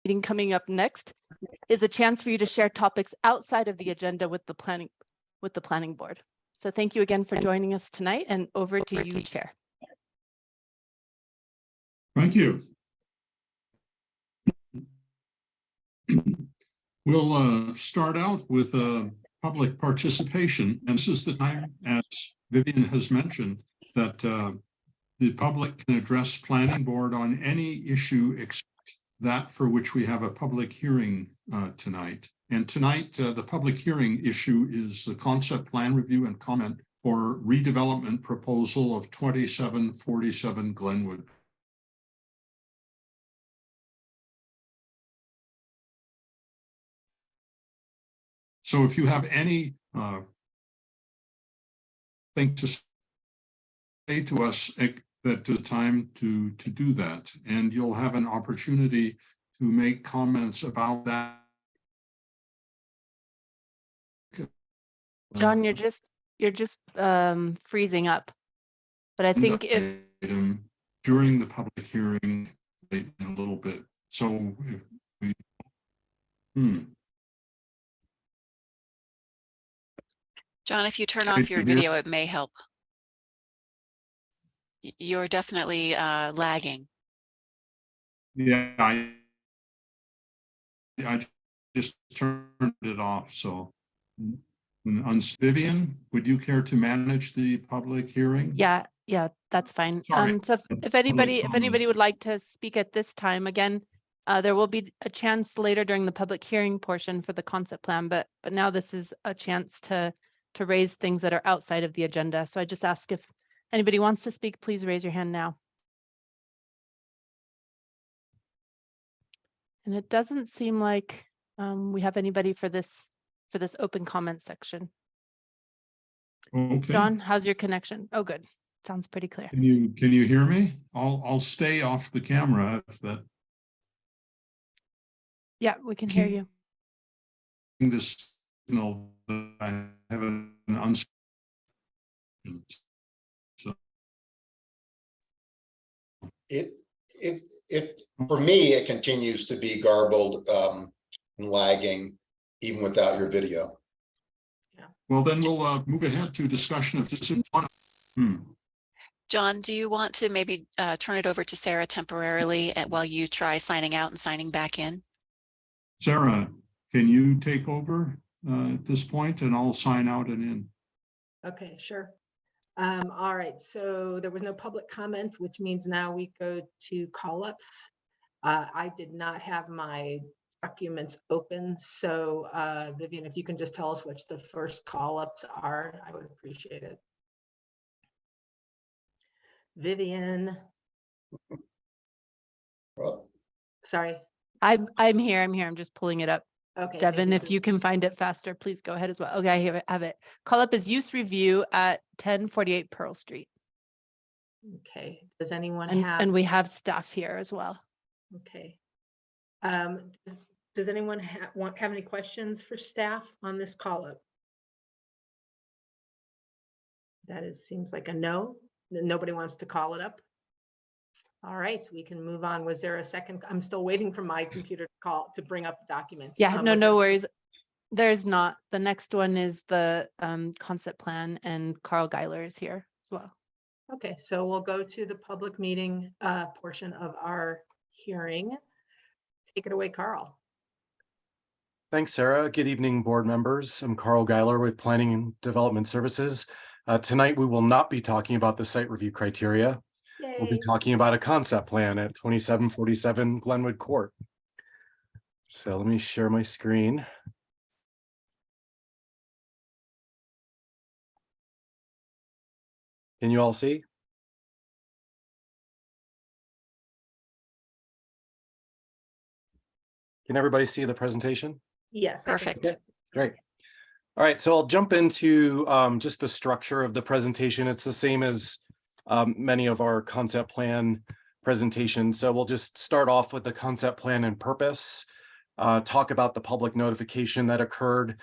meeting coming up next is a chance for you to share topics outside of the agenda with the planning board. So thank you again for joining us tonight, and over to you, Chair. Thank you. We'll start out with public participation, and this is the time, as Vivian has mentioned, that the public can address planning board on any issue except that for which we have a public hearing tonight. And tonight, the public hearing issue is the concept plan review and comment for redevelopment proposal of 2747 Glenwood. So if you have any thing to say to us at the time to do that, and you'll have an opportunity to make comments about that. John, you're just freezing up, but I think if during the public hearing in a little bit. So if we, John, if you turn off your video, it may help. You're definitely lagging. Yeah, I just turned it off. So, Vivian, would you care to manage the public hearing? Yeah, that's fine. Sorry. So if anybody would like to speak at this time, again, there will be a chance later during the public hearing portion for the concept plan, but now this is a chance to raise things that are outside of the agenda. So I just ask if anybody wants to speak, please raise your hand now. And it doesn't seem like we have anybody for this open comment section. Okay. John, how's your connection? Oh, good. Sounds pretty clear. Can you hear me? I'll stay off the camera if that. Yeah, we can hear you. This signal that I have an so it for me it continues to be garbled and lagging even without your video. Well, then we'll move ahead to discussion of this. John, do you want to maybe turn it over to Sarah temporarily while you try signing out and signing back in? Sarah, can you take over at this point, and I'll sign out and in? Okay, sure. All right, so there was no public comment, which means now we go to call-ups. I did not have my documents open, so Vivian, if you can just tell us which the first call-ups are, I would appreciate it. Vivian. Well, Sorry. I'm here. I'm just pulling it up. Okay. Devin, if you can find it faster, please go ahead as well. Okay, I have it. Call up is use review at 1048 Pearl Street. Okay. Does anyone have? And we have staff here as well. Okay. Does anyone have any questions for staff on this call up? That seems like a no. Nobody wants to call it up. All right, we can move on. Was there a second? I'm still waiting for my computer to bring up the documents. Yeah, no worries. There's not. The next one is the concept plan, and Carl Geiler is here as well. Okay, so we'll go to the public meeting portion of our hearing. Take it away, Carl. Thanks, Sarah. Good evening, board members. I'm Carl Geiler with Planning and Development Services. Tonight, we will not be talking about the site review criteria. Yay. We'll be talking about a concept plan at 2747 Glenwood Court. So let me share my screen. Can you all see? Can everybody see the presentation? Yes. Perfect. Great. All right, so I'll jump into just the structure of the presentation. It's the same as many of our concept plan presentations. So we'll just start off with the concept plan and purpose, talk about the public notification that occurred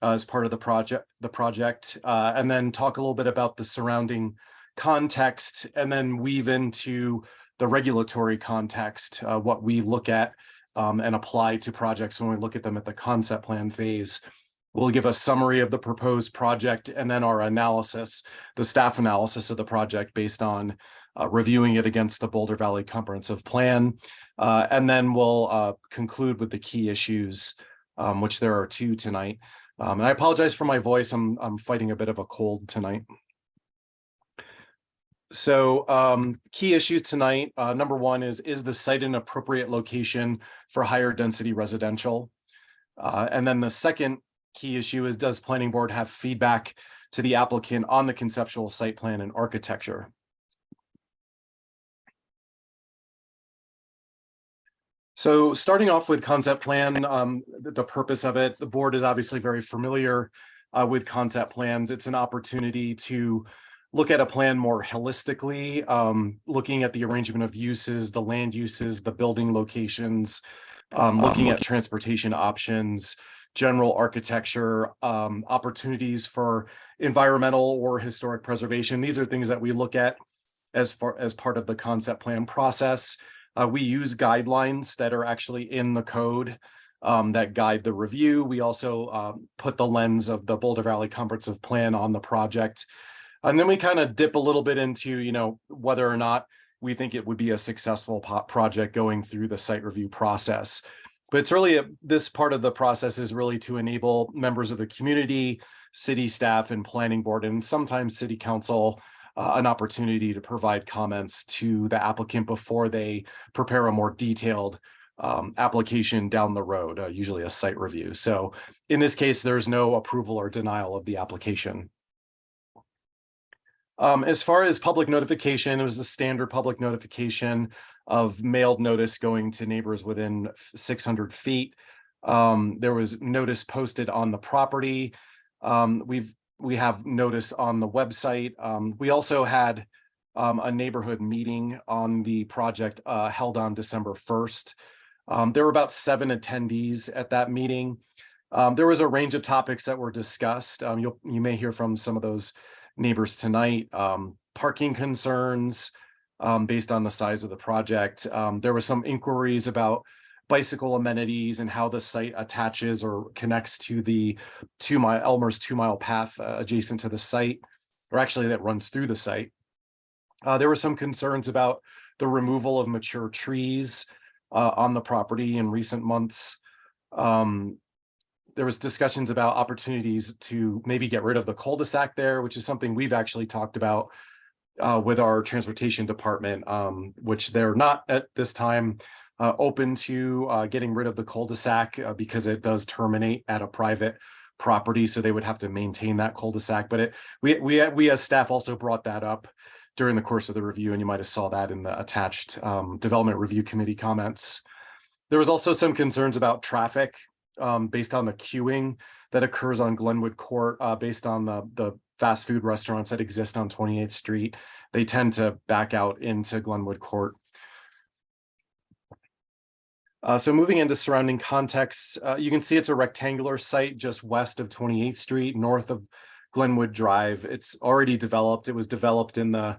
as part of the project, and then talk a little bit about the surrounding context, and then weave into the regulatory context, what we look at and apply to projects when we look at them at the concept plan phase. We'll give a summary of the proposed project and then our analysis, the staff analysis of the project based on reviewing it against the Boulder Valley Comprehensive Plan. And then we'll conclude with the key issues, which there are 2 tonight. And I apologize for my voice. I'm fighting a bit of a cold tonight. So key issues tonight, number 1 is the site an appropriate location for higher density residential? And then the second key issue is, does planning board have feedback to the applicant on the conceptual site plan and architecture? So starting off with concept plan, the purpose of it, the board is obviously very familiar with concept plans. It's an opportunity to look at a plan more holistically, looking at the arrangement of uses, the land uses, the building locations, looking at transportation options, general architecture, opportunities for environmental or historic preservation. These are things that we look at as part of the concept plan process. We use guidelines that are actually in the code that guide the review. We also put the lens of the Boulder Valley Comprehensive Plan on the project. And then we kind of dip a little bit into, you know, whether or not we think it would be a successful project going through the site review process. But it's really, this part of the process is really to enable members of the community, city staff and planning board, and sometimes city council, an opportunity to provide comments to the applicant before they prepare a more detailed application down the road, usually a site review. So in this case, there's no approval or denial of the application. As far as public notification, it was the standard public notification of mailed notice going to neighbors within 600 feet. There was notice posted on the property. We have notice on the website. We also had a neighborhood meeting on the project held on December 1st. There were about 7 attendees at that meeting. There was a range of topics that were discussed. You may hear from some of those neighbors tonight. Parking concerns based on the size of the project. There were some inquiries about bicycle amenities and how the site attaches or connects to the Elmer's 2-mile path adjacent to the site, or actually that runs through the site. There were some concerns about the removal of mature trees on the property in recent months. There was discussions about opportunities to maybe get rid of the cul-de-sac there, which is something we've actually talked about with our transportation department, which they're not at this time open to getting rid of the cul-de-sac because it does terminate at a private property, so they would have to maintain that cul-de-sac. But we as staff also brought that up during the course of the review, and you might have saw that in the attached Development Review Committee comments. There was also some concerns about traffic based on the queuing that occurs on Glenwood Court, based on the fast food restaurants that exist on 28th Street. They tend to back out into Glenwood Court. So moving into surrounding contexts, you can see it's a rectangular site just west of 28th Street, north of Glenwood Drive. It's already developed. It was developed in the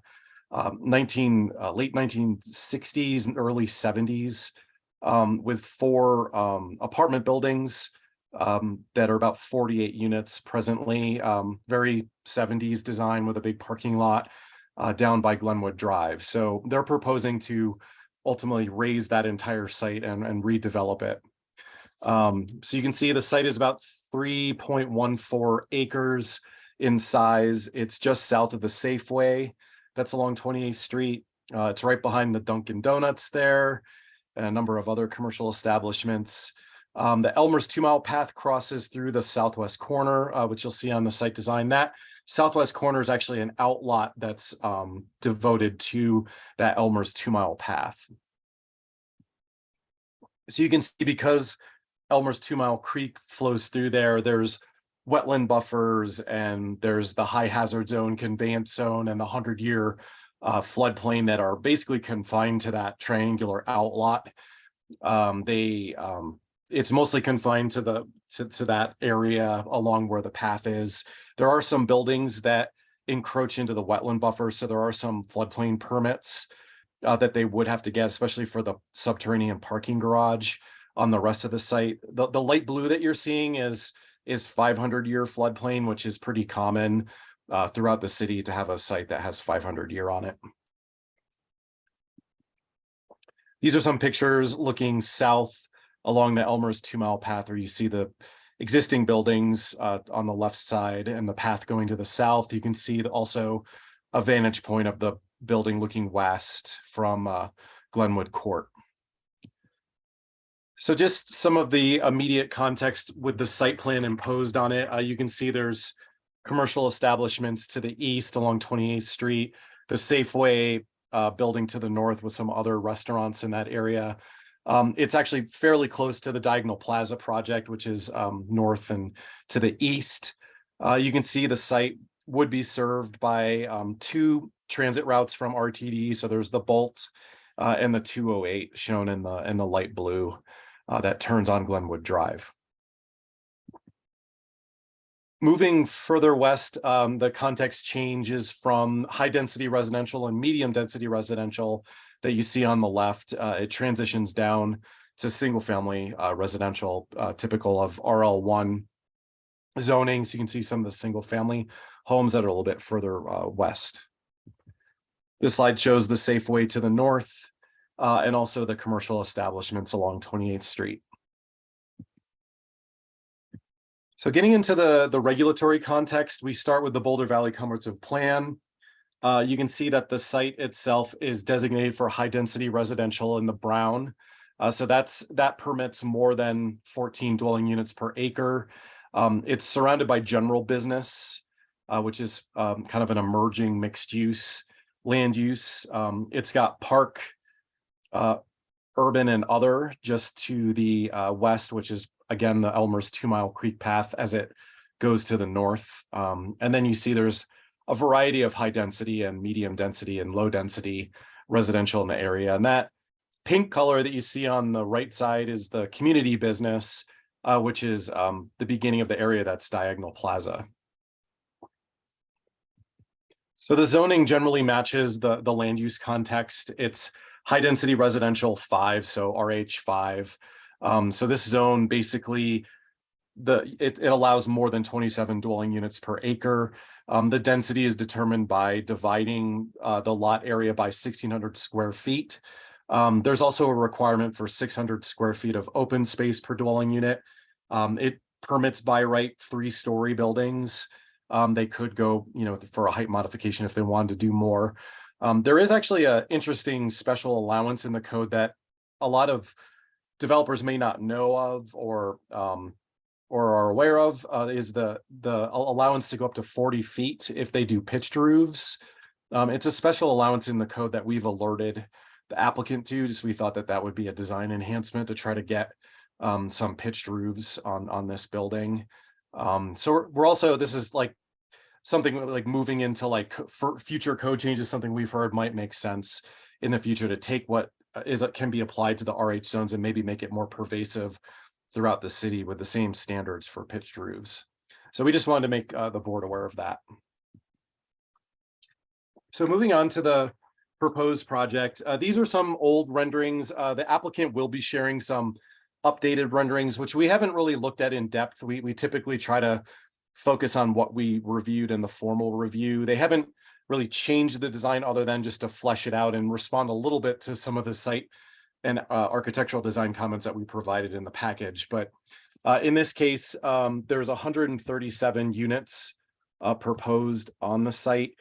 late 1960s and early 70s with 4 apartment buildings that are about 48 units presently. Very 70s design with a big parking lot down by Glenwood Drive. So they're proposing to ultimately raise that entire site and redevelop it. So you can see the site is about 3.14 acres in size. It's just south of the Safeway that's along 28th Street. It's right behind the Dunkin' Donuts there, and a number of other commercial establishments. The Elmer's 2-mile path crosses through the southwest corner, which you'll see on the site design. That southwest corner is actually an outlot that's devoted to that Elmer's 2-mile path. So you can see, because Elmer's 2-mile creek flows through there, there's wetland buffers, and there's the high hazard zone, conveyance zone, and the 100-year floodplain that are basically confined to that triangular outlot. It's mostly confined to that area along where the path is. There are some buildings that encroach into the wetland buffer, so there are some floodplain permits that they would have to get, especially for the subterranean parking garage. on the rest of the site. The light blue that you're seeing is 500-year floodplain, which is pretty common throughout the city to have a site that has 500-year on it. These are some pictures looking south along the Elmer's 2-mile path, where you see the existing buildings on the left side and the path going to the south. You can see also a vantage point of the building looking west from Glenwood Court. So just some of the immediate context with the site plan imposed on it. You can see there's commercial establishments to the east along 28th Street, the Safeway building to the north with some other restaurants in that area. It's actually fairly close to the Diagonal Plaza project, which is north and to the east. You can see the site would be served by 2 transit routes from RTD. So there's the Bolt and the 208 shown in the light blue that turns on Glenwood Drive. Moving further west, the context changes from high density residential and medium density residential that you see on the left. It transitions down to single family residential, typical of RL1 zoning. So you can see some of the single family homes that are a little bit further west. This slide shows the Safeway to the north and also the commercial establishments along 28th Street. So getting into the regulatory context, we start with the Boulder Valley Comprehensive Plan. You can see that the site itself is designated for high density residential in the brown. So that permits more than 14 dwelling units per acre. It's surrounded by general business, which is kind of an emerging mixed use land use. It's got park, urban and other just to the west, which is again the Elmer's 2-mile creek path as it goes to the north. And then you see there's a variety of high density and medium density and low density residential in the area. And that pink color that you see on the right side is the community business, which is the beginning of the area that's Diagonal Plaza. So the zoning generally matches the land use context. It's high density residential 5, so RH 5. So this zone basically, it allows more than 27 dwelling units per acre. The density is determined by dividing the lot area by 1,600 square feet. There's also a requirement for 600 square feet of open space per dwelling unit. It permits by right 3-story buildings. They could go, for a height modification if they wanted to do more. There is actually an interesting special allowance in the code that a lot of developers may not know of or are aware of, is the allowance to go up to 40 feet if they do pitched roofs. It's a special allowance in the code that we've alerted the applicant to, just we thought that would be a design enhancement to try to get some pitched roofs on this building. So we're also, this is like something like moving into like for future code changes, something we've heard might make sense in the future to take what can be applied to the RH zones and maybe make it more pervasive throughout the city with the same standards for pitched roofs. So we just wanted to make the board aware of that. So moving on to the proposed project, these are some old renderings. The applicant will be sharing some updated renderings, which we haven't really looked at in depth. We typically try to focus on what we reviewed in the formal review. They haven't really changed the design other than just to flesh it out and respond a little bit to some of the site and architectural design comments that we provided in the package. But in this case, there's 137 units proposed on the site,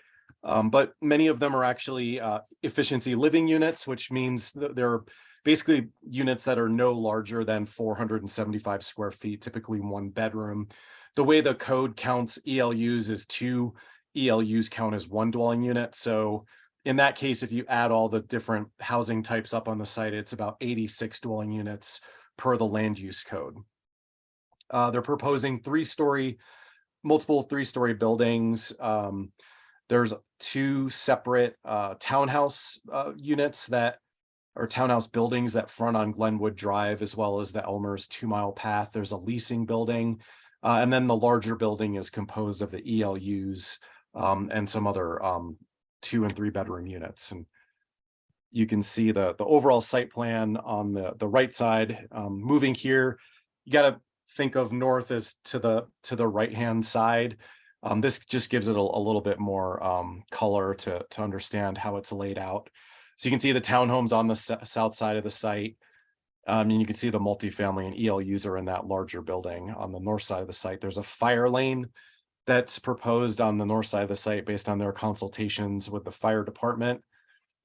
but many of them are actually efficiency living units, which means that they're basically units that are no larger than 475 square feet, typically 1 bedroom. The way the code counts ELUs is 2 ELUs count as 1 dwelling unit. So in that case, if you add all the different housing types up on the site, it's about 86 dwelling units per the land use code. They're proposing multiple 3-story buildings. There's 2 separate townhouse units townhouse buildings that front on Glenwood Drive, as well as the Elmer's 2-mile path. There's a leasing building. And then the larger building is composed of the ELUs and some other 2- and 3-bedroom units. And You can see the overall site plan on the right side. Moving here, you got to think of north as to the right-hand side. This just gives it a little bit more color to understand how it's laid out. So you can see the townhomes on the south side of the site. And you can see the multifamily and ELUs are in that larger building. On the north side of the site, there's a fire lane that's proposed on the north side of the site based on their consultations with the fire department.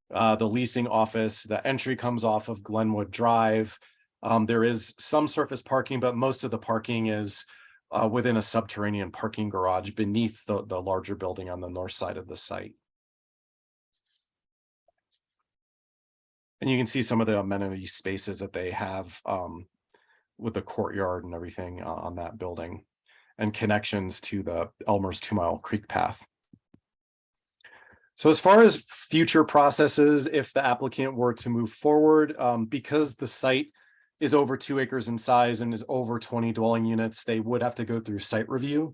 The leasing office, the entry comes off of Glenwood Drive. There is some surface parking, but most of the parking is within a subterranean parking garage beneath the larger building on the north side of the site. And you can see some of the amenity spaces that they have with the courtyard and everything on that building, and connections to the Elmer's 2 Mile Creek path. So as far as future processes, if the applicant were to move forward, because the site is over 2 acres in size and is over 20 dwelling units, they would have to go through site review.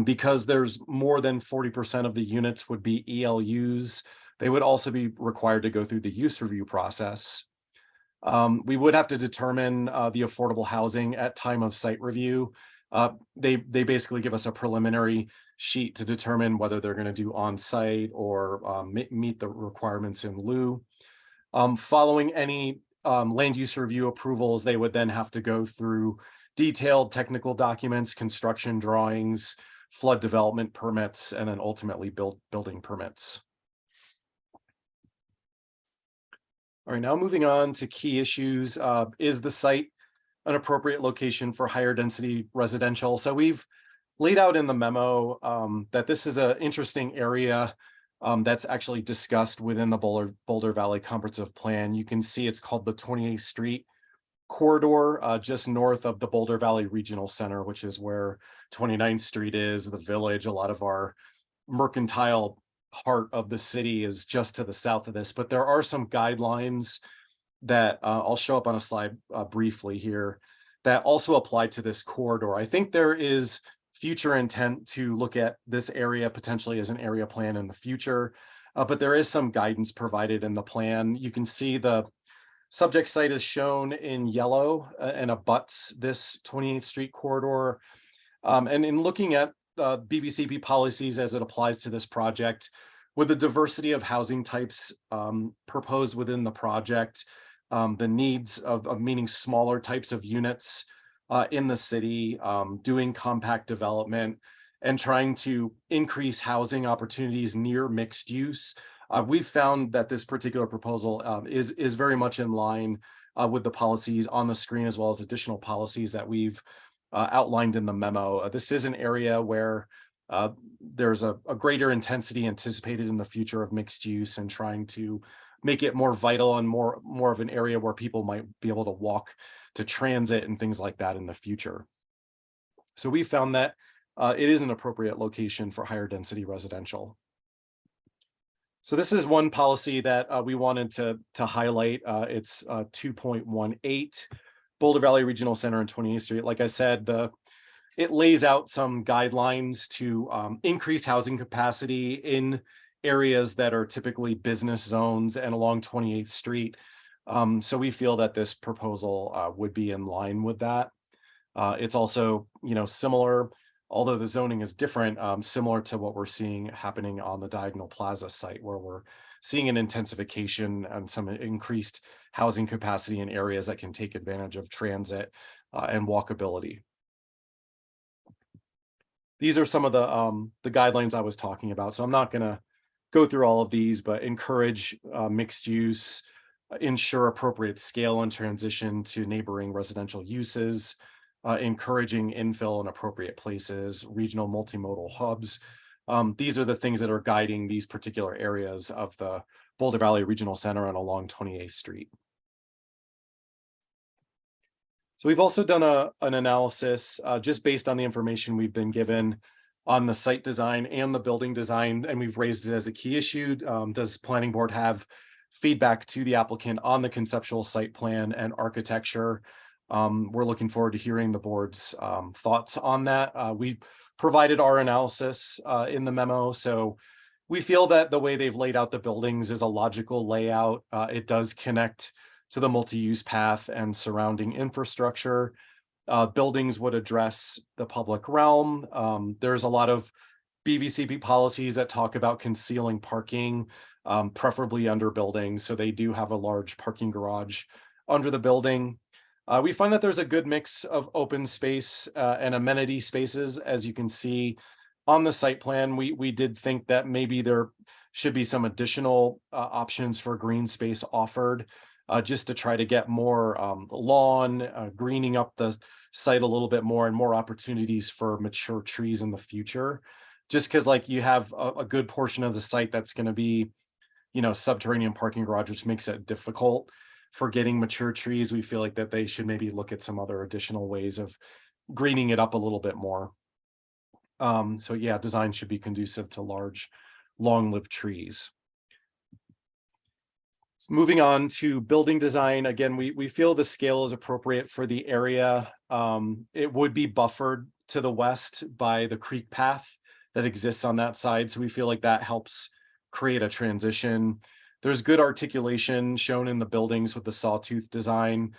Because there's more than 40% of the units would be ELUs, they would also be required to go through the use review process. We would have to determine the affordable housing at time of site review. They basically give us a preliminary sheet to determine whether they're going to do on-site or meet the requirements in lieu. Following any land use review approvals, they would then have to go through detailed technical documents, construction drawings, flood development permits, and then ultimately building permits. All right, now moving on to key issues. Is the site an appropriate location for higher density residential? So we've laid out in the memo that this is an interesting area that's actually discussed within the Boulder Valley Comprehensive Plan. You can see it's called the 28th Street corridor, just north of the Boulder Valley Regional Center, which is where 29th Street is, the village. A lot of our mercantile heart of the city is just to the south of this, but there are some guidelines that I'll show up on a slide briefly here that also apply to this corridor. I think there is future intent to look at this area potentially as an area plan in the future, but there is some guidance provided in the plan. You can see the subject site is shown in yellow and abuts this 28th Street corridor. And in looking at BVCP policies as it applies to this project, with the diversity of housing types proposed within the project, the needs of meeting smaller types of units in the city, doing compact development, and trying to increase housing opportunities near mixed use, we've found that this particular proposal is very much in line with the policies on the screen, as well as additional policies that we've outlined in the memo. This is an area where there's a greater intensity anticipated in the future of mixed use, and trying to make it more vital and more of an area where people might be able to walk to transit and things like that in the future. So we found that it is an appropriate location for higher density residential. So this is one policy that we wanted to highlight. It's 2.18, Boulder Valley Regional Center and 28th Street. Like I said, it lays out some guidelines to increase housing capacity in areas that are typically business zones and along 28th Street. So we feel that this proposal would be in line with that. It's also, similar, although the zoning is different, similar to what we're seeing happening on the Diagonal Plaza site, where we're seeing an intensification and some increased housing capacity in areas that can take advantage of transit and walkability. These are some of the guidelines I was talking about. So I'm not going to go through all of these, but encourage mixed use, ensure appropriate scale and transition to neighboring residential uses, encouraging infill in appropriate places, regional multimodal hubs. These are the things that are guiding these particular areas of the Boulder Valley Regional Center and along 28th Street. So we've also done an analysis just based on the information we've been given on the site design and the building design, and we've raised it as a key issue. Does planning board have feedback to the applicant on the conceptual site plan and architecture? We're looking forward to hearing the board's thoughts on that. We provided our analysis in the memo, so we feel that the way they've laid out the buildings is a logical layout. It does connect to the multi-use path and surrounding infrastructure. Buildings would address the public realm. There's a lot of BVCP policies that talk about concealing parking, preferably under buildings. So they do have a large parking garage under the building. We find that there's a good mix of open space and amenity spaces. As you can see on the site plan, we did think that maybe there should be some additional options for green space offered, just to try to get more lawn, greening up the site a little bit more, and more opportunities for mature trees in the future. Just because like you have a good portion of the site that's going to be, subterranean parking garage, which makes it difficult for getting mature trees. We feel like that they should maybe look at some other additional ways of greening it up a little bit more. So yeah, design should be conducive to large, long-lived trees. So moving on to building design, again, we feel the scale is appropriate for the area. It would be buffered to the west by the creek path that exists on that side. So we feel like that helps create a transition. There's good articulation shown in the buildings with the sawtooth design.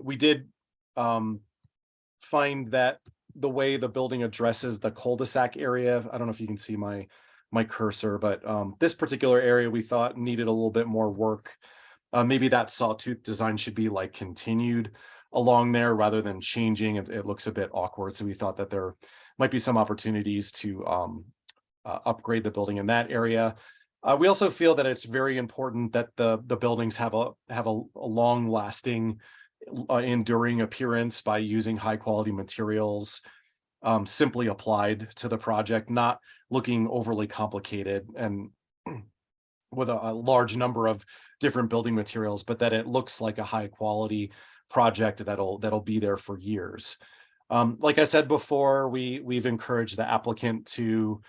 We did find that the way the building addresses the cul-de-sac area, I don't know if you can see my cursor, but this particular area we thought needed a little bit more work. Maybe that sawtooth design should be like continued along there rather than changing. It looks a bit awkward. So we thought that there might be some opportunities to upgrade the building in that area. We also feel that it's very important that the buildings have a long-lasting, enduring appearance by using high-quality materials simply applied to the project, not looking overly complicated and with a large number of different building materials, but that it looks like a high-quality project that'll be there for years. Like I said before, we've encouraged the applicant to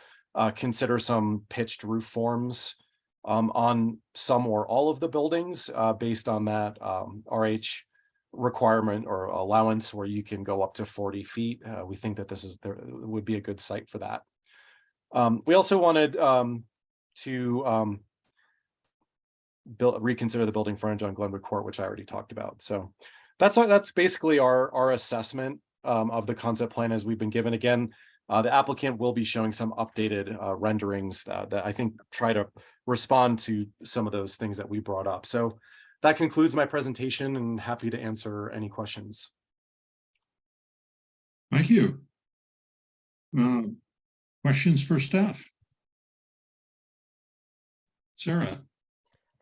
consider some pitched roof forms on some or all of the buildings based on that RH requirement or allowance where you can go up to 40 feet. We think that there would be a good site for that. We also wanted to reconsider the building frontage on Glenwood Court, which I already talked about. So that's basically our assessment of the concept plan as we've been given. Again, the applicant will be showing some updated renderings that I think try to respond to some of those things that we brought up. So that concludes my presentation, and happy to answer any questions. Thank you. Questions for staff? Sarah?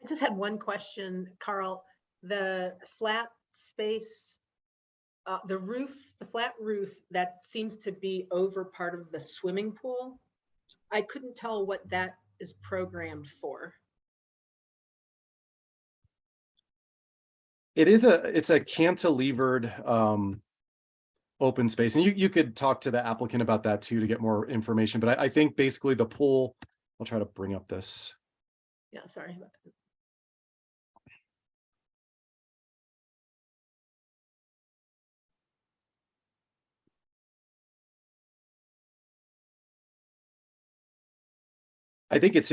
I just had one question, Carl. The flat space, the flat roof that seems to be over part of the swimming pool, I couldn't tell what that is programmed for. It's a cantilevered open space, and you could talk to the applicant about that too to get more information. But I think basically the pool, I'll try to bring up this. Yeah, sorry about that. I think it's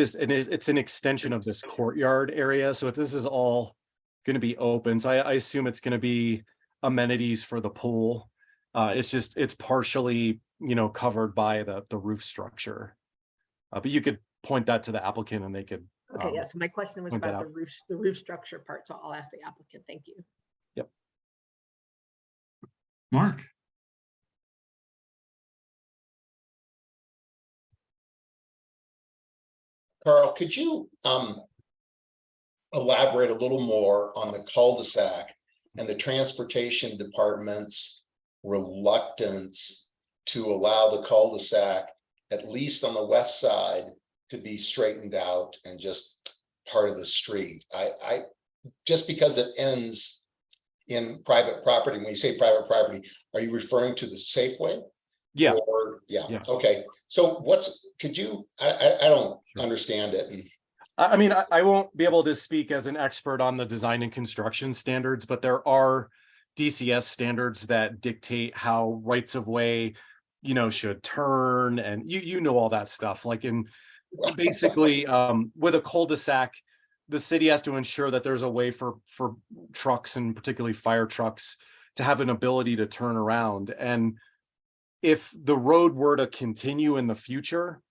an extension of this courtyard area. So if this is all going to be open, so I assume it's going to be amenities for the pool. It's partially, covered by the roof structure. But you could point that to the applicant and they could. Okay, yeah, so my question was point that about the roof structure part, so I'll ask the applicant. Thank you. Yep. Mark? Carl, could you elaborate a little more on the cul-de-sac and the transportation department's reluctance to allow the cul-de-sac, at least on the west side, to be straightened out and just part of the street? I just because it ends in private property, when you say private property, are you referring to the Safeway? Yeah. Or, yeah. Yeah. Okay. So I don't understand it. And I mean, I won't be able to speak as an expert on the design and construction standards, but there are DCS standards that dictate how rights of way, should turn, and you know all that stuff. Like in basically, with a cul-de-sac, the city has to ensure that there's a way for trucks and particularly fire trucks to have an ability to turn around. And if the road were to continue in the future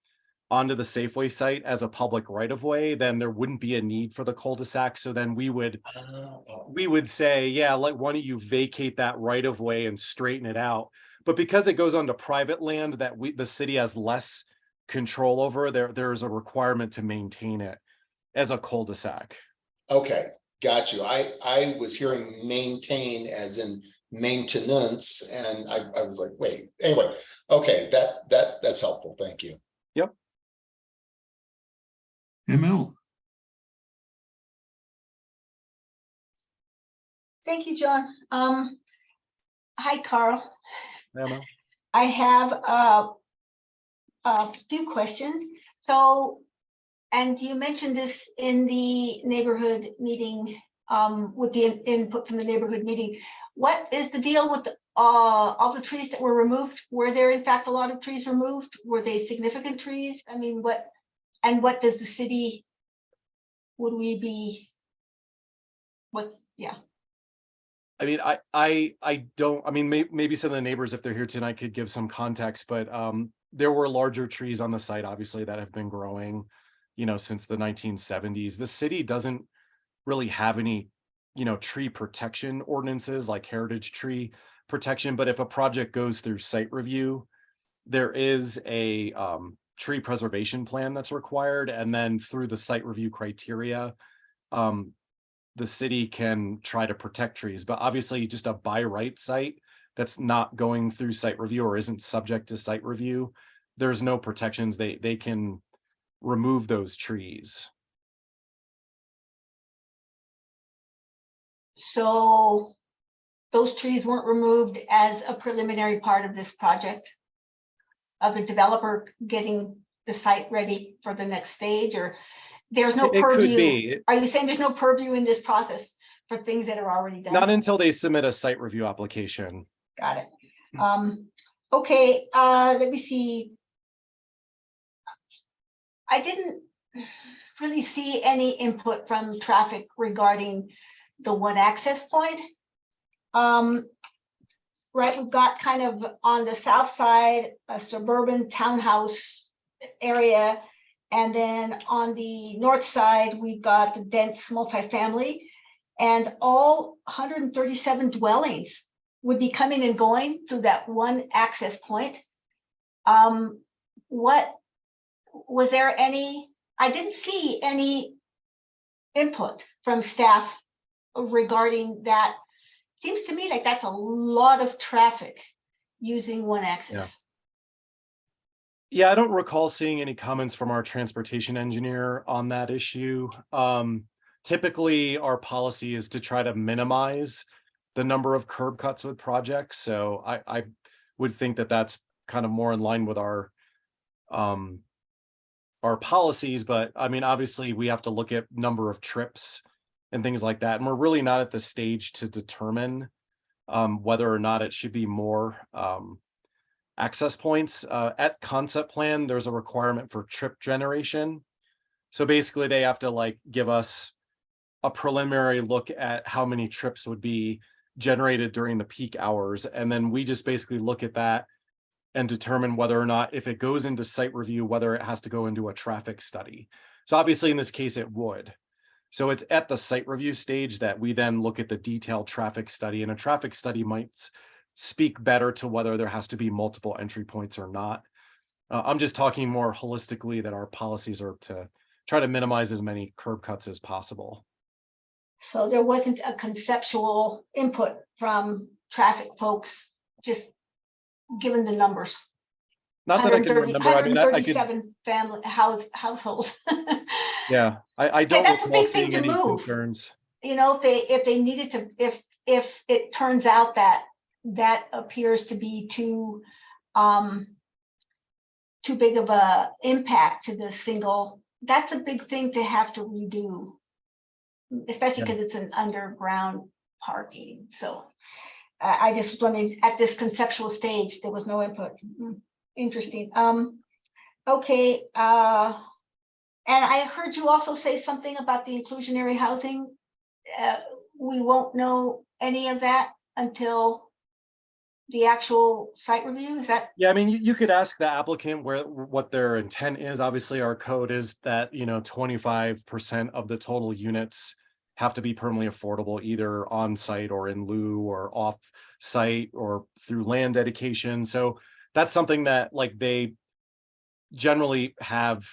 onto the Safeway site as a public right of way, then there wouldn't be a need for the cul-de-sac. So then we would say, yeah, like, why don't you vacate that right of way and straighten it out? But because it goes onto private land that the city has less control over, there's a requirement to maintain it as a cul-de-sac. Okay, got you. I was hearing maintain as in maintenance, and I was like, wait, anyway, okay, that's helpful. Thank you. Yep. ML. Thank you, John. Hi, Carl. Emma? I have a few questions. So, and you mentioned this in the neighborhood meeting, with the input from the neighborhood meeting. What is the deal with all the trees that were removed? Were there in fact a lot of trees removed? Were they significant trees? I mean, what does the city, would we be, yeah. I mean, I don't, I mean, maybe some of the neighbors, if they're here tonight, could give some context, but there were larger trees on the site, obviously, that have been growing, since the 1970s. The city doesn't really have any, tree protection ordinances like heritage tree protection, but if a project goes through site review, there is a tree preservation plan that's required, and then through the site review criteria, the city can try to protect trees. But obviously just a by right site that's not going through site review or isn't subject to site review, there's no protections. They can remove those trees. So those trees weren't removed as a preliminary part of this project of the developer getting the site ready for the next stage, or there's no It could purview? be. Are you saying there's no purview in this process for things that are already done? Not until they submit a site review application. Got it. Okay, let me see. I didn't really see any input from traffic regarding the one access point. Right, we've got kind of on the south side, a suburban townhouse area. And then on the north side, we've got the dense multifamily, and all 137 dwellings would be coming and going through that one access point. What was there any? I didn't see any input from staff regarding that. Seems to me like that's a lot of traffic using one access. Yeah, I don't recall seeing any comments from our transportation engineer on that issue. Typically, our policy is to try to minimize the number of curb cuts with projects. So I would think that that's kind of more in line with our policies. But I mean, obviously, we have to look at number of trips and things like that. And we're really not at the stage to determine whether or not it should be more access points. At concept plan, there's a requirement for trip generation. So basically they have to give us a preliminary look at how many trips would be generated during the peak hours. And then we just basically look at that and determine whether or not, if it goes into site review, whether it has to go into a traffic study. So obviously in this case, it would. So it's at the site review stage that we then look at the detailed traffic study, and a traffic study might speak better to whether there has to be multiple entry points or not. I'm just talking more holistically that our policies are to try to minimize as many curb cuts as possible. So there wasn't a conceptual input from traffic folks, just given the numbers. Not that I can remember. I mean, I could. 137 family households. Yeah, I don't that's a recall big thing seeing to any move. concerns. If they needed to, if it turns out that that appears to be too big of a impact to the single, that's a big thing to have to redo, especially because it's an underground parking. So I just was wondering, at this conceptual stage, there was no input. Interesting. Okay. And I heard you also say something about the inclusionary housing. We won't know any of that until the actual site review, is that? Yeah, I mean, you could ask the applicant what their intent is. Obviously, our code is that, 25% of the total units have to be permanently affordable, either on site or in lieu or off site or through land dedication. So that's something that like they generally have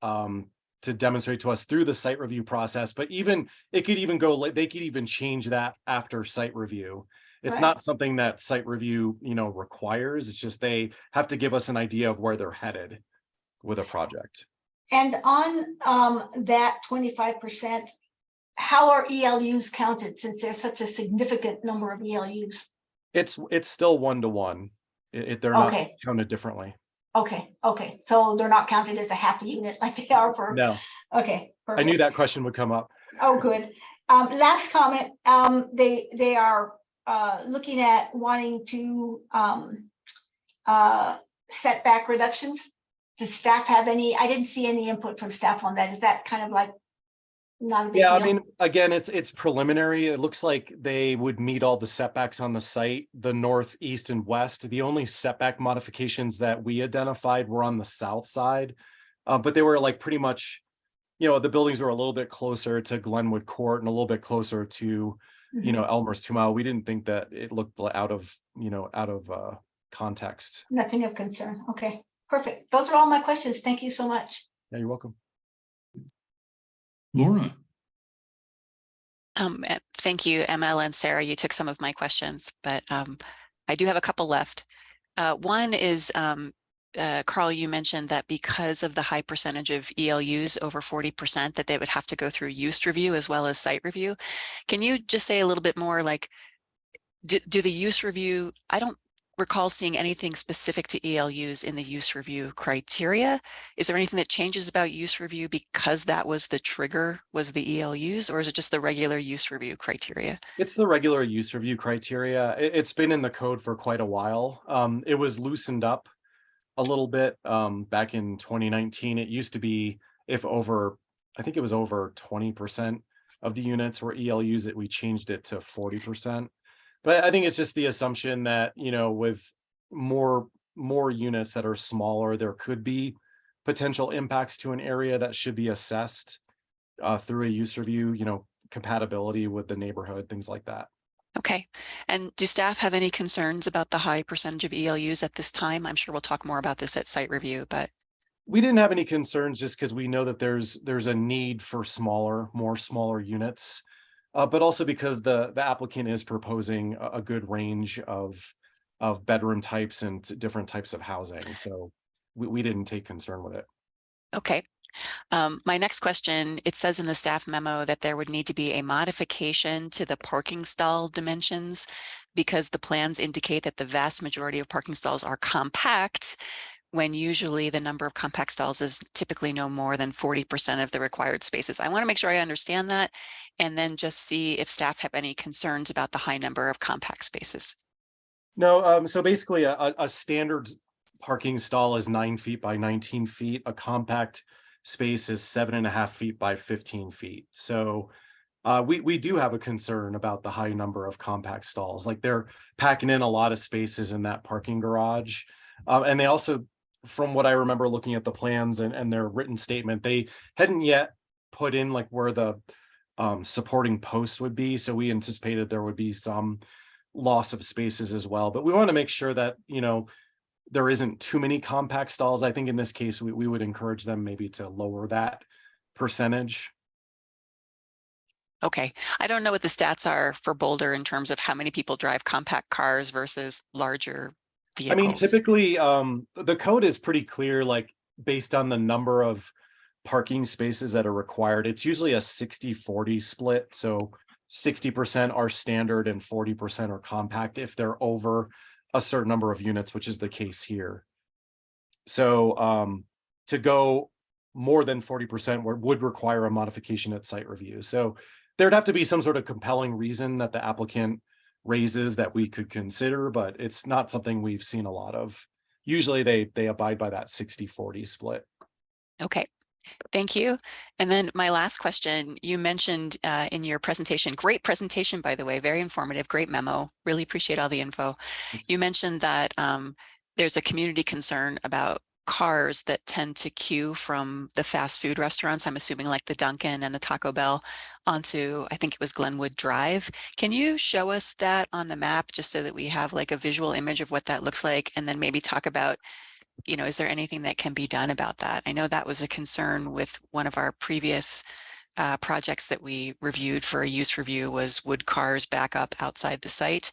to demonstrate to us through the site review process. But even it could even go like they could even change that after site review. It's Right. not something that site review, requires. It's just they have to give us an idea of where they're headed with a project. And on that 25%, how are ELUs counted since there's such a significant number of ELUs? It's still 1-to-1. They're not Okay. counted differently. Okay, so they're not counted as a half a unit like they are for, No, okay, I knew perfect. that question would come up. Oh, good. Last comment, they are looking at wanting to setback reductions. Does staff have any? I didn't see any input from staff on that. Is that kind of like not a big Yeah, I deal? mean, again, it's preliminary. It looks like they would meet all the setbacks on the site, the north, east, and west. The only setback modifications that we identified were on the south side. But they were like pretty much, the buildings were a little bit closer to Glenwood Court and a little bit closer to, Mhm. Elmer's 2 Mile. We didn't think that it looked out of context. Nothing of concern. Okay, perfect. Those are all my questions. Thank you so much. Yeah, you're welcome. Laura, Thank you, ML and Sarah. You took some of my questions, but I do have a couple left. One is, Carl, you mentioned that because of the high percentage of ELUs, over 40%, that they would have to go through use review as well as site review. Can you just say a little bit more, like, do the use review, I don't recall seeing anything specific to ELUs in the use review criteria. Is there anything that changes about use review because that was the trigger, was the ELUs, or is it just the regular use review criteria? It's the regular use review criteria. It's been in the code for quite a while. It was loosened up a little bit back in 2019. It used to be I think it was over 20% of the units were ELUs, that we changed it to 40%. But I think it's just the assumption that, with more units that are smaller, there could be potential impacts to an area that should be assessed through a use review, compatibility with the neighborhood, things like that. Okay. And do staff have any concerns about the high percentage of ELUs at this time? I'm sure we'll talk more about this at site review, but. We didn't have any concerns just because we know that there's a need for more smaller units. But also because the applicant is proposing a good range of bedroom types and different types of housing. So we didn't take concern with it. Okay. My next question, it says in the staff memo that there would need to be a modification to the parking stall dimensions because the plans indicate that the vast majority of parking stalls are compact, when usually the number of compact stalls is typically no more than 40% of the required spaces. I want to make sure I understand that, and then just see if staff have any concerns about the high number of compact spaces. No, so basically a standard parking stall is 9 feet by 19 feet. A compact space is 7.5 feet by 15 feet. So we do have a concern about the high number of compact stalls. Like they're packing in a lot of spaces in that parking garage. And they also, from what I remember looking at the plans and their written statement, they hadn't yet put in like where the supporting posts would be. So we anticipated there would be some loss of spaces as well. But we want to make sure that, there isn't too many compact stalls. I think in this case, we would encourage them maybe to lower that percentage. Okay. I don't know what the stats are for Boulder in terms of how many people drive compact cars versus larger vehicles. I mean, typically, the code is pretty clear, like based on the number of parking spaces that are required. It's usually a 60-40 split. So 60% are standard and 40% are compact if they're over a certain number of units, which is the case here. So to go more than 40% would require a modification at site review. So there'd have to be some sort of compelling reason that the applicant raises that we could consider, but it's not something we've seen a lot of. Usually they abide by that 60-40 split. Okay. Thank you. And then my last question, you mentioned in your presentation, great presentation, by the way, very informative, great memo. Really appreciate all the info. You mentioned that there's a community concern about cars that tend to queue from the fast food restaurants, I'm assuming like the Dunkin' and the Taco Bell, onto, I think it was Glenwood Drive. Can you show us that on the map just so that we have like a visual image of what that looks like, and then maybe talk about, you know, is there anything that can be done about that? I know that was a concern with one of our previous projects that we reviewed for a use review, was would cars back up outside the site?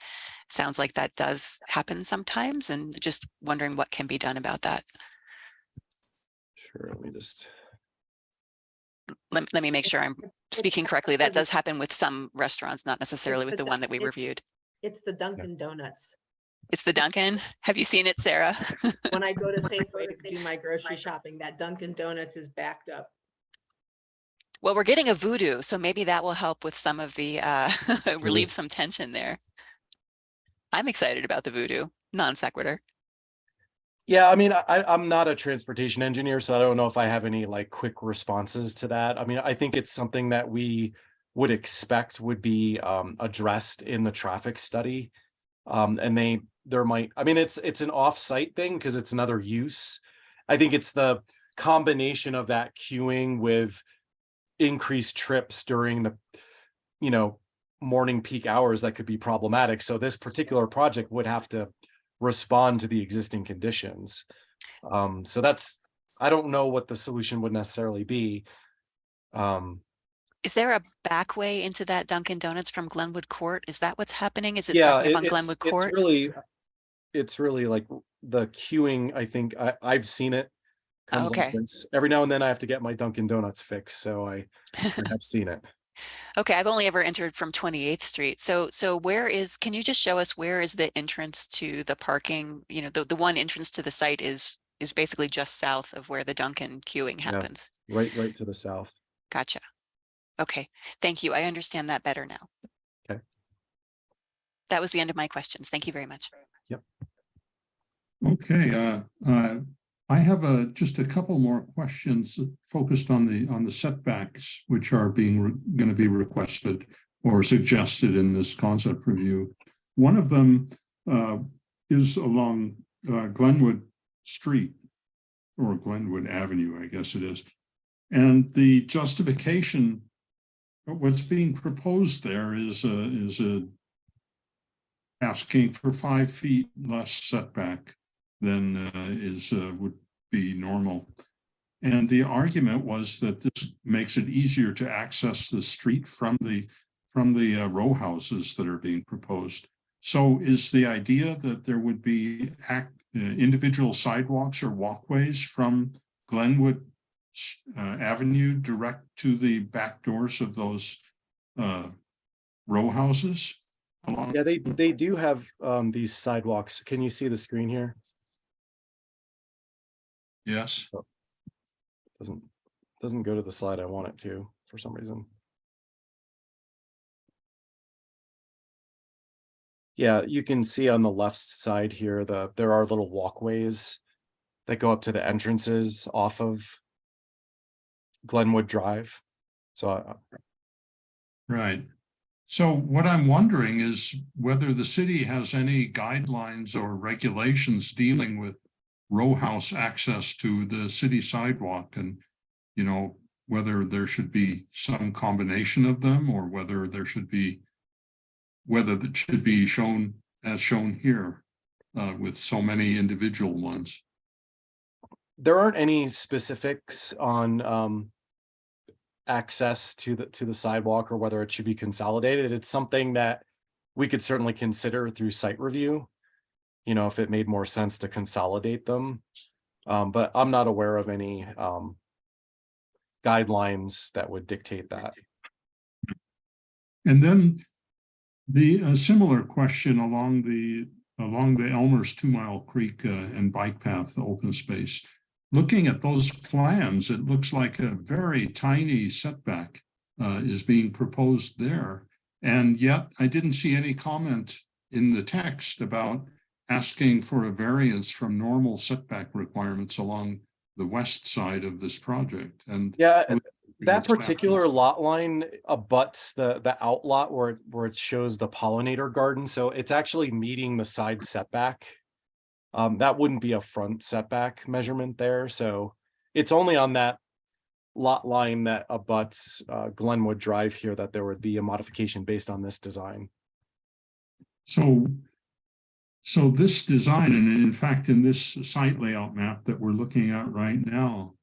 Sounds like that does happen sometimes, and just wondering what can be done about that. Sure, let me just. Let me make sure I'm speaking correctly. That does happen with some restaurants, not necessarily with the one that we it's- reviewed. It's the Dunkin' Donuts. It's the Dunkin'. Have you seen it, Sarah? When I go to Safeway to do my grocery shopping, that Dunkin' Donuts is backed up. Well, we're getting a Voodoo, so maybe that will help with some of the, relieve some tension there. I'm excited about the Voodoo, non sequitur. Yeah, I mean, I'm not a transportation engineer, so I don't know if I have any like quick responses to that. I mean, I think it's something that we would expect would be addressed in the traffic study. And there might, I mean, it's an off-site thing because it's another use. I think it's the combination of that queuing with increased trips during the, you know, morning peak hours that could be problematic. So this particular project would have to respond to the existing conditions. So that's, I don't know what the solution would necessarily be. Is there a back way into that Dunkin' Donuts from Glenwood Court? Is that what's happening? Is it Yeah, backing up on Glenwood Court? it's really like the queuing. I think I've seen it. Comes like Okay. this. Every now and then I have to get my Dunkin' Donuts fixed, so I have seen it. Okay, I've only ever entered from 28th Street. So can you just show us where is the entrance to the parking? You know, the one entrance to the site is basically just south of where the Dunkin' queuing Yeah. happens. Right to the south. Gotcha. Okay, thank you. I understand that better now. Okay. That was the end of my questions. Thank you very much. Yep. Okay, I have just a couple more questions focused on the setbacks, which are going to be requested or suggested in this concept review. One of them is along Glenwood Street, or Glenwood Avenue, I guess it is. And the justification, what's being proposed there is asking for 5 feet less setback than would be normal. And the argument was that this makes it easier to access the street from the row houses that are being proposed. So is the idea that there would be individual sidewalks or walkways from Glenwood Avenue direct to the back doors of those row houses? Yeah, they do have these sidewalks. Can you see the screen here? Yes. Doesn't go to the slide I want it to for some reason. Yeah, you can see on the left side here, there are little walkways that go up to the entrances off of Glenwood Drive. So Right. So what I'm wondering is whether the city has any guidelines or regulations dealing with row house access to the city sidewalk, and, you know, whether there should be some combination of them, or whether that should be shown as shown here with so many individual ones. there aren't any specifics on access to the sidewalk or whether it should be consolidated. It's something that we could certainly consider through site review, you know, if it made more sense to consolidate them. But I'm not aware of any guidelines that would dictate that. And then the similar question along the Elmer's 2 Mile Creek and bike path, the open space. Looking at those plans, it looks like a very tiny setback is being proposed there. And yet I didn't see any comment in the text about asking for a variance from normal setback requirements along the west side of this project. And Yeah, we that would slap particular this- lot line abuts the outlot where it shows the pollinator garden, so it's actually meeting the side setback. That wouldn't be a front setback measurement there, so it's only on that lot line that abuts Glenwood Drive here that there would be a modification based on this design. So this design, and in fact, in this site layout map that we're looking at right now,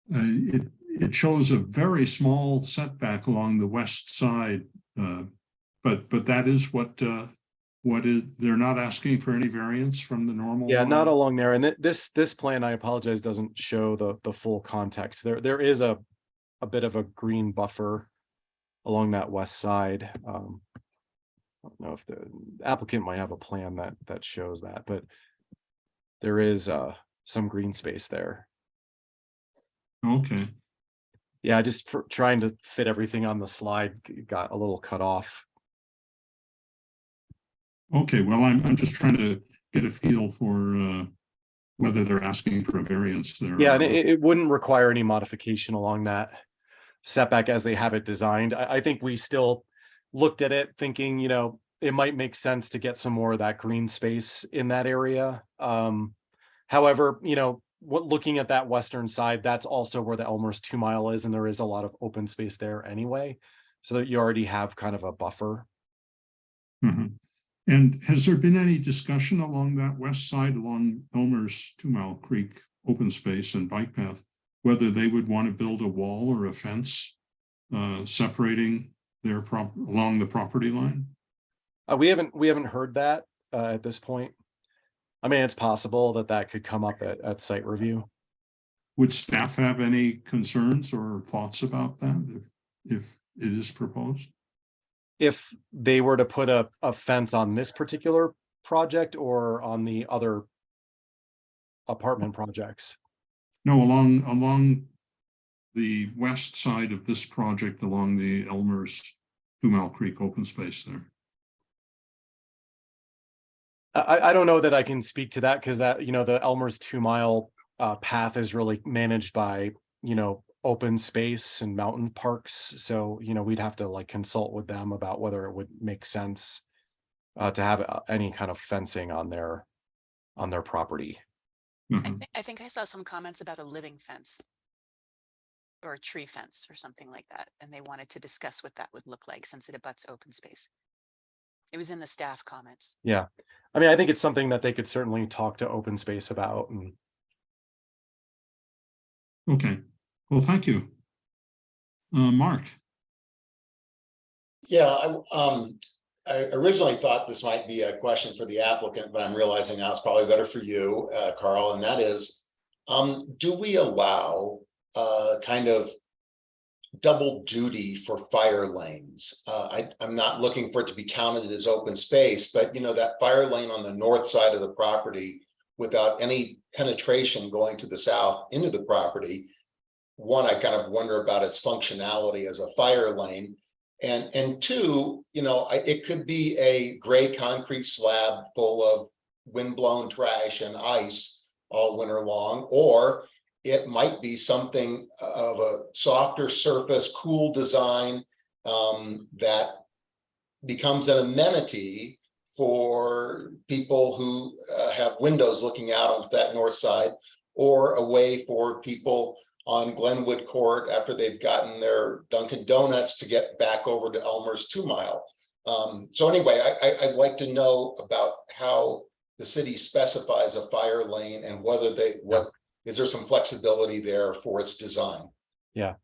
it shows a very small setback along the west side, but that is what they're not asking for any variance from the normal. Yeah, not along there. And this plan, I apologize, doesn't show the full context. There is a bit of a green buffer along that west side. I don't know if the applicant might have a plan that shows that, but there is some green space there. Okay. Yeah, just for trying to fit everything on the slide got a little cut off. Okay, well, I'm just trying to get a feel for whether they're asking for a variance there. Yeah, and it wouldn't require any modification along that setback as they have it designed. I think we still looked at it thinking, you know, it might make sense to get some more of that green space in that area. However, you know, looking at that western side, that's also where the Elmer's 2 Mile is, and there is a lot of open space there anyway, so that you already have kind of a buffer. Mhm. And has there been any discussion along that west side, along Elmer's 2 Mile Creek open space and bike path, whether they would want to build a wall or a fence separating their along the property line? We haven't heard that at this point. I mean, it's possible that could come up at site review. Would staff have any concerns or thoughts about that if it is proposed? If they were to put a fence on this particular project or on the other apartment projects? No, along the west side of this project, along the Elmer's 2 Mile Creek open space there. I don't know that I can speak to that because that, you know, the Elmer's 2 Mile path is really managed by, you know, open space and mountain parks. So, you know, we'd have to like consult with them about whether it would make sense to have any kind of fencing on their property. Mhm. I think I saw some comments about a living fence or a tree fence or something like that, and they wanted to discuss what that would look like since it abuts open space. It was in the staff comments. Yeah. I mean, I think it's something that they could certainly talk to open space about. And Okay, well, thank you. Mark. Yeah, I originally thought this might be a question for the applicant, but I'm realizing now it's probably better for you, Carl, and that is, do we allow kind of double duty for fire lanes? I'm not looking for it to be counted as open space, but you know, that fire lane on the north side of the property without any penetration going to the south into the property. One, I kind of wonder about its functionality as a fire lane. And two, you know, it could be a gray concrete slab full of windblown trash and ice all winter long, or it might be something of a softer surface, cool design that becomes an amenity for people who have windows looking out onto that north side, or a way for people on Glenwood Court after they've gotten their Dunkin' Donuts to get back over to Elmer's 2 Mile. So anyway, I'd like to know about how the city specifies a fire lane and whether is there some flexibility there for its design? yeah,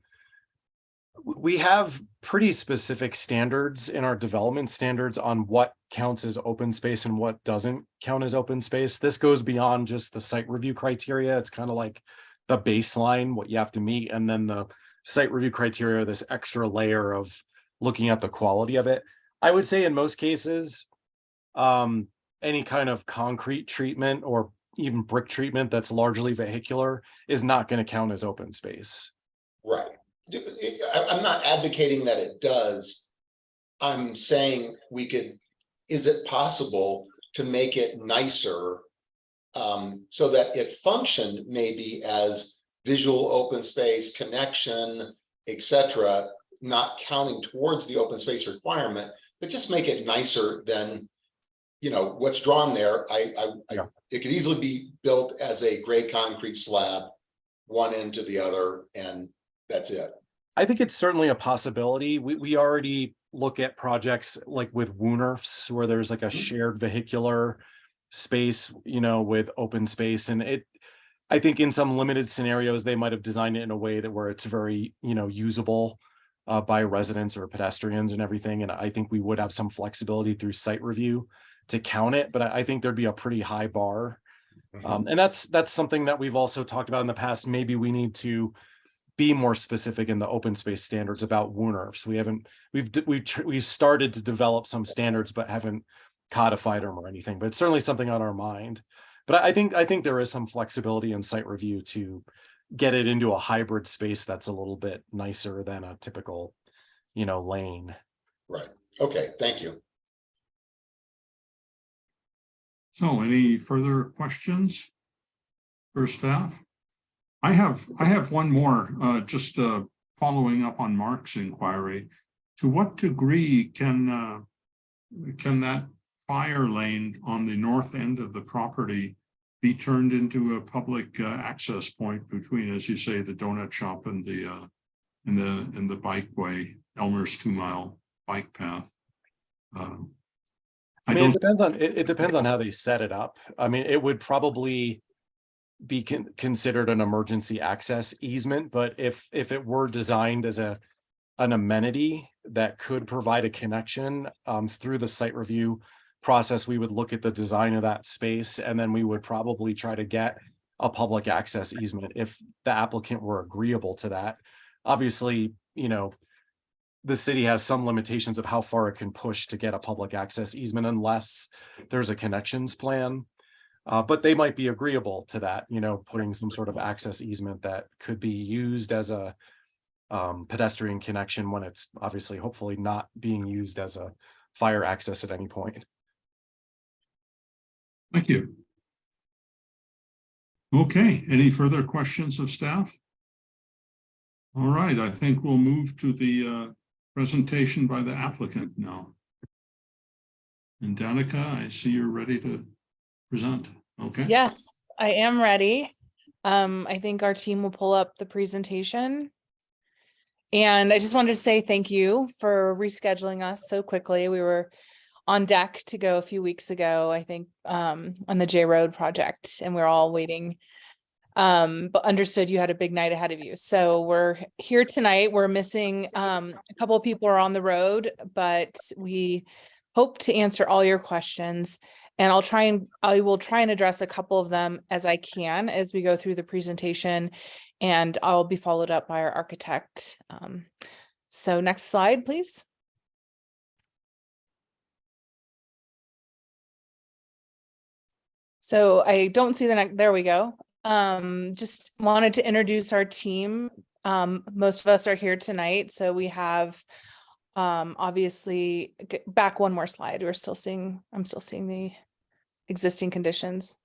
we have pretty specific standards in our development standards on what counts as open space and what doesn't count as open space. This goes beyond just the site review criteria. It's kind of like the baseline, what you have to meet, and then the site review criteria, this extra layer of looking at the quality of it. I would say in most cases, any kind of concrete treatment or even brick treatment that's largely vehicular is not going to count as open space. Right. I'm not advocating that it does. I'm saying is it possible to make it nicer so that it functioned maybe as visual open space, connection, etc., not counting towards the open space requirement, but just make it nicer than, you know, what's drawn there. It could easily be built as a gray concrete slab, one end to the other, and that's it. I think it's certainly a possibility. We already look at projects like with Woonerfs where there's like a shared vehicular space, you know, with open space. And I think in some limited scenarios, they might have designed it in a way that where it's very, you know, usable by residents or pedestrians and everything. And I think we would have some flexibility through site review to count it, but I think there'd be a pretty high bar. And that's something that we've also talked about in the past. Maybe we need to be more specific in the open space standards about Woonerfs. We've started to develop some standards, but haven't codified them or anything, but it's certainly something on our mind. But I think there is some flexibility in site review to get it into a hybrid space that's a little bit nicer than a typical, you know, lane. Right. Okay, thank you. So any further questions for staff? I have one more, just following up on Mark's inquiry. To what degree can that fire lane on the north end of the property be turned into a public access point between, as you say, the donut shop and the bikeway, Elmer's 2-mile bike path? I mean, it depends on how they set it up. I mean, it would probably be considered an emergency access easement, but if it were designed as an amenity that could provide a connection through the site review process, we would look at the design of that space, and then we would probably try to get a public access easement if the applicant were agreeable to that. Obviously, you know, the city has some limitations of how far it can push to get a public access easement unless there's a connections plan. But they might be agreeable to that, you know, putting some sort of access easement that could be used as a pedestrian connection when it's obviously, hopefully not being used as a fire access at any point. Thank you. Okay, any further questions of staff? All right, I think we'll move to the presentation by the applicant now. And Danica, I see you're ready to present. Okay. Yes, I am ready. I think our team will pull up the presentation. And I just wanted to say thank you for rescheduling us so quickly. We were on deck to go a few weeks ago, I think, on the J Road project, and we're all waiting. But understood you had a big night ahead of you. So we're here tonight. We're missing a couple of people are on the road, but we hope to answer all your questions. And I will try and address a couple of them as I can as we go through the presentation, and I'll be followed up by our architect. So next slide, please. So I don't see the next, there we go. Just wanted to introduce our team. Most of us are here tonight. So we have obviously back one more slide. I'm still seeing the existing conditions.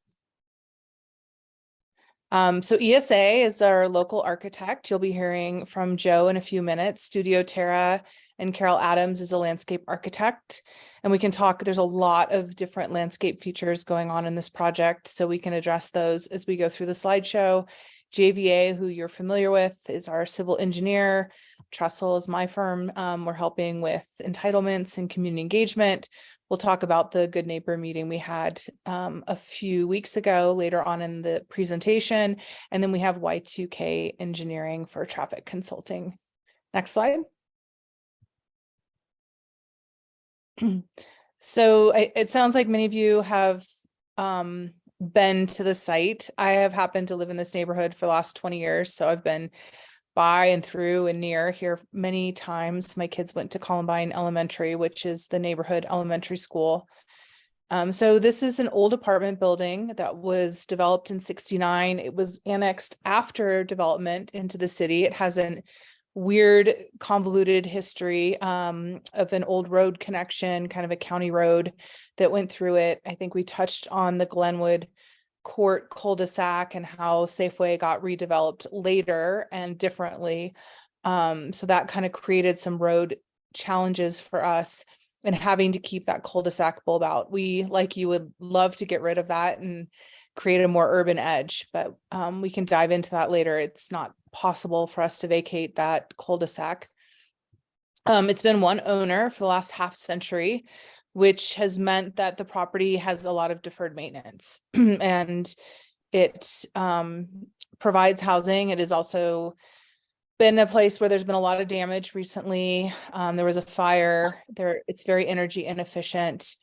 So ESA is our local architect. You'll be hearing from Joe in a few minutes. Studio Terra and Carol Adams is a landscape architect. And we can talk, there's a lot of different landscape features going on in this project, so we can address those as we go through the slideshow. JVA, who you're familiar with, is our civil engineer. Trestle is my firm. We're helping with entitlements and community engagement. We'll talk about the Good Neighbor meeting we had a few weeks ago later on in the presentation. And then we have Y2K Engineering for traffic consulting. Next slide. So it sounds like many of you have been to the site. I have happened to live in this neighborhood for the last 20 years. So I've been by and through and near here many times. My kids went to Columbine Elementary, which is the neighborhood elementary school. So this is an old apartment building that was developed in '69. It was annexed after development into the city. It has a weird convoluted history of an old road connection, kind of a county road that went through it. I think we touched on the Glenwood Court cul-de-sac and how Safeway got redeveloped later and differently. So that kind of created some road challenges for us and having to keep that cul-de-sac bulb out. We, like you, would love to get rid of that and create a more urban edge, but we can dive into that later. It's not possible for us to vacate that cul-de-sac. It's been one owner for the last half century, which has meant that the property has a lot of deferred maintenance and it provides housing. It has also been a place where there's been a lot of damage recently. There was a fire there. It's very energy inefficient.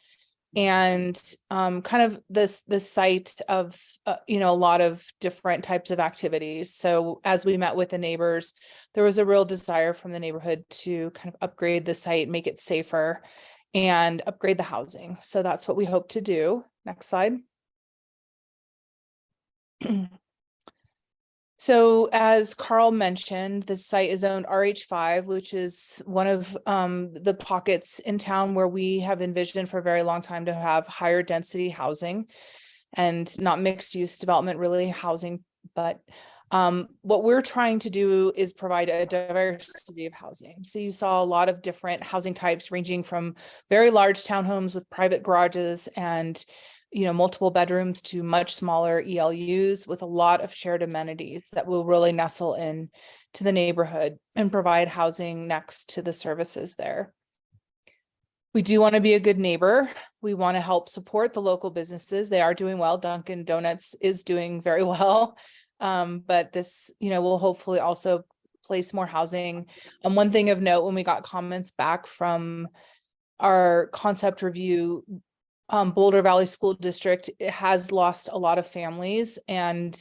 And kind of this site of, a lot of different types of activities. So as we met with the neighbors, there was a real desire from the neighborhood to kind of upgrade the site, make it safer, and upgrade the housing. So that's what we hope to do. Next slide. So as Carl mentioned, the site is owned RH5, which is one of the pockets in town where we have envisioned for a very long time to have higher density housing and not mixed use development, really housing. But what we're trying to do is provide a diversity of housing. So you saw a lot of different housing types ranging from very large townhomes with private garages and multiple bedrooms to much smaller ELUs with a lot of shared amenities that will really nestle in to the neighborhood and provide housing next to the services there. We do want to be a good neighbor. We want to help support the local businesses. They are doing well. Dunkin' Donuts is doing very well. But this, will hopefully also place more housing. One thing of note, when we got comments back from our concept review, Boulder Valley School District has lost a lot of families and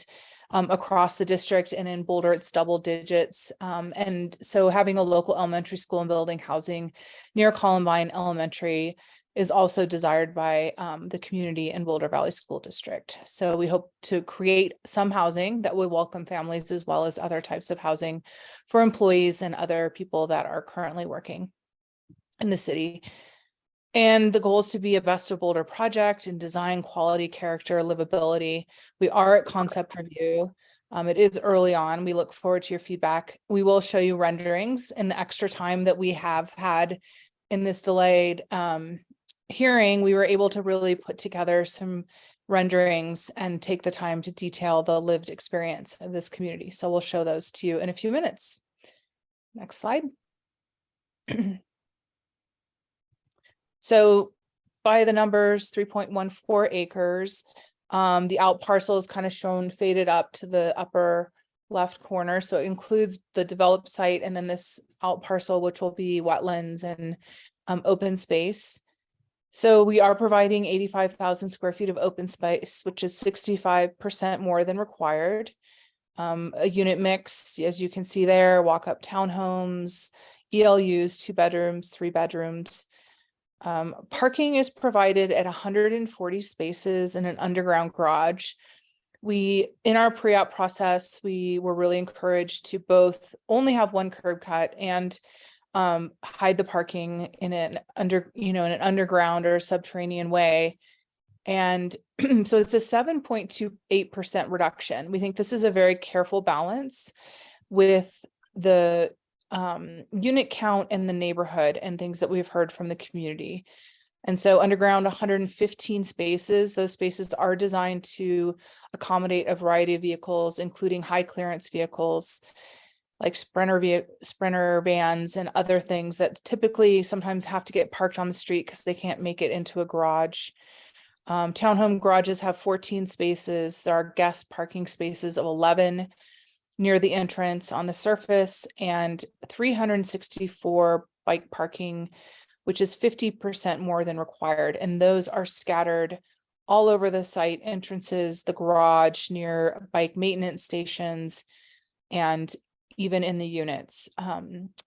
across the district, and in Boulder it's double digits. And so having a local elementary school and building housing near Columbine Elementary is also desired by the community in Boulder Valley School District. So we hope to create some housing that will welcome families as well as other types of housing for employees and other people that are currently working in the city. And the goal is to be a best of Boulder project in design, quality, character, livability. We are at concept review. It is early on. We look forward to your feedback. We will show you renderings in the extra time that we have had in this delayed hearing. We were able to really put together some renderings and take the time to detail the lived experience of this community. So we'll show those to you in a few minutes. Next slide. So by the numbers, 3.14 acres. The out parcel is kind of shown faded up to the upper left corner. So it includes the developed site and then this out parcel, which will be wetlands and open space. So we are providing 85,000 square feet of open space, which is 65% more than required. A unit mix, as you can see there, walk-up townhomes, ELUs, 2 bedrooms, 3 bedrooms. Parking is provided at 140 spaces in an underground garage. In our pre-op process, we were really encouraged to both only have one curb cut and hide the parking in an underground or subterranean way. And so it's a 7.28% reduction. We think this is a very careful balance with the unit count in the neighborhood and things that we've heard from the community. And so underground 115 spaces, those spaces are designed to accommodate a variety of vehicles, including high clearance vehicles like Sprinter vans and other things that typically sometimes have to get parked on the street because they can't make it into a garage. Townhome garages have 14 spaces. There are guest parking spaces of 11 near the entrance on the surface and 364 bike parking, which is 50% more than required. And those are scattered all over the site, entrances, the garage, near bike maintenance stations, and even in the units.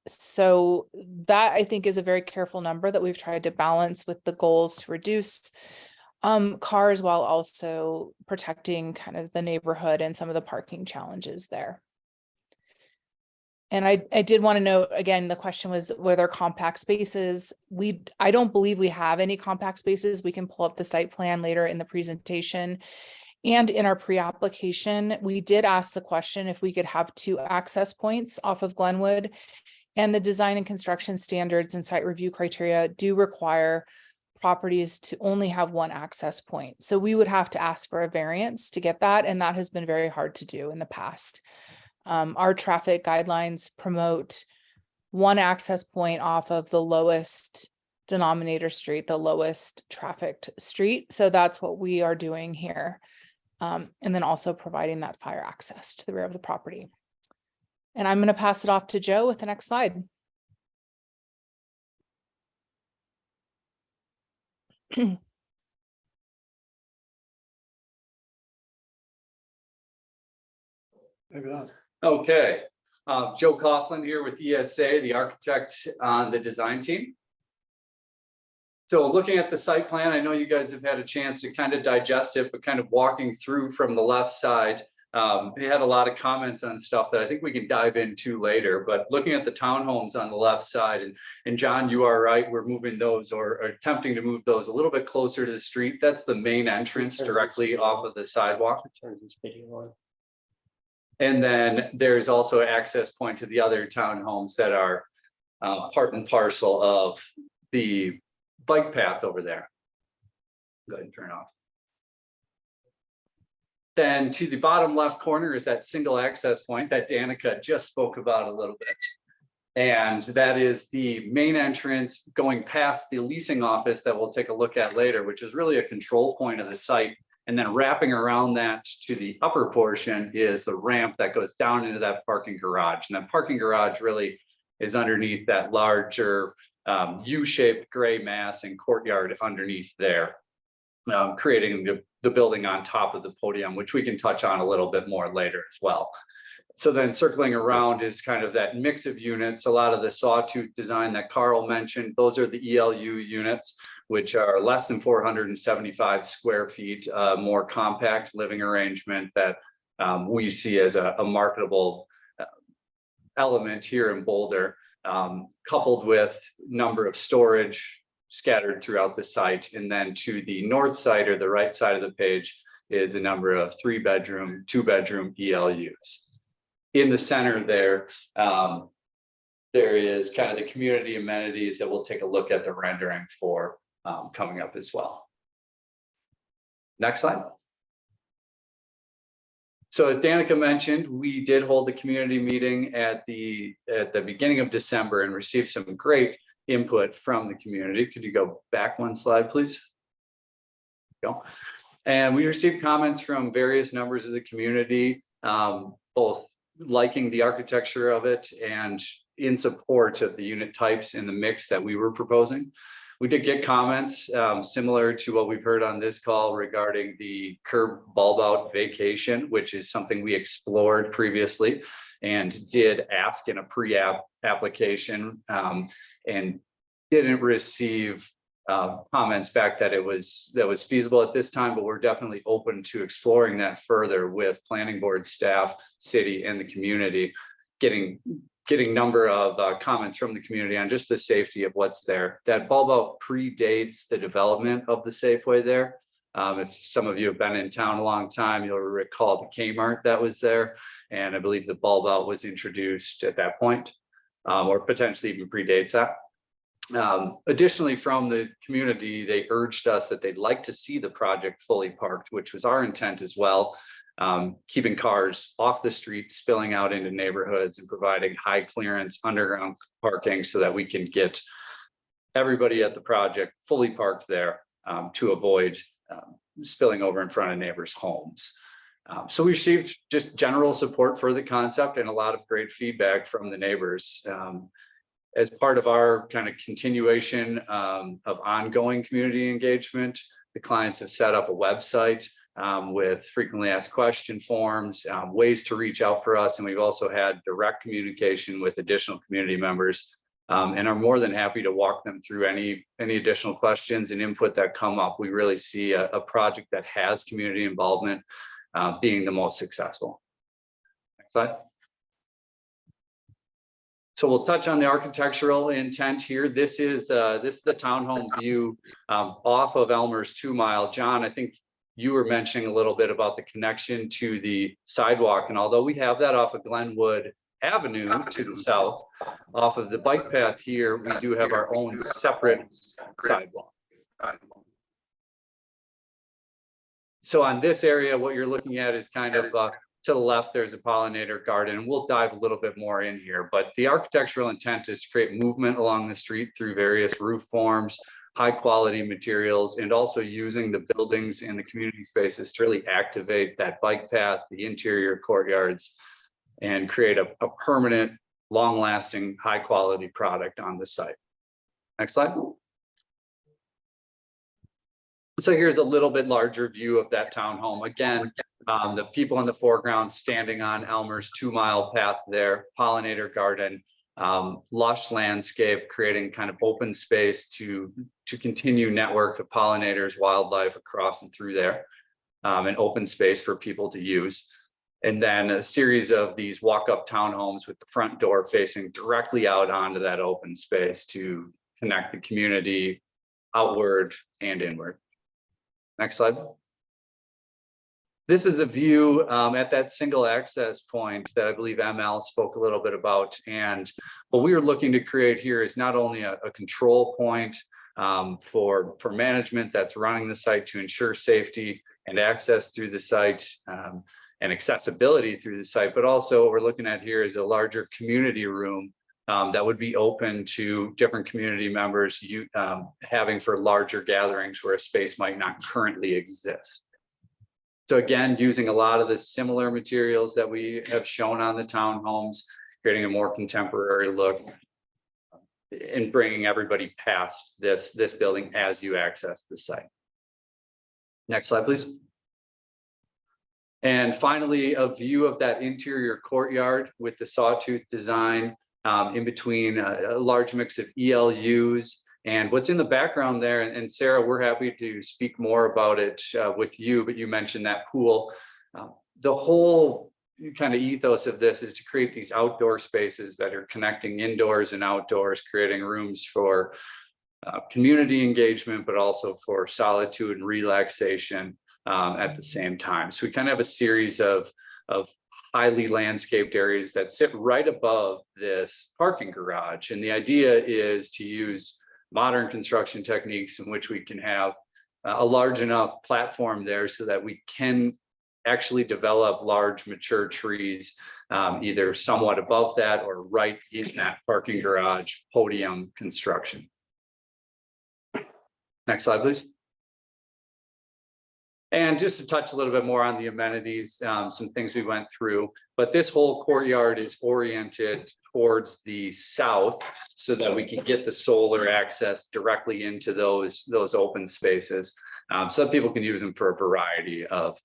So that I think is a very careful number that we've tried to balance with the goals to reduce cars while also protecting kind of the neighborhood and some of the parking challenges there. And I did want to note, again, the question was, were there compact spaces? I don't believe we have any compact spaces. We can pull up the site plan later in the presentation. And in our pre-application, we did ask the question if we could have 2 access points off of Glenwood. And the design and construction standards and site review criteria do require properties to only have 1 access point. So we would have to ask for a variance to get that, and that has been very hard to do in the past. Our traffic guidelines promote 1 access point off of the lowest denominator street, the lowest trafficked street. So that's what we are doing here. And then also providing that fire access to the rear of the property. And I'm going to pass it off to Joe with the next slide. Okay, Joe Coughlin here with ESA, the architect on the design team. So looking at the site plan, I know you guys have had a chance to kind of digest it, but kind of walking through from the left side, we had a lot of comments on stuff that I think we can dive into later, but looking at the townhomes on the left side, and John, you are right, we're moving those or attempting to move those a little bit closer to the street. That's the main entrance directly off of the sidewalk. And then there's also an access point to the other townhomes that are part and parcel of the bike path over there. Go ahead and turn off. Then to the bottom left corner is that single access point that Danica just spoke about a little bit. And that is the main entrance going past the leasing office that we'll take a look at later, which is really a control point of the site. And then wrapping around that to the upper portion is the ramp that goes down into that parking garage. And that parking garage really is underneath that larger U-shaped gray mass and courtyard underneath there, creating the building on top of the podium, which we can touch on a little bit more later as well. So then circling around is kind of that mix of units. A lot of the sawtooth design that Carl mentioned, those are the ELU units, which are less than 475 square feet, more compact living arrangement that we see as a marketable element here in Boulder, coupled with number of storage scattered throughout the site. And then to the north side or the right side of the page is a number of 3-bedroom, 2-bedroom ELUs. In the center there, there is kind of the community amenities that we'll take a look at the rendering for coming up as well. Next slide. So as Danica mentioned, we did hold the community meeting at the beginning of December and received some great input from the community. Could you go back 1 slide, please? Go. And we received comments from various members of the community, both liking the architecture of it and in support of the unit types in the mix that we were proposing. We did get comments similar to what we've heard on this call regarding the curb bulb out vacation, which is something we explored previously and did ask in a pre-app application and didn't receive comments back that was feasible at this time, but we're definitely open to exploring that further with planning board staff, city, and the community, getting number of comments from the community on just the safety of what's there. That bulb out predates the development of the Safeway there. If some of you have been in town a long time, you'll recall the Kmart that was there. And I believe the bulb out was introduced at that point, or potentially even predates that. Additionally, from the community, they urged us that they'd like to see the project fully parked, which was our intent as well. Keeping cars off the street, spilling out into neighborhoods and providing high clearance underground parking so that we can get everybody at the project fully parked there to avoid spilling over in front of neighbors' homes. So we received just general support for the concept and a lot of great feedback from the neighbors. As part of our kind of continuation of ongoing community engagement, the clients have set up a website with frequently asked question forms, ways to reach out for us. And we've also had direct communication with additional community members and are more than happy to walk them through any additional questions and input that come up. We really see a project that has community involvement being the most successful. Next slide. So we'll touch on the architectural intent here. This is the townhome view off of Elmer's 2 Mile. John, I think you were mentioning a little bit about the connection to the sidewalk. And although we have that off of Glenwood Avenue to the south, off of the bike path here, we do have our own separate sidewalk. So on this area, what you're looking at is kind of to the left, there's a pollinator garden, and we'll dive a little bit more in here. But the architectural intent is to create movement along the street through various roof forms, high quality materials, and also using the buildings and the community spaces to really activate that bike path, the interior courtyards, and create a permanent, long lasting, high quality product on the site. Next slide. So here's a little bit larger view of that townhome. Again, the people in the foreground standing on Elmer's 2-mile path there, pollinator garden, lush landscape, creating kind of open space to continue network of pollinators, wildlife across and through there, and open space for people to use. And then a series of these walk-up townhomes with the front door facing directly out onto that open space to connect the community outward and inward. Next slide. This is a view at that single access point that I believe ML spoke a little bit about. And what we are looking to create here is not only a control point for management that's running the site to ensure safety and access through the site and accessibility through the site, but also what we're looking at here is a larger community room that would be open to different community members having for larger gatherings where a space might not currently exist. So again, using a lot of the similar materials that we have shown on the townhomes, creating a more contemporary look and bringing everybody past this building as you access the site. Next slide, please. And finally, a view of that interior courtyard with the sawtooth design in between a large mix of ELUs. And what's in the background there, and Sarah, we're happy to speak more about it with you, but you mentioned that pool. The whole kind of ethos of this is to create these outdoor spaces that are connecting indoors and outdoors, creating rooms for community engagement, but also for solitude and relaxation at the same time. So we kind of have a series of highly landscaped areas that sit right above this parking garage. And the idea is to use modern construction techniques in which we can have a large enough platform there so that we can actually develop large mature trees, either somewhat above that or right in that parking garage podium construction. Next slide, please. And just to touch a little bit more on the amenities, some things we went through, but this whole courtyard is oriented towards the south so that we can get the solar access directly into those open spaces, so that people can use them for a variety of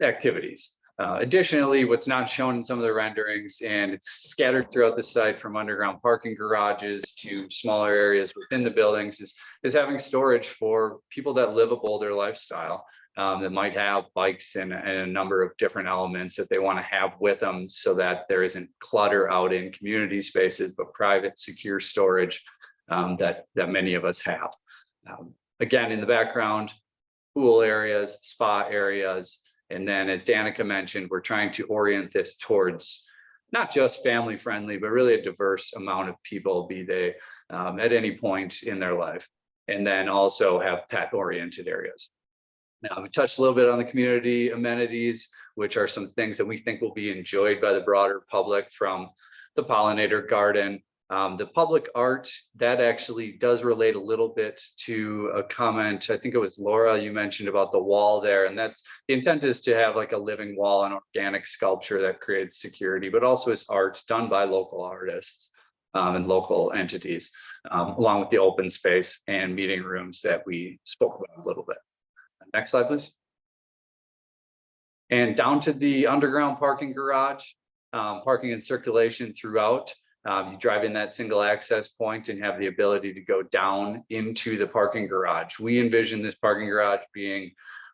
activities. Additionally, what's not shown in some of the renderings, and it's scattered throughout the site from underground parking garages to smaller areas within the buildings, is having storage for people that live a bolder lifestyle, that might have bikes and a number of different elements that they want to have with them so that there isn't clutter out in community spaces, but private, secure storage that many of us have. Again, in the background, pool areas, spa areas. And then as Danica mentioned, we're trying to orient this towards not just family friendly, but really a diverse amount of people, be they at any point in their life. And then also have pet oriented areas. Now we touched a little bit on the community amenities, which are some things that we think will be enjoyed by the broader public, from the pollinator garden. The public art, that actually does relate a little bit to a comment, I think it was Laura, you mentioned about the wall there, and that's the intent is to have like a living wall, an organic sculpture that creates security, but also is art done by local artists and local entities, along with the open space and meeting rooms that we spoke about a little bit. Next slide, please. And down to the underground parking garage, parking and circulation throughout. You drive in that single access point and have the ability to go down into the parking garage. We envision this parking garage being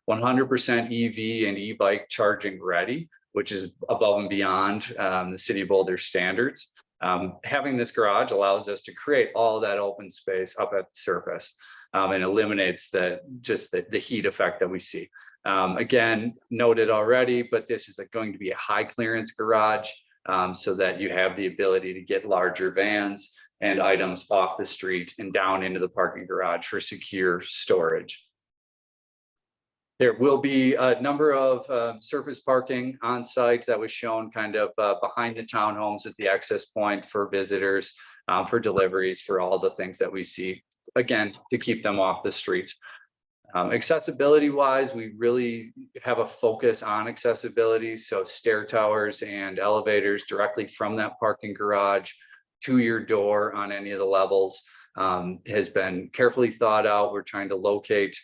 100% EV and e-bike charging ready, which is above and beyond the City of Boulder standards. Having this garage allows us to create all that open space up at the surface. and eliminates the heat effect that we see. Again, noted already, but this is going to be a high clearance garage, so that you have the ability to get larger vans and items off the street and down into the parking garage for secure storage. There will be a number of surface parking on site that was shown kind of behind the townhomes at the access point for visitors, for deliveries, for all the things that we see, again, to keep them off the street. Accessibility wise, we really have a focus on accessibility. So stair towers and elevators directly from that parking garage to your door on any of the levels has been carefully thought out. We're trying to locate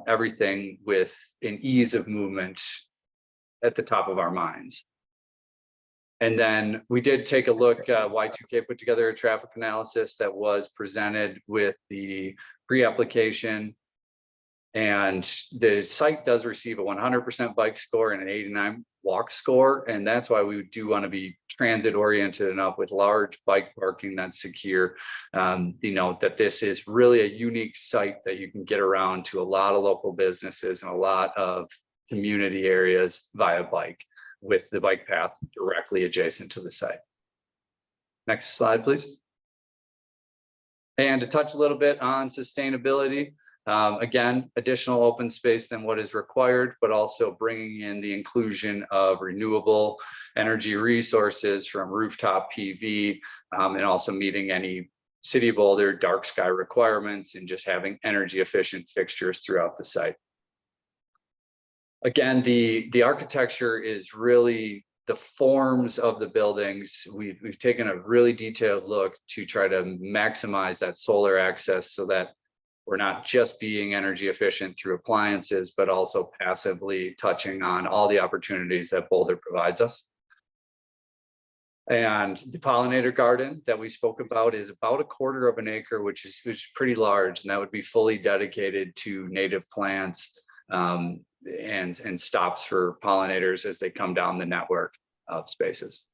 everything with an ease of movement at the top of our minds. And then we did take a look, Y2K put together a traffic analysis that was presented with the pre-application. And the site does receive a 100% bike score and an 89 walk score. And that's why we do want to be transit oriented enough with large bike parking that's secure. That this is really a unique site that you can get around to a lot of local businesses and a lot of community areas via bike, with the bike path directly adjacent to the site. Next slide, please. And to touch a little bit on sustainability. Again, additional open space than what is required, but also bringing in the inclusion of renewable energy resources from rooftop PV, and also meeting any City of Boulder dark sky requirements and just having energy efficient fixtures throughout the site. Again, the architecture is really the forms of the buildings. We've taken a really detailed look to try to maximize that solar access so that we're not just being energy efficient through appliances, but also passively touching on all the opportunities that Boulder provides us. And the pollinator garden that we spoke about is about 1/4 of an acre, which is pretty large, and that would be fully dedicated to native plants and stops for pollinators as they come down the network of spaces.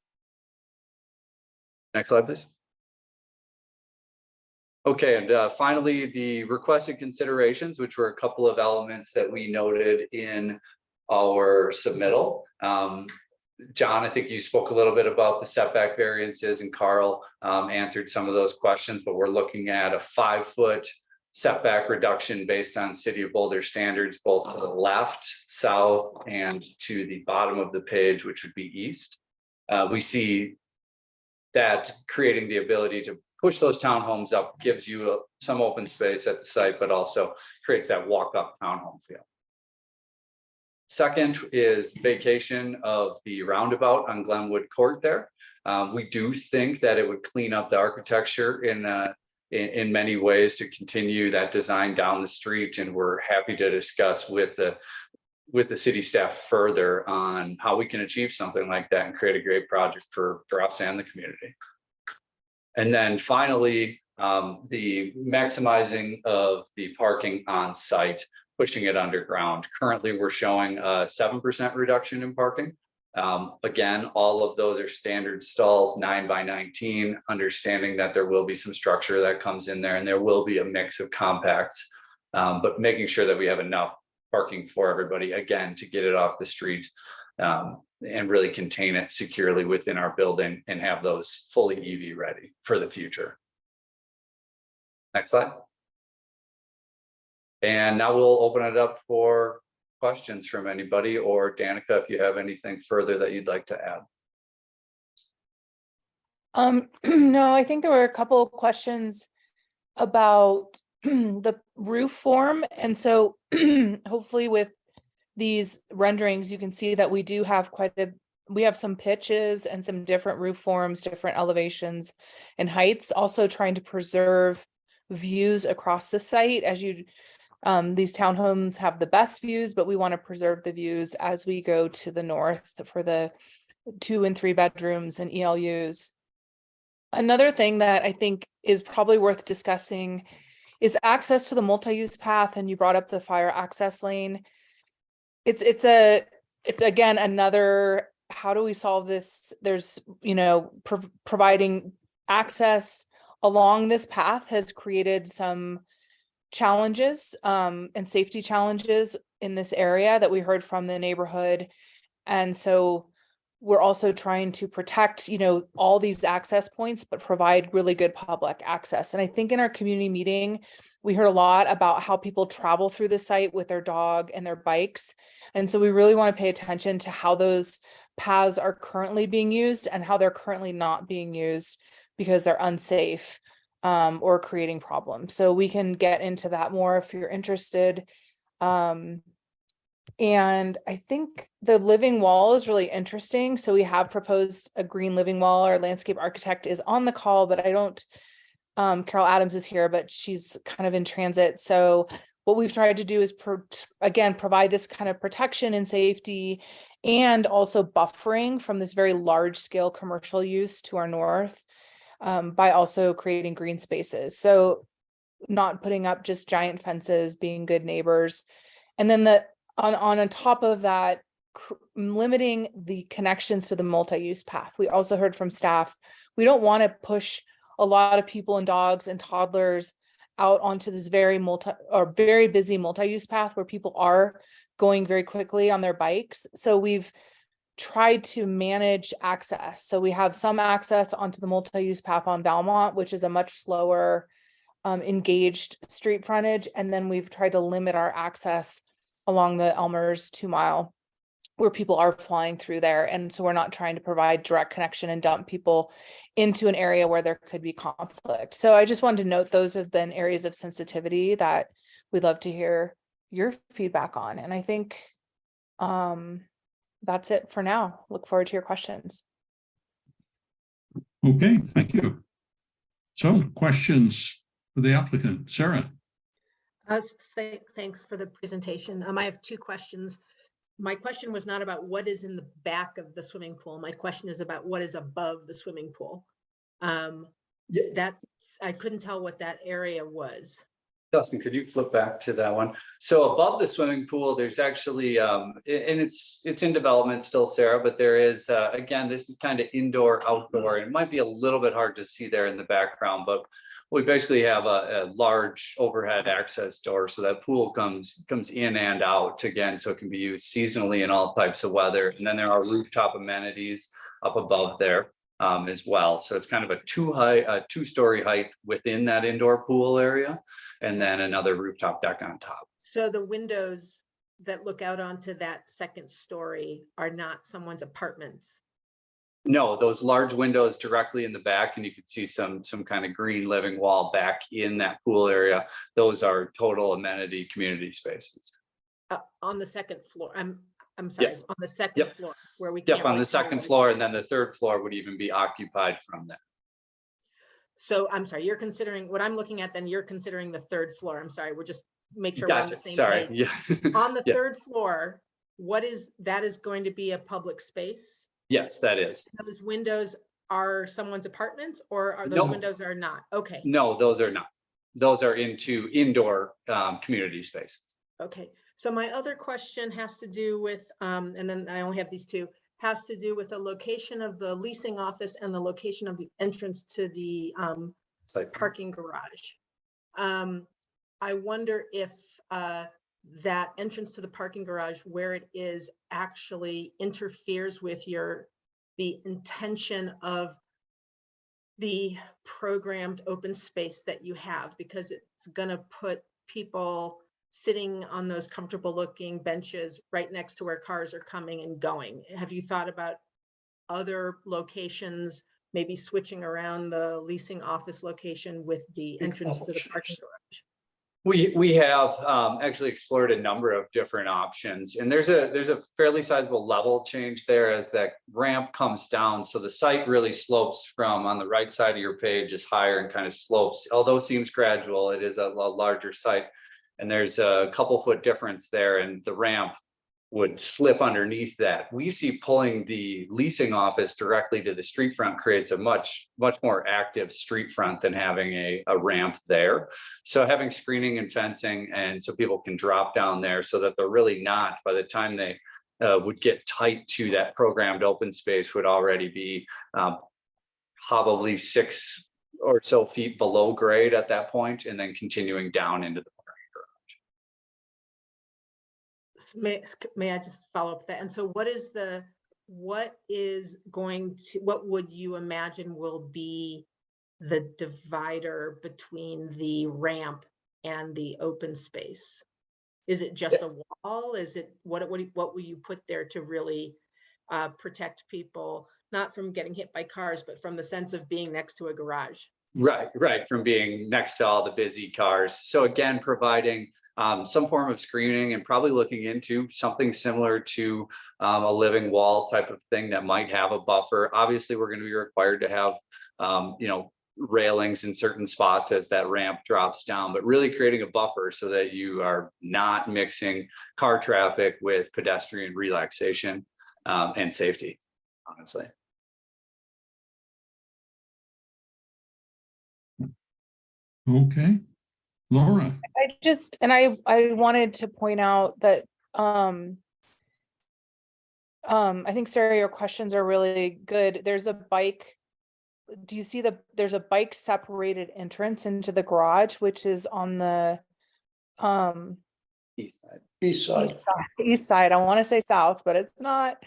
Next slide, please. Okay, and finally, the requested considerations, which were a couple of elements that we noted in our submittal. John, I think you spoke a little bit about the setback variances, and Carl answered some of those questions, but we're looking at a 5-foot setback reduction based on City of Boulder standards, both to the left, south, and to the bottom of the page, which would be east. We see that creating the ability to push those townhomes up gives you some open space at the site, but also creates that walk-up townhome feel. Second is vacation of the roundabout on Glenwood Court there. We do think that it would clean up the architecture in many ways to continue that design down the street, and we're happy to discuss with the city staff further on how we can achieve something like that and create a great project for us and the community. And then finally, the maximizing of the parking on site, pushing it underground. Currently, we're showing a 7% reduction in parking. Again, all of those are standard stalls, 9 by 19, understanding that there will be some structure that comes in there, and there will be a mix of compacts, but making sure that we have enough parking for everybody, again, to get it off the street and really contain it securely within our building and have those fully EV ready for the future. Next slide. And now we'll open it up for questions from anybody, or Danica, if you have anything further that you'd like to add. No, I think there were a couple of questions about the roof form. And so hopefully with these renderings, you can see that we do have we have some pitches and some different roof forms, different elevations and heights, also trying to preserve views across the site. As these townhomes have the best views, but we want to preserve the views as we go to the north for the 2 and 3 bedrooms and ELUs. Another thing that I think is probably worth discussing is access to the multi-use path. And you brought up the fire access lane. It's again, another, how do we solve this? There's, providing access along this path has created some challenges and safety challenges in this area that we heard from the neighborhood. And so we're also trying to protect, all these access points, but provide really good public access. And I think in our community meeting, we heard a lot about how people travel through the site with their dog and their bikes. And so we really want to pay attention to how those paths are currently being used and how they're currently not being used because they're unsafe or creating problems. So we can get into that more if you're interested. And I think the living wall is really interesting. So we have proposed a green living wall. Our landscape architect is on the call, but I don't, Carol Adams is here, but she's kind of in transit. So what we've tried to do is, again, provide this kind of protection and safety and also buffering from this very large scale commercial use to our north by also creating green spaces. So not putting up just giant fences, being good neighbors. And then on top of that, limiting the connections to the multi-use path. We also heard from staff, we don't want to push a lot of people and dogs and toddlers out onto this very busy multi-use path where people are going very quickly on their bikes. So we've tried to manage access. So we have some access onto the multi-use path on Valmont, which is a much slower engaged street frontage. And then we've tried to limit our access along the Elmer's 2 mile where people are flying through there. And so we're not trying to provide direct connection and dump people into an area where there could be conflict. So I just wanted to note those have been areas of sensitivity that we'd love to hear your feedback on. And I think that's it for now. Look forward to your questions. Okay, thank you. So questions for the applicant, Sarah? Thanks for the presentation. I have 2 questions. My question was not about what is in the back of the swimming pool. My question is about what is above the swimming pool. I couldn't tell what that area was. Dustin, could you flip back to that one? So above the swimming pool, there's actually, and it's in development still, Sarah, but there is, again, this is kind of indoor, outdoor, and it might be a little bit hard to see there in the background, but we basically have a large overhead access door, so that pool comes in and out again, so it can be used seasonally in all types of weather. And then there are rooftop amenities up above there as well. So it's kind of a 2-story height within that indoor pool area, and then another rooftop deck on top. So the windows that look out onto that 2nd story are not someone's apartments? No, those large windows directly in the back, and you can see some kind of green living wall back in that pool area. Those are total amenity community spaces. On the 2nd floor. I'm sorry, on the 2nd floor where we Yep, can't. on the really tell 2nd what- floor, and then the 3rd floor would even be occupied from that. So I'm sorry, you're considering what I'm looking at, then you're considering the 3rd floor. I'm sorry, we're just make sure we're on the Gotcha. same Sorry. page. Yeah. On the Yes. 3rd floor, that is going to be a public space? Yes, that is. Those windows are someone's apartments, or are those No. windows are not? Okay, No, those are not. Those are into indoor community spaces. okay. So my other question has to do with, and then I only have these 2, has to do with the location of the leasing office and the location of the entrance to the Site. parking garage. I wonder if that entrance to the parking garage, where it is, actually interferes with the intention of the programmed open space that you have, because it's going to put people sitting on those comfortable looking benches right next to where cars are coming and going. Have you thought about other locations, maybe switching around the leasing office location with the entrance to the parking garage? We have actually explored a number of different options, and there's a fairly sizable level change there as that ramp comes down. So the site really slopes from, on the right side of your page, is higher and kind of slopes, although it seems gradual. It is a larger site, and there's a couple foot difference there, and the ramp would slip underneath that. We see pulling the leasing office directly to the street front creates a much more active street front than having a ramp there. So having screening and fencing, and so people can drop down there so that they're really not, by the time they would get tight to that programmed open space, would already be probably 6 or so feet below grade at that point, and then continuing down into the park. May I just follow up that? And so what would you imagine will be the divider between the ramp and the open space? Is it just a wall? Is it, what will you put there to really protect people, not from getting hit by cars, but from the sense of being next to a garage? Right, from being next to all the busy cars. So again, providing some form of screening and probably looking into something similar to a living wall type of thing that might have a buffer. Obviously, we're going to be required to have, railings in certain spots as that ramp drops down, but really creating a buffer so that you are not mixing car traffic with pedestrian relaxation and safety, honestly. Okay, Laura. I wanted to point out that, I think Sarah, your questions are really good. There's a bike. Do you see there's a bike separated entrance into the garage, which is on the, East side. east side. I want to say south, but it's not,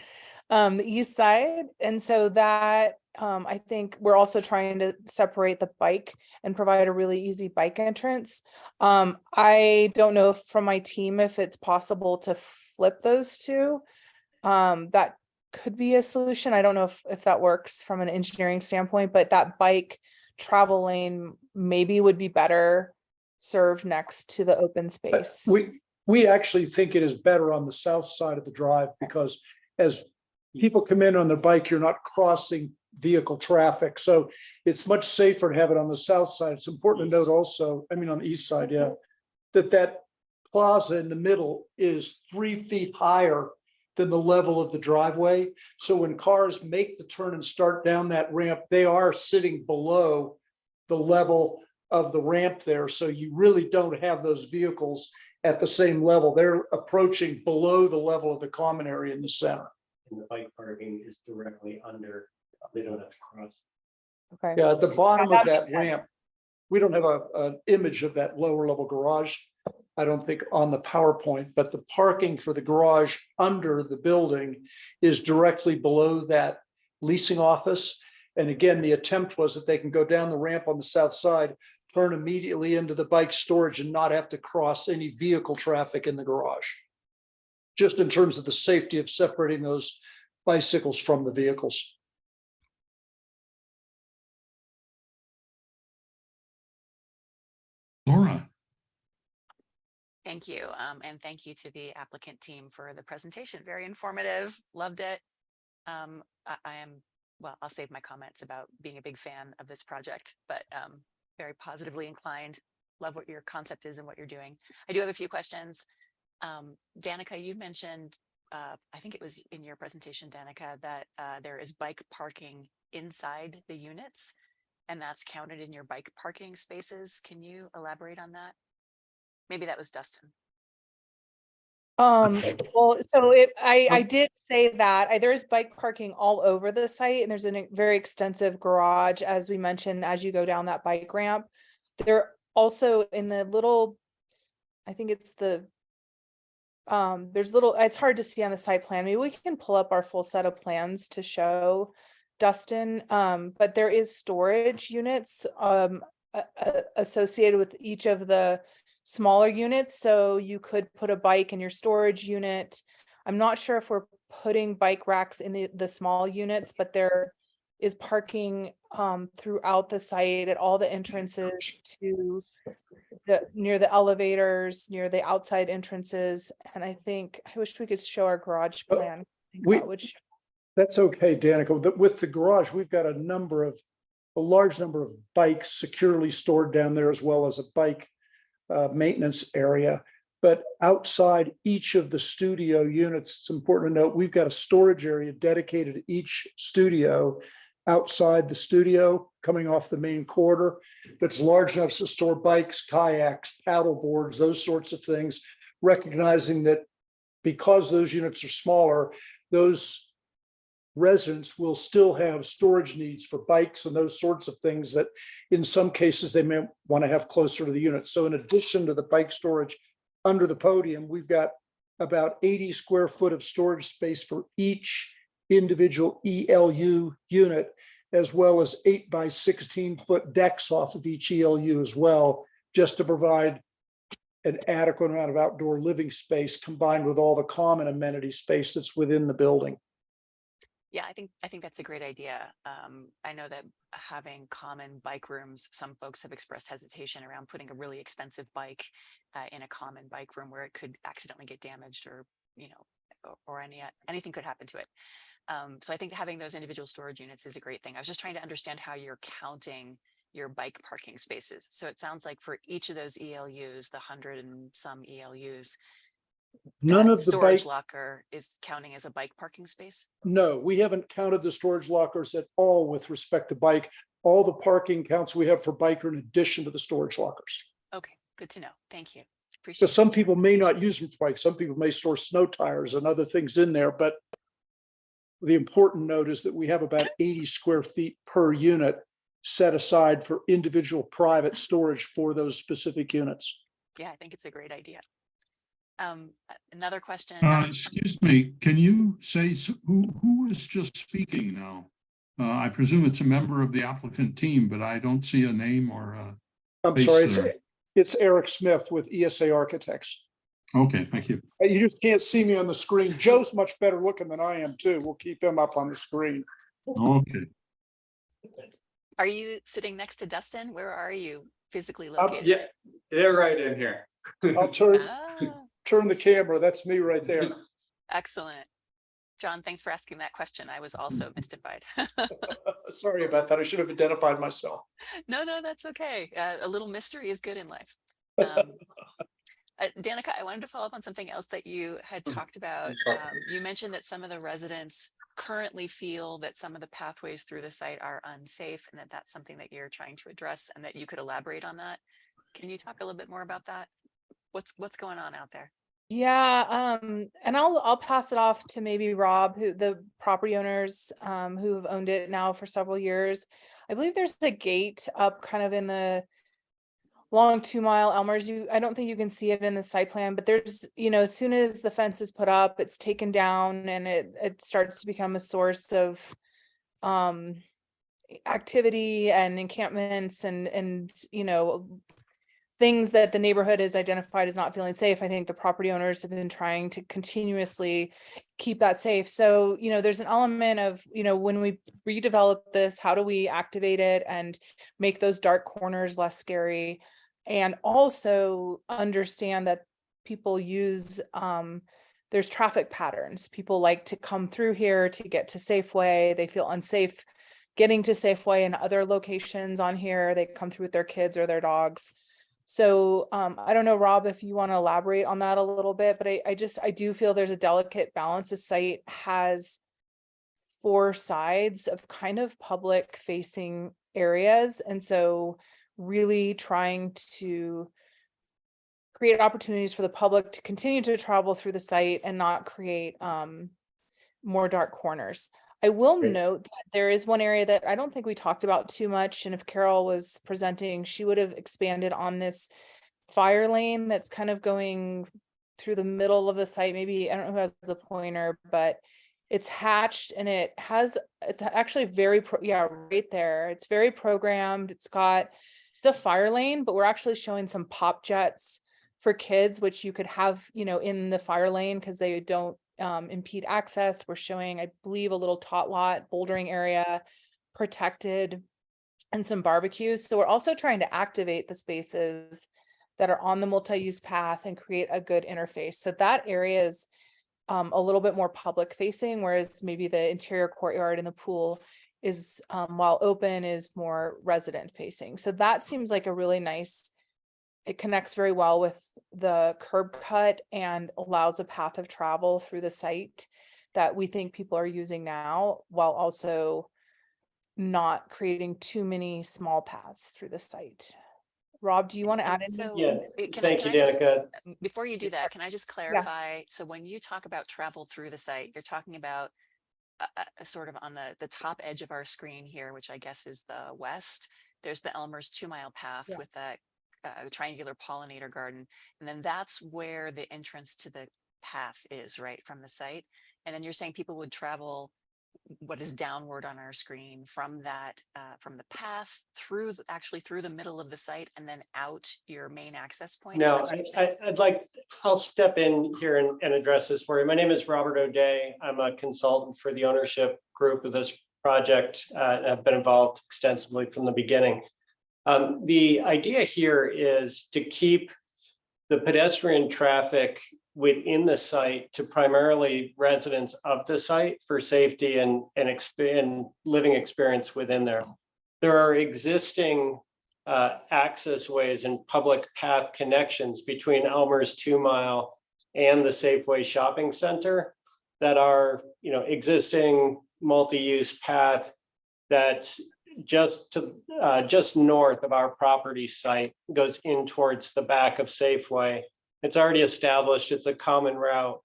the east side. And so that, I think we're also trying to separate the bike and provide a really easy bike entrance. I don't know from my team if it's possible to flip those two. That could be a solution. I don't know if that works from an engineering standpoint, but that bike travel lane maybe would be better served next to the open space. We actually think it is better on the south side of the drive, because as people come in on their bike, you're not crossing vehicle traffic. So it's much safer to have it on the south side. It's important to note also, I mean, on the east side, yeah, that plaza in the middle is 3 feet higher than the level of the driveway. So when cars make the turn and start down that ramp, they are sitting below the level of the ramp there. So you really don't have those vehicles at the same level. They're approaching below the level of the common area in the center. And the bike parking is directly under, they don't have to cross. Okay. Yeah, at the bottom Yeah, of that that makes sense. ramp, we don't have an image of that lower level garage, I don't think, on the PowerPoint, but the parking for the garage under the building is directly below that leasing office. And again, the attempt was that they can go down the ramp on the south side, turn immediately into the bike storage and not have to cross any vehicle traffic in the garage. Just in terms of the safety of separating those bicycles from the vehicles. Laura. Thank you. And thank you to the applicant team for the presentation. Very informative. Loved it. I am, well, I'll save my comments about being a big fan of this project, but very positively inclined. Love what your concept is and what you're doing. I do have a few questions. Danica, you mentioned, I think it was in your presentation, Danica, that there is bike parking inside the units, and that's counted in your bike parking spaces. Can you elaborate on that? Maybe that was Dustin. Well, so I did say that there is bike parking all over the site, and there's a very extensive garage, as we mentioned, as you go down that bike ramp. There also in the little, I think it's the, there's little, it's hard to see on the site plan. Maybe we can pull up our full set of plans to show Dustin, but there is storage units associated with each of the smaller units. So you could put a bike in your storage unit. I'm not sure if we're putting bike racks in the small units, but there is parking throughout the site at all the entrances to near the elevators, near the outside entrances. And I wish we could show our garage plan. That's okay, Danica. With the garage, we've got a large number of bikes securely stored down there, as well as a bike maintenance area. But outside each of the studio units, it's important to note, we've got a storage area dedicated to each studio outside the studio, coming off the main corridor, that's large enough to store bikes, kayaks, paddle boards, those sorts of things, recognizing that because those units are smaller, those residents will still have storage needs for bikes and those sorts of things that in some cases they may want to have closer to the unit. So in addition to the bike storage under the podium, we've got about 80 square foot of storage space for each individual ELU unit, as well as 8 by 16 foot decks off of each ELU as well, just to provide an adequate amount of outdoor living space combined with all the common amenity space that's within the building. Yeah, I think that's a great idea. I know that having common bike rooms, some folks have expressed hesitation around putting a really expensive bike in a common bike room where it could accidentally get damaged, or or anything could happen to it. So I think having those individual storage units is a great thing. I was just trying to understand how you're counting your bike parking spaces. So it sounds like for each of those ELUs, the 100 and some ELUs, None that of the storage bike, locker is counting as a bike parking space. no, we haven't counted the storage lockers at all with respect to bike. All the parking counts we have for bike are in addition to the storage lockers. Okay, good to know. Thank you. Appreciate Because it. some people may not use them for bikes. Some people may store snow tires and other things in there, but the important note is that we have about 80 square feet per unit set aside for individual private storage for those specific units. Yeah, I think it's a great idea. Another question. Excuse me, can you say who is just speaking now? I presume it's a member of the applicant team, but I don't see a name or I'm Face sorry, there. it's Eric Smith with ESA Architects. okay, thank you. You just can't see me on the screen. Joe's much better looking than I am too. We'll keep him up on the screen. Okay. Are you sitting next to Dustin? Where are you physically Um, located? Yeah, they're right in here. I'll turn Ah, the camera. That's me right there. excellent. John, thanks for asking that question. I was also mystified. Sorry about that. I should have identified myself. No, that's okay. A little mystery is good in life. Danica, I wanted to follow up on something else that you had talked about. You mentioned that some of the residents currently feel that some of the pathways through the site are unsafe, and that that's something that you're trying to address, and that you could elaborate on that. Can you talk a little bit more about that? What's going on out there? Yeah, and I'll pass it off to maybe Rob, who the property owners who have owned it now for several years. I believe there's a gate up kind of in the long 2 mile Elmers. I don't think you can see it in the site plan, but there's, as soon as the fence is put up, it's taken down, and it starts to become a source of activity and encampments and things that the neighborhood is identified as not feeling safe. I think the property owners have been trying to continuously keep that safe. So, there's an element of, when we redevelop this, how do we activate it and make those dark corners less scary? And also understand that people use, there's traffic patterns. People like to come through here to get to Safeway. They feel unsafe getting to Safeway and other locations on here. They come through with their kids or their dogs. So I don't know, Rob, if you want to elaborate on that a little bit, but I do feel there's a delicate balance. The site has 4 sides of kind of public facing areas. And so really trying to create opportunities for the public to continue to travel through the site and not create more dark corners. I will Great. note that there is one area that I don't think we talked about too much. And if Carol was presenting, she would have expanded on this fire lane that's kind of going through the middle of the site. Maybe, I don't know who has the pointer, but it's hatched and it's actually very, right there. It's very programmed. It's a fire lane, but we're actually showing some pop jets for kids, which you could have, in the fire lane because they don't impede access. We're showing, I believe, a little tot lot, bouldering area, protected, and some barbecues. So we're also trying to activate the spaces that are on the multi-use path and create a good interface. So that area is a little bit more public facing, whereas maybe the interior courtyard and the pool is, while open, is more resident facing. So that seems like a really nice, it connects very well with the curb cut and allows a path of travel through the site that we think people are using now, while also not creating too many small paths through the site. Rob, do you want to add anything? So Yeah, can thank I you, just, Danica. before you do that, can I just clarify? So when you talk about travel through the site, you're talking about a sort of on the top edge of our screen here, which I guess is the west. There's the Elmer's 2 mile path with that triangular pollinator garden. And then that's where the entrance to the path is, right, from the site. And then you're saying people would travel what is downward on our screen from that, from the path through, actually through the middle of the site and then out your main access point? Is that No, what you're saying? I'll step in here and address this for you. My name is Robert O'Day. I'm a consultant for the ownership group of this project. I've been involved extensively from the beginning. The idea here is to keep the pedestrian traffic within the site to primarily residents of the site for safety and living experience within there. There are existing access ways and public path connections between Elmer's 2 Mile and the Safeway Shopping Center that are, existing multi-use path that's just north of our property site, goes in towards the back of Safeway. It's already established, it's a common route.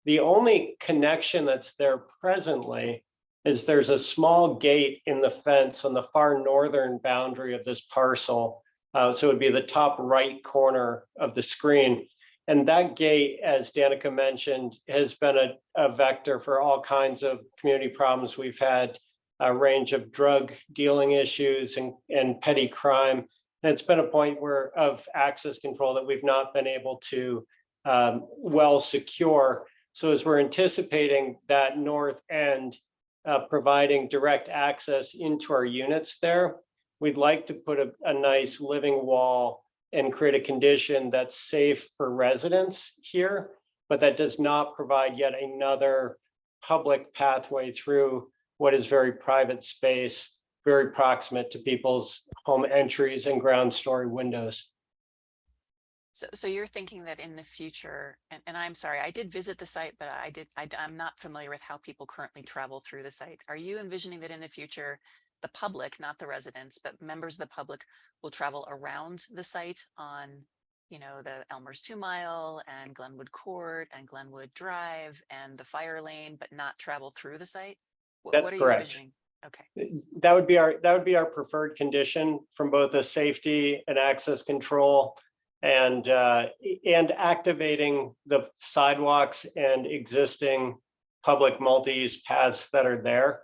The only connection that's there presently is there's a small gate in the fence on the far northern boundary of this parcel. So it would be the top right corner of the screen. And that gate, as Danica mentioned, has been a vector for all kinds of community problems. We've had a range of drug dealing issues and petty crime. And it's been a point of access control that we've not been able to well secure. So as we're anticipating that north end providing direct access into our units there, we'd like to put a nice living wall and create a condition that's safe for residents here, but that does not provide yet another public pathway through what is very private space, very proximate to people's home entries and ground story windows. So you're thinking that in the future, and I'm sorry, I did visit the site, but I'm not familiar with how people currently travel through the site. Are you envisioning that in the future, the public, not the residents, but members of the public will travel around the site on, the Elmer's 2 Mile and Glenwood Court and Glenwood Drive and the fire lane, but not travel through the site? That's what are correct. you envisioning? Okay. That would be our preferred condition from both a safety and access control and activating the sidewalks and existing public multi-use paths that are there.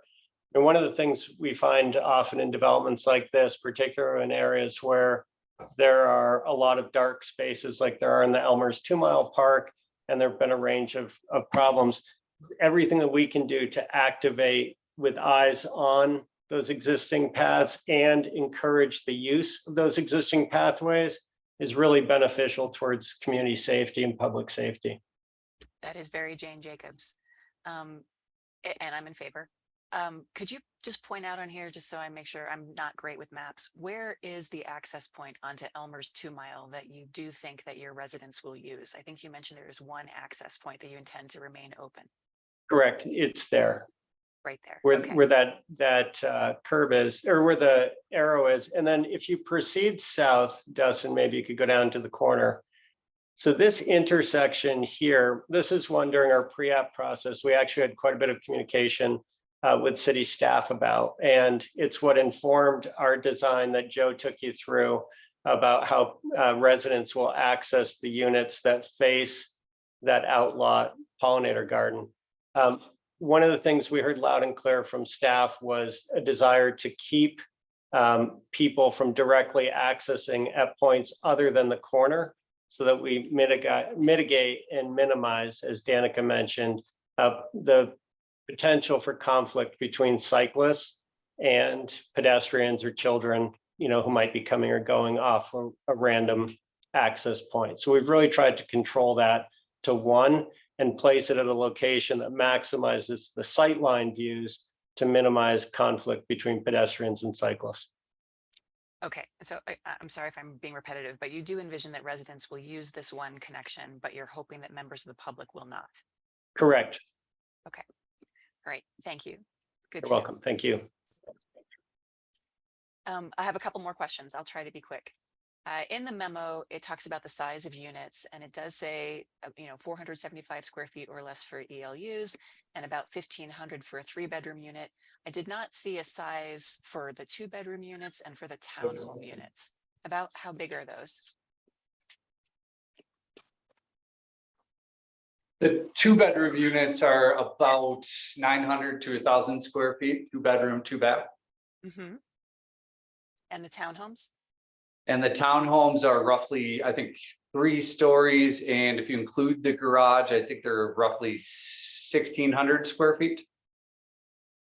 And one of the things we find often in developments like this, particularly in areas where there are a lot of dark spaces like there are in the Elmer's 2 Mile Park, and there have been a range of problems, everything that we can do to activate with eyes on those existing paths and encourage the use of those existing pathways is really beneficial towards community safety and public safety. That is very Jane Jacobs. And I'm in favor. Could you just point out on here, just so I make sure I'm not great with maps, where is the access point onto Elmer's 2 Mile that you do think that your residents will use? I think you mentioned there is one access point that you intend to remain open. Correct, it's there. Right there. Where that curve is, or where the arrow is. And then if you proceed south, Dustin, maybe you could go down to the corner. So this intersection here, this is one during our pre-app process. We actually had quite a bit of communication with city staff about, and it's what informed our design that Joe took you through about how residents will access the units that face that outlot pollinator garden. One of the things we heard loud and clear from staff was a desire to keep people from directly accessing at points other than the corner so that we mitigate and minimize, as Danica mentioned, the potential for conflict between cyclists and pedestrians or children, who might be coming or going off a random access point. So we've really tried to control that to one and place it at a location that maximizes the sightline views to minimize conflict between pedestrians and cyclists. Okay, so I'm sorry if I'm being repetitive, but you do envision that residents will use this one connection, but you're hoping that members of the public will not. Correct. Okay, all right, thank you. Good. You're welcome, thank you. I have a couple more questions. I'll try to be quick. In the memo, it talks about the size of units, and it does say, 475 square feet or less for ELUs and about 1,500 for a 3-bedroom unit. I did not see a size for the 2-bedroom units and for the townhome units. About how big are those? The 2-bedroom units are about 900 to 1,000 square feet, 2-bedroom, 2-bath. Mhm. And the townhomes? And the townhomes are roughly, I think, 3 stories. And if you include the garage, I think they're roughly 1,600 square feet.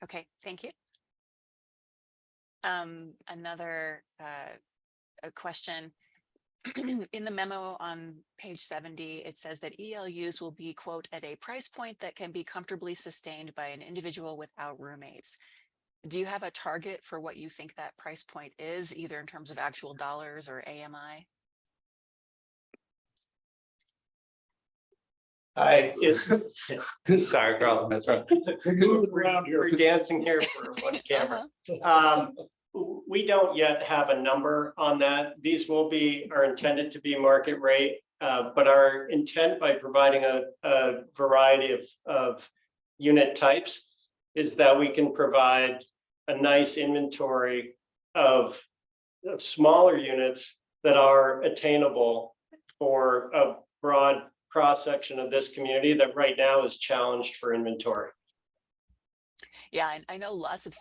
Okay, thank you. Another a question. In the memo on page 70, it says that ELUs will be, quote, at a price point that can be comfortably sustained by an individual without roommates. Do you have a target for what you think that price point is, either in terms of actual dollars or AMI? Sorry, Carl, that's right. Moving around here. We're dancing here for one camera. We don't yet have a number on that. These are intended to be market rate, but our intent by providing a variety of unit types is that we can provide a nice inventory of smaller units that are attainable for a broad cross-section of this community that right now is challenged for inventory. Yeah, I know lots of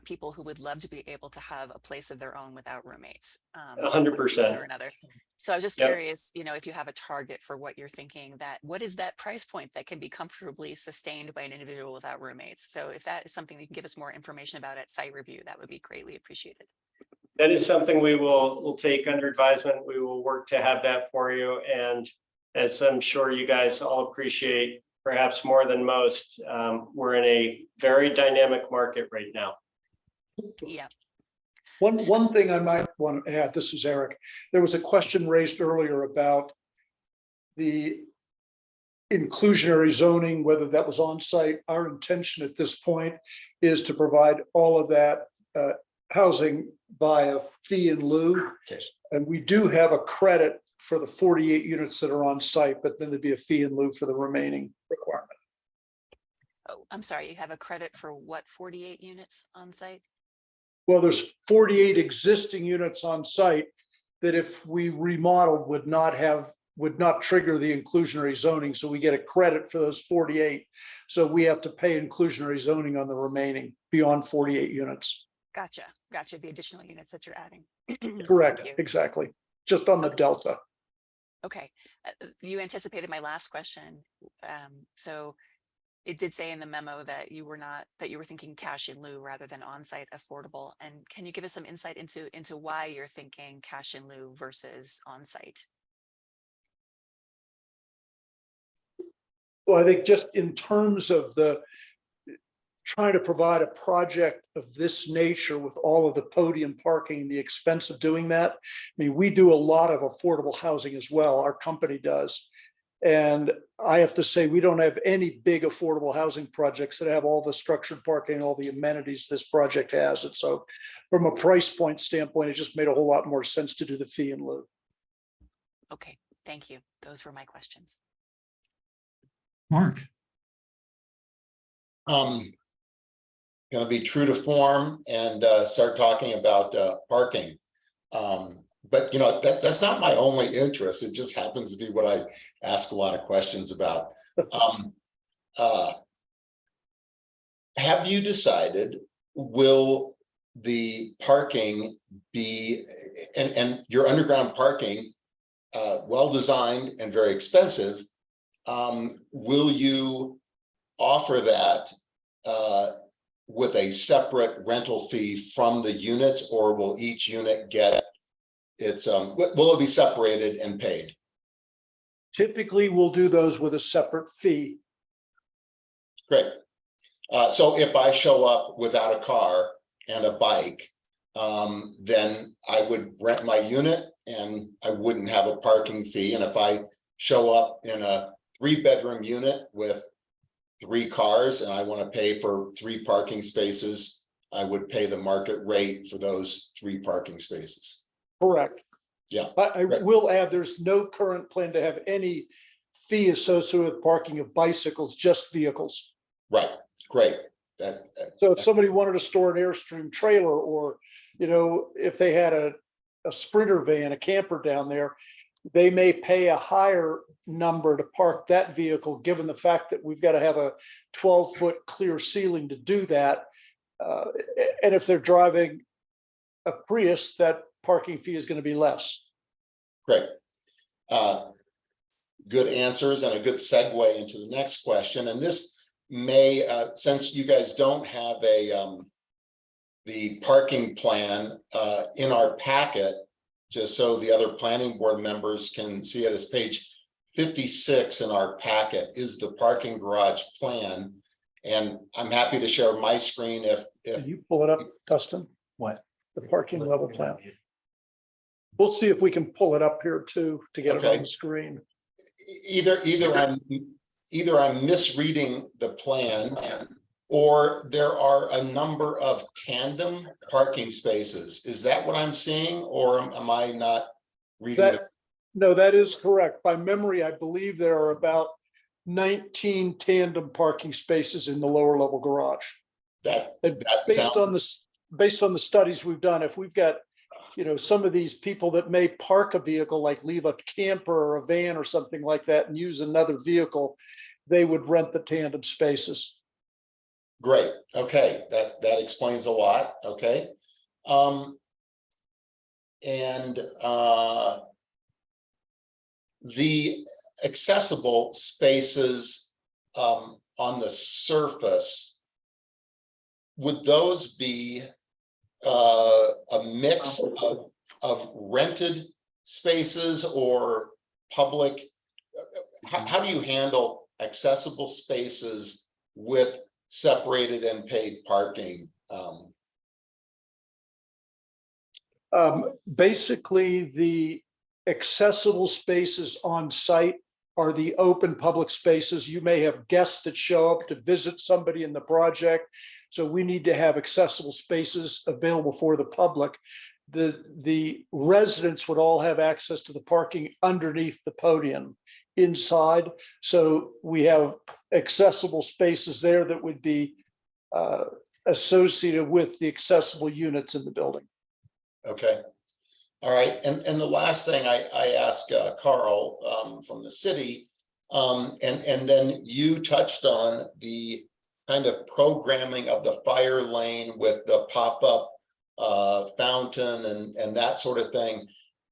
people who would love to be able to have a place of their own without roommates. 100%. Or another. So I was just Yep. curious, if you have a target for what you're thinking, that what is that price point that can be comfortably sustained by an individual without roommates? So if that is something you can give us more information about at site review, that would be greatly appreciated. That is something we'll take under advisement. We will work to have that for you. And as I'm sure you guys all appreciate, perhaps more than most, we're in a very dynamic market right now. Yeah. One thing I might want to add, this is Eric. There was a question raised earlier about the inclusionary zoning, whether that was on site. Our intention at this point is to provide all of that housing via fee in lieu. And we do have a credit for the 48 units that are on site, but then there'd be a fee in lieu for the remaining requirement. Oh, I'm sorry, you have a credit for what, 48 units on site? Well, there's 48 existing units on site that if we remodeled would not trigger the inclusionary zoning. So we get a credit for those 48. So we have to pay inclusionary zoning on the remaining beyond 48 units. Gotcha. The additional units that you're adding. Correct, Thank you. Exactly. Just on the delta. Okay, you anticipated my last question. So it did say in the memo that you were thinking cash in lieu rather than on-site affordable. And can you give us some insight into why you're thinking cash in lieu versus on-site? Well, I think just in terms of trying to provide a project of this nature with all of the podium parking, the expense of doing that. I mean, we do a lot of affordable housing as well. Our company does. And I have to say, we don't have any big affordable housing projects that have all the structured parking, all the amenities this project has. And so from a price point standpoint, it just made a whole lot more sense to do the fee in lieu. Okay, thank you. Those were my questions. Mark? Going to be true to form and start talking about parking. But that's not my only interest. It just happens to be what I ask a lot of questions about. Have you decided, will the parking be, and your underground parking, well-designed and very expensive, will you offer that with a separate rental fee from the units, or will each unit get its, will it be separated and paid? Typically, we'll do those with a separate fee. Great. So if I show up without a car and a bike, then I would rent my unit and I wouldn't have a parking fee. And if I show up in a 3-bedroom unit with 3 cars and I want to pay for 3 parking spaces, I would pay the market rate for those 3 parking spaces. Correct. Yeah. I will add, there's no current plan to have any fee associated with parking of bicycles, just vehicles. Right. Great. So if somebody wanted to store an Airstream trailer, or, if they had a Sprinter van, a camper down there, they may pay a higher number to park that vehicle, given the fact that we've got to have a 12-foot clear ceiling to do that. And if they're driving a Prius, that parking fee is going to be less. Great. Good answers and a good segue into the next question. And this may, since you guys don't have the parking plan in our packet, just so the other planning board members can see it, as page 56 in our packet is the parking garage plan. And I'm happy to share my screen if Can you pull it up, Dustin? What? The parking level plan. We'll see if we can pull it up here too, to get it on Okay. the screen. either I'm misreading the plan, or there are a number of tandem parking spaces. Is that what I'm seeing, or am I not reading? That, no, that is correct. By memory, I believe there are about 19 tandem parking spaces in the lower level garage. That And sounds based on the studies we've done, if we've got, you know, some of these people that may park a vehicle, like leave a camper or a van or something like that and use another vehicle, they would rent the tandem spaces. great. Okay, that explains a lot. Okay. And the accessible spaces on the surface, would those be a mix of rented spaces or public? How do you handle accessible spaces with separated and paid parking? Basically, the accessible spaces on site are the open public spaces. You may have guests that show up to visit somebody in the project. So we need to have accessible spaces available for the public. The residents would all have access to the parking underneath the podium inside. So we have accessible spaces there that would be associated with the accessible units in the building. Okay. All right. And the last thing I asked Carl from the city, and then you touched on the kind of programming of the fire lane with the pop-up fountain and that sort of thing.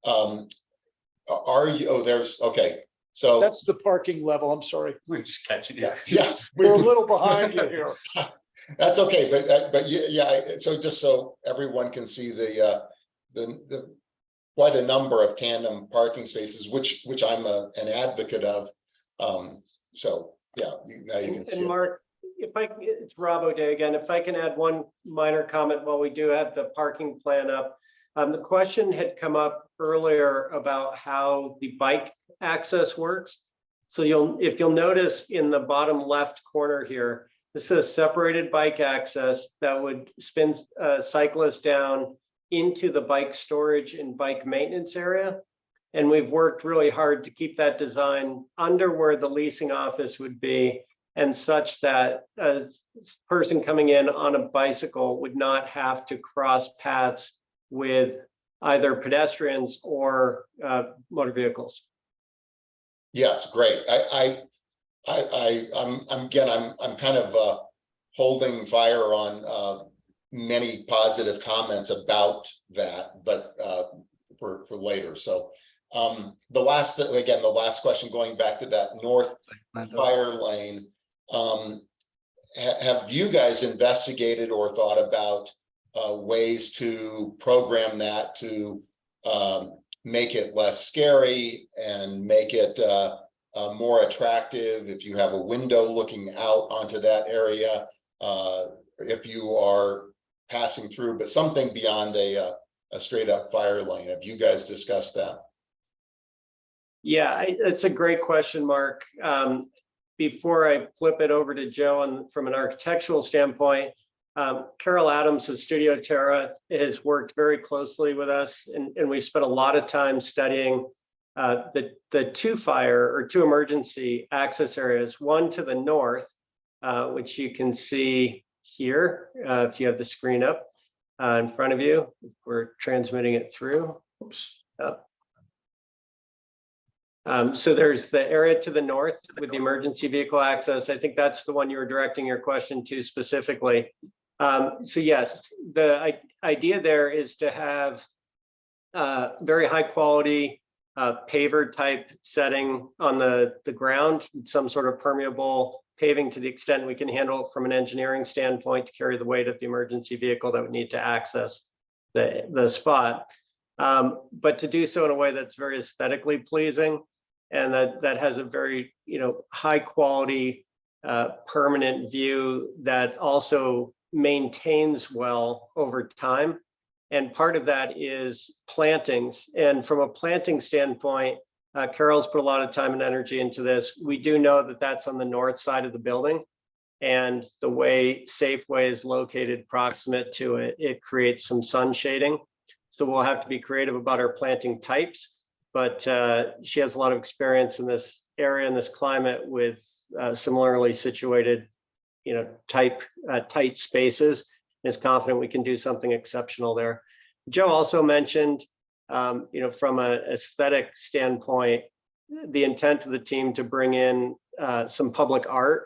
Are you, there's, okay. So That's the parking level. I'm sorry. We're just catching you. yeah, We're a little behind you here. that's okay. But yeah, so just so everyone can see the quite a number of tandem parking spaces, which I'm an advocate of. So yeah, now you can see And it. Mark, it's Rob O'Day again. If I can add one minor comment while we do have the parking plan up. The question had come up earlier about how the bike access works. So if you'll notice in the bottom left corner here, this is separated bike access that would spin cyclists down into the bike storage and bike maintenance area. And we've worked really hard to keep that design under where the leasing office would be, and such that a person coming in on a bicycle would not have to cross paths with either pedestrians or motor vehicles. Yes, great. I'm kind of holding fire on many positive comments about that, but for later. So the last question, going back to that north fire lane, have you guys investigated or thought about ways to program that to make it less scary and make it more attractive if you have a window looking out onto that area, if you are passing through, but something beyond a straight up fire lane? Have you guys discussed that? Yeah, it's a great question, Mark. Before I flip it over to Joe, from an architectural standpoint, Carol Adams of Studio Terra has worked very closely with us, and we spent a lot of time studying the two emergency access areas, one to the north, which you can see here, if you have the screen up in front of you. We're transmitting it through. Oops. So there's the area to the north with the emergency vehicle access. I think that's the one you were directing your question to specifically. So yes, the idea there is to have very high quality paver type setting on the ground, some sort of permeable paving to the extent we can handle it from an engineering standpoint to carry the weight of the emergency vehicle that would need to access the spot. But to do so in a way that's very aesthetically pleasing and that has a very, high quality permanent view that also maintains well over time. And part of that is plantings. And from a planting standpoint, Carol's put a lot of time and energy into this. We do know that that's on the north side of the building. And the way Safeway is located proximate to it, it creates some sun shading. So we'll have to be creative about our planting types. But she has a lot of experience in this area and this climate with similarly situated, tight spaces. Is confident we can do something exceptional there. Joe also mentioned, from an aesthetic standpoint, the intent of the team to bring in some public art.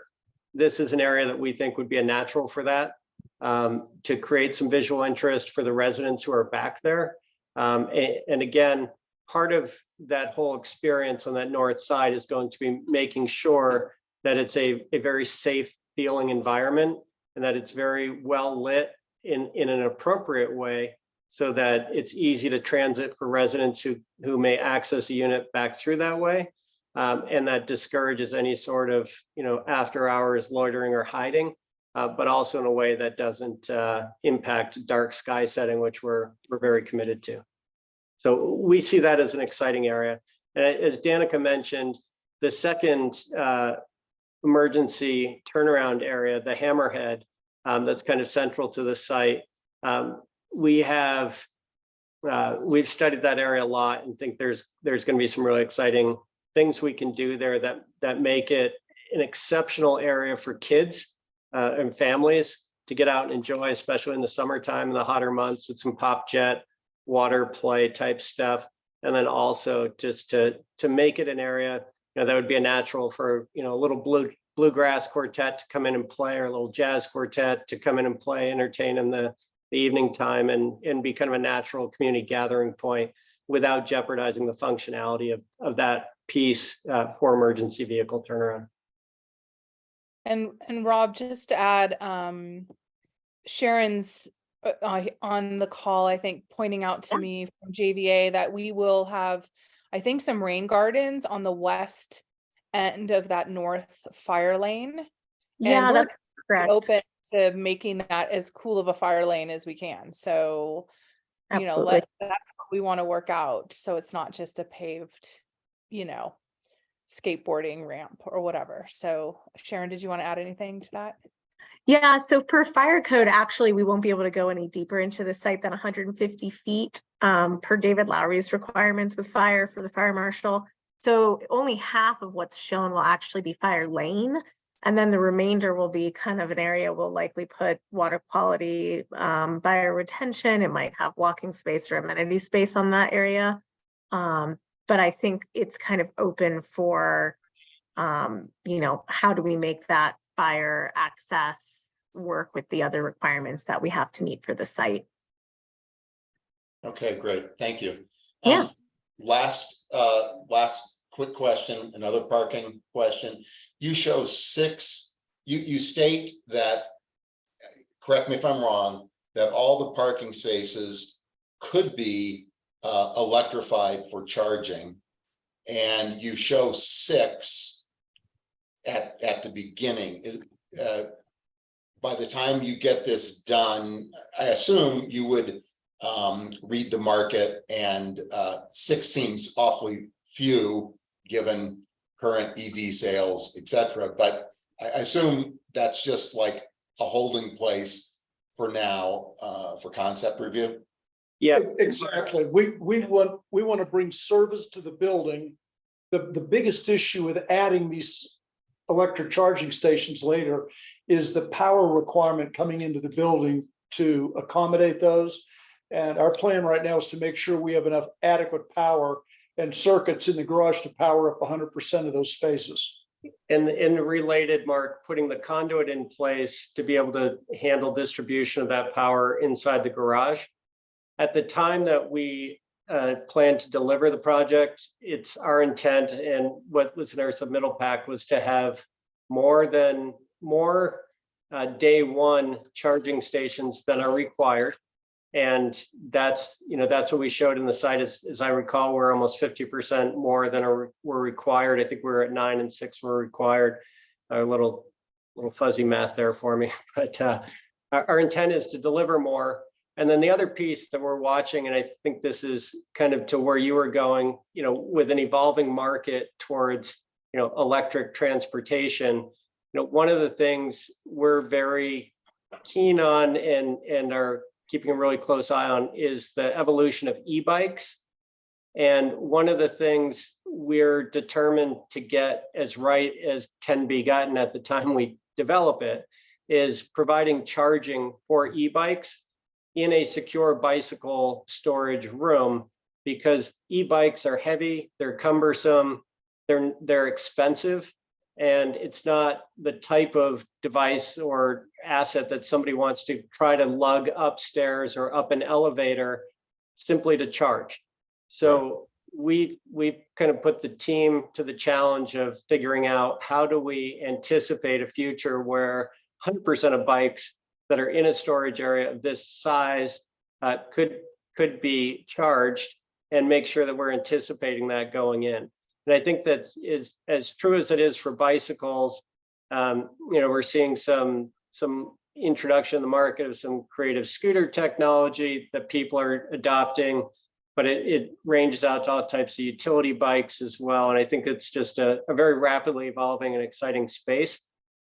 This is an area that we think would be a natural for that, to create some visual interest for the residents who are back there. And again, part of that whole experience on that north side is going to be making sure that it's a very safe feeling environment and that it's very well lit in an appropriate way so that it's easy to transit for residents who may access a unit back through that way. And that discourages any sort of, after hours loitering or hiding, but also in a way that doesn't impact dark sky setting, which we're very committed to. So we see that as an exciting area. And as Danica mentioned, the second emergency turnaround area, the Hammerhead, that's kind of central to the site. We've studied that area a lot and think there's going to be some really exciting things we can do there that make it an exceptional area for kids and families to get out and enjoy, especially in the summertime, in the hotter months, with some pop jet, water play type stuff. And then also just to make it an area that would be a natural for, a little bluegrass quartet to come in and play, or a little jazz quartet to come in and play, entertain in the evening time and be kind of a natural community gathering point without jeopardizing the functionality of that piece for emergency vehicle turnaround. And Rob, just to add, Sharon's on the call, I think, pointing out to me from JVA that we will have, I think, some rain gardens on the west end of that north fire lane. Yeah, that's correct. Open to making that as cool of a fire lane as we can. So, Absolutely. That's what we want to work out. So it's not just a paved, skateboarding ramp or whatever. So Sharon, did you want to add anything to that? Yeah, so per fire code, actually, we won't be able to go any deeper into the site than 150 feet per David Lowry's requirements with fire for the fire marshal. So only half of what's shown will actually be fire lane. And then the remainder will be kind of an area we'll likely put water quality, bioretention. It might have walking space or amenity space on that area. But I think it's kind of open for, how do we make that fire access work with the other requirements that we have to meet for the site. Okay, great. Thank you. Yeah. Last quick question, another parking question. You show 6, you state that, correct me if I'm wrong, that all the parking spaces could be electrified for charging. And you show 6 at the beginning. By the time you get this done, I assume you would read the market, and 6 seems awfully few given current EV sales, etc. But I assume that's just like a holding place for now for concept review. Yeah, Exactly. We want to bring service to the building. The biggest issue with adding these electric charging stations later is the power requirement coming into the building to accommodate those. And our plan right now is to make sure we have enough adequate power and circuits in the garage to power up 100% of those spaces. And related, Mark, putting the conduit in place to be able to handle distribution of that power inside the garage. At the time that we plan to deliver the project, it's our intent, and what was in our submittal pack was to have more day one charging stations than are required. And that's what we showed in the site. As I recall, we're almost 50% more than were required. I think we're at 9 and 6 were required. A little fuzzy math there for me, but our intent is to deliver more. And then the other piece that we're watching, and I think this is kind of to where you were going, with an evolving market towards, electric transportation. One of the things we're very keen on and are keeping a really close eye on is the evolution of e-bikes. And one of the things we're determined to get as right as can be gotten at the time we develop it is providing charging for e-bikes in a secure bicycle storage room, because e-bikes are heavy, they're cumbersome, they're expensive, and it's not the type of device or asset that somebody wants to try to lug upstairs or up an elevator simply to charge. So we've kind of put the team to the challenge of figuring out how do we anticipate a future where 100% of bikes that are in a storage area of this size could be charged, and make sure that we're anticipating that going in. And I think that is as true as it is for bicycles. We're seeing some introduction in the market of some creative scooter technology that people are adopting, but it ranges out to all types of utility bikes as well. And I think it's just a very rapidly evolving and exciting space.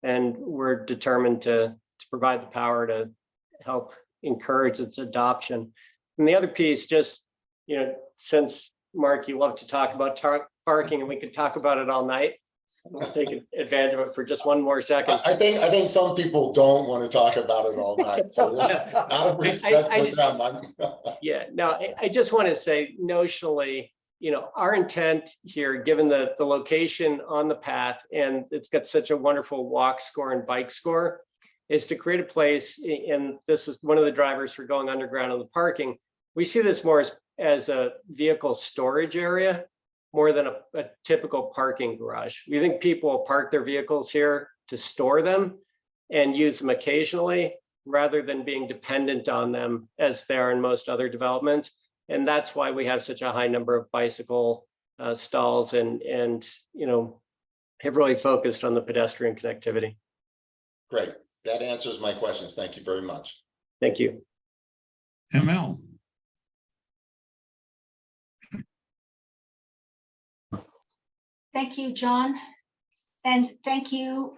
And we're determined to provide the power to help encourage its adoption. And the other piece, just, since Mark, you love to talk about parking, and we could talk about it all night. I'll take advantage of it for just one more second. I think some people don't want to talk about it all night. So out of respect for them, Yeah, no, I just want to say notionally, our intent here, given the location on the path, and it's got such a wonderful walk score and bike score, is to create a place, and this was one of the drivers for going underground on the parking. We see this more as a vehicle storage area more than a typical parking garage. We think people will park their vehicles here to store them and use them occasionally, rather than being dependent on them as they are in most other developments. And that's why we have such a high number of bicycle stalls and have really focused on the pedestrian connectivity. great. That answers my questions. Thank you very much. Thank you. ML. Thank you, John. And thank you,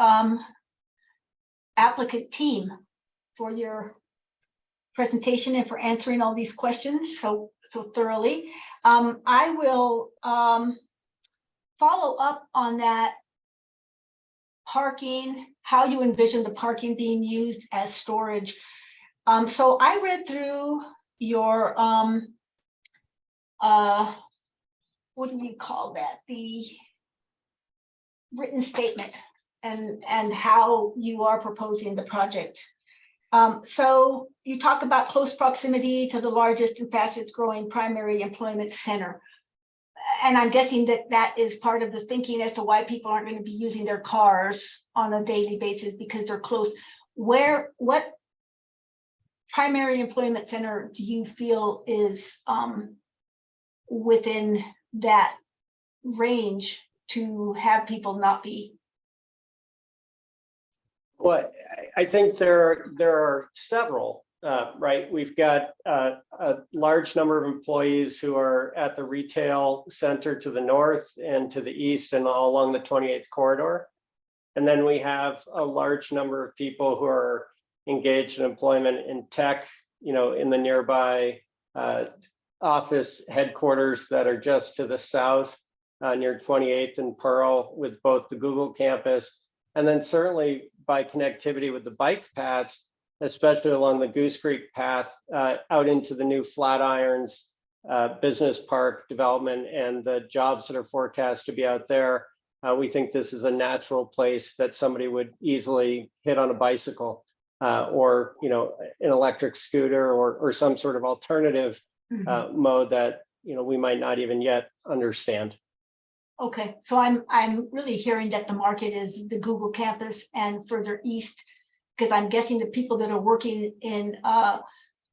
applicant team, for your presentation and for answering all these questions so thoroughly. I will follow up on that parking, how you envision the parking being used as storage. So I read through your what do you call that? The written statement and how you are proposing the project. So you talk about close proximity to the largest and fastest growing primary employment center. And I'm guessing that is part of the thinking as to why people aren't going to be using their cars on a daily basis, because they're close. What primary employment center do you feel is within that range to have people not be? Well, I think there are several, right? We've got a large number of employees who are at the retail center to the north and to the east and all along the 28th corridor. And then we have a large number of people who are engaged in employment in tech, in the nearby office headquarters that are just to the south near 28th and Pearl, with both the Google campus, and then certainly by connectivity with the bike paths, especially along the Goose Creek path out into the new Flatirons business park development and the jobs that are forecast to be out there, we think this is a natural place that somebody would easily hit on a bicycle or, you know, an electric scooter or some sort of alternative mode that, you know, we might not even yet understand. Okay, so I'm really hearing that the market is the Google campus and further east, because I'm guessing the people that are working in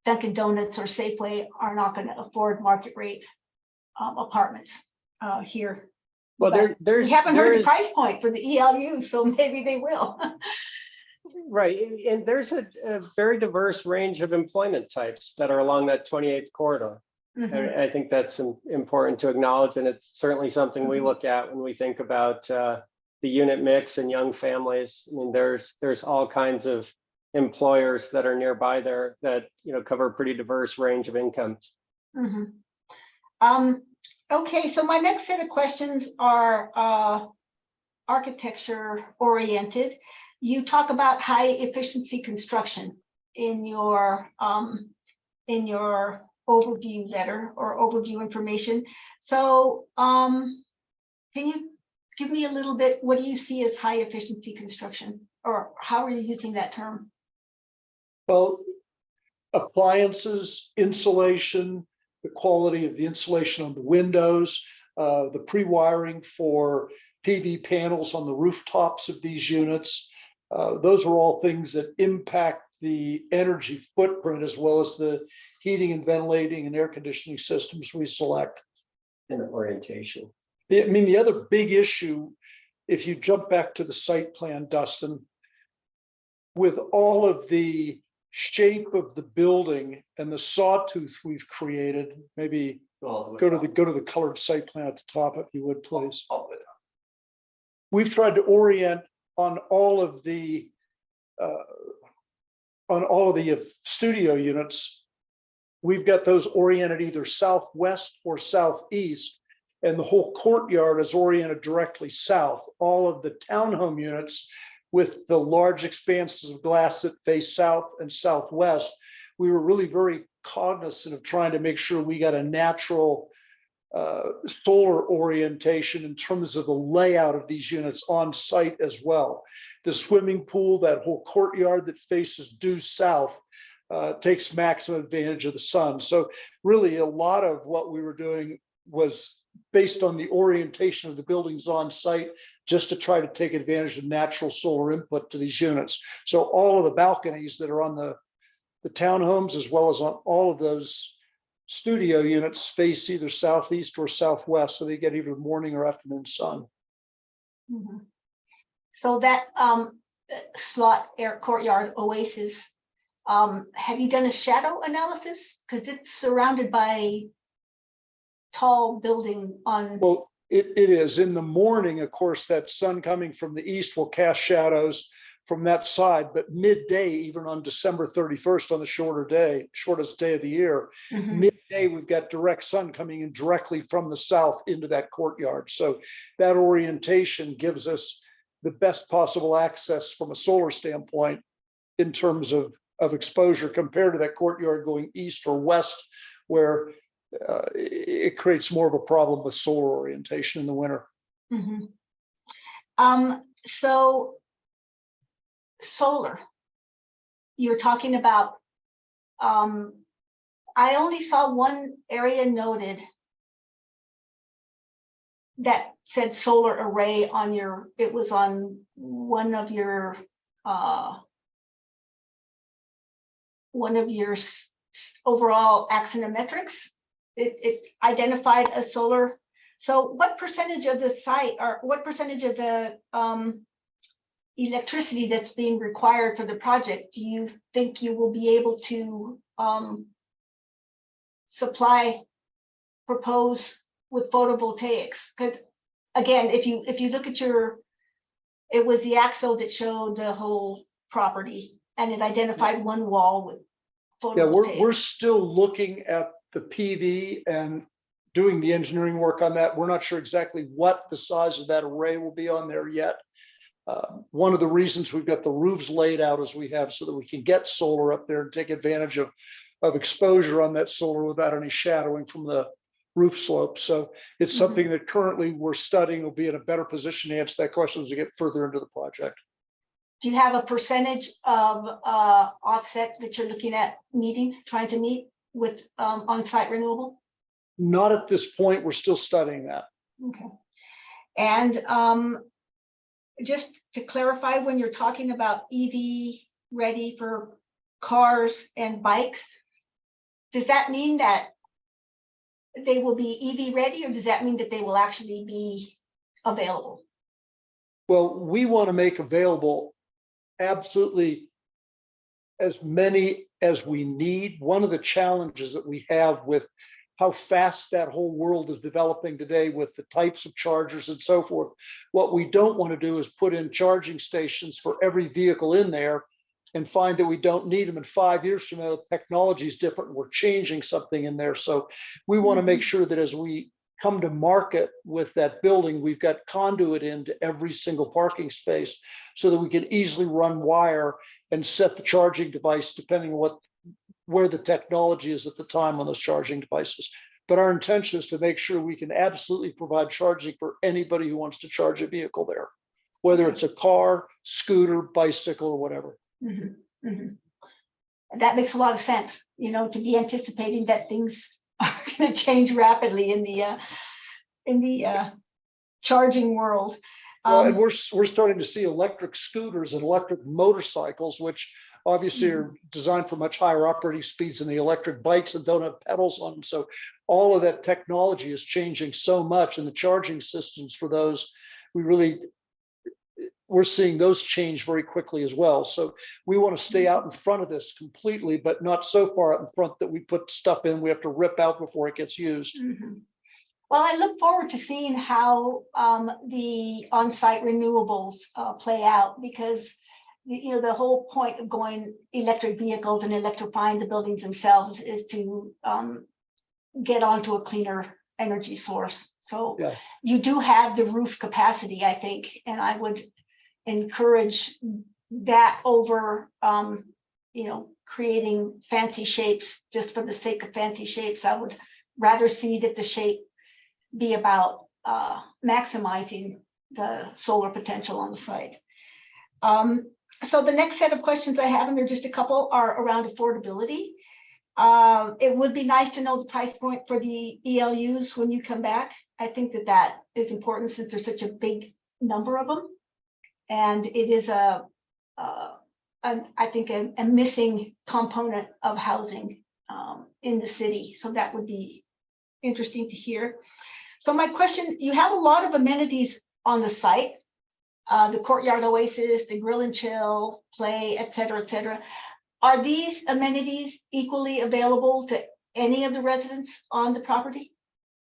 Dunkin' Donuts or Safeway are not going to afford market rate apartments here. Well, But there's we haven't heard the there's- price point for the ELU, so maybe they will. Right, and there's a very diverse range of employment types that are along that 28th corridor. Mhm. I think that's important to acknowledge, and it's certainly something we Mhm. look at when we think about the unit mix and young families. I mean, there's all kinds of employers that are nearby there that, you know, cover a pretty diverse range of incomes. Mhm. Okay, so my next set of questions are architecture oriented. You talk about high efficiency construction in your overview letter or overview information. So can you give me a little bit, what do you see as high efficiency construction, or how are you using that term? Well, appliances, insulation, the quality of the insulation on the windows, the pre-wiring for PV panels on the rooftops of these units. Those are all things that impact the energy footprint as well as the heating and ventilating and air conditioning systems we select. And orientation. I mean, the other big issue, if you jump back to the site plan, Dustin, with all of the shape of the building and the sawtooth we've created, maybe go to the colored site plan at the top, if you would, please. We've tried to orient on all of the studio units. We've got those oriented either southwest or southeast, and the whole courtyard is oriented directly south. All of the townhome units with the large expanses of glass that face south and southwest, we were really very cognizant of trying to make sure we got a natural solar orientation in terms of the layout of these units on site as well. The swimming pool, that whole courtyard that faces due south, takes maximum advantage of the sun. So really a lot of what we were doing was based on the orientation of the buildings on site, just to try to take advantage of natural solar input to these units. So all of the balconies that are on the townhomes, as well as on all of those studio units, face either southeast or southwest, so they get either morning or afternoon sun. Mhm. So that slot air courtyard oasis, have you done a shadow analysis? Because it's surrounded by tall building on. Well, it is in the morning, of course, that sun coming from the east will cast shadows from that side, but midday, even on December 31st, on the shortest day of the year, midday, we've got direct sun coming in directly from the south into that courtyard. So that orientation gives us the best possible access from a solar standpoint in terms of exposure compared to that courtyard going east or west, where it creates more of a problem with solar orientation in the winter. So solar, you're talking about, I only saw one area noted that said solar array on your, it was on one of your overall axonometrics. It identified a solar. So what percentage of the site, or what percentage of the electricity that's being required for the project do you think you will be able to propose with photovoltaics? Because again, if you look at it was the AXO that showed the whole property, and it identified one wall with photovoltaics. Yeah, we're still looking at the PV and doing the engineering work on that. We're not sure exactly what the size of that array will be on there yet. One of the reasons we've got the roofs laid out as we have, so that we can get solar up there and take advantage of of exposure on that solar without any shadowing from the roof slope. So it's something that currently we're studying. Will be in a better position to answer that question as we get further into the project. Do you have a percentage of offset that you're looking at trying to meet with on-site renewable? Not at this point. We're still studying that. Okay. And just to clarify, when you're talking about EV ready for cars and bikes, does that mean that they will be EV ready, or does that mean that they will actually be available? Well, we want to make available absolutely as many as we need. One of the challenges that we have with how fast that whole world is developing today with the types of chargers and so forth, what we don't want to do is put in charging stations for every vehicle in there and find that we don't need them. In 5 years from now, the technology is different. We're changing something in there. So we want to make sure that as we come to market with that building, we've got conduit into every single parking space so that we can easily run wire and set the charging device depending on where the technology is at the time on those charging devices. But our intention is to make sure we can absolutely provide charging for anybody who wants to charge a vehicle there, whether it's a car, scooter, bicycle, or whatever. That makes a lot of sense, to be anticipating that things are going to change rapidly in the charging world. Well, and we're starting to see electric scooters and electric motorcycles, which obviously are designed for much higher operating speeds than the electric bikes and don't have pedals on them. So all of that technology is changing so much, and the charging systems for those, we're seeing those change very quickly as well. So we want to stay out in front of this completely, but not so far out in front that we put stuff in we have to rip out before it gets used. Well, I look forward to seeing how the on-site renewables play out, because the whole point of going electric vehicles and electrifying the buildings themselves is to get onto a cleaner energy source. So Yeah. you do have the roof capacity, I think, and I would encourage that over creating fancy shapes just for the sake of fancy shapes. I would rather see that the shape be about maximizing the solar potential on the site. So the next set of questions I have, and there are just a couple, are around affordability. It would be nice to know the price point for the ELUs when you come back. I think that is important since there's such a big number of them. And it is I think a missing component of housing in the city. So that would be interesting to hear. So my question, you have a lot of amenities on the site, the Courtyard Oasis, the Grill and Chill, Play, et cetera. Are these amenities equally available to any of the residents on the property?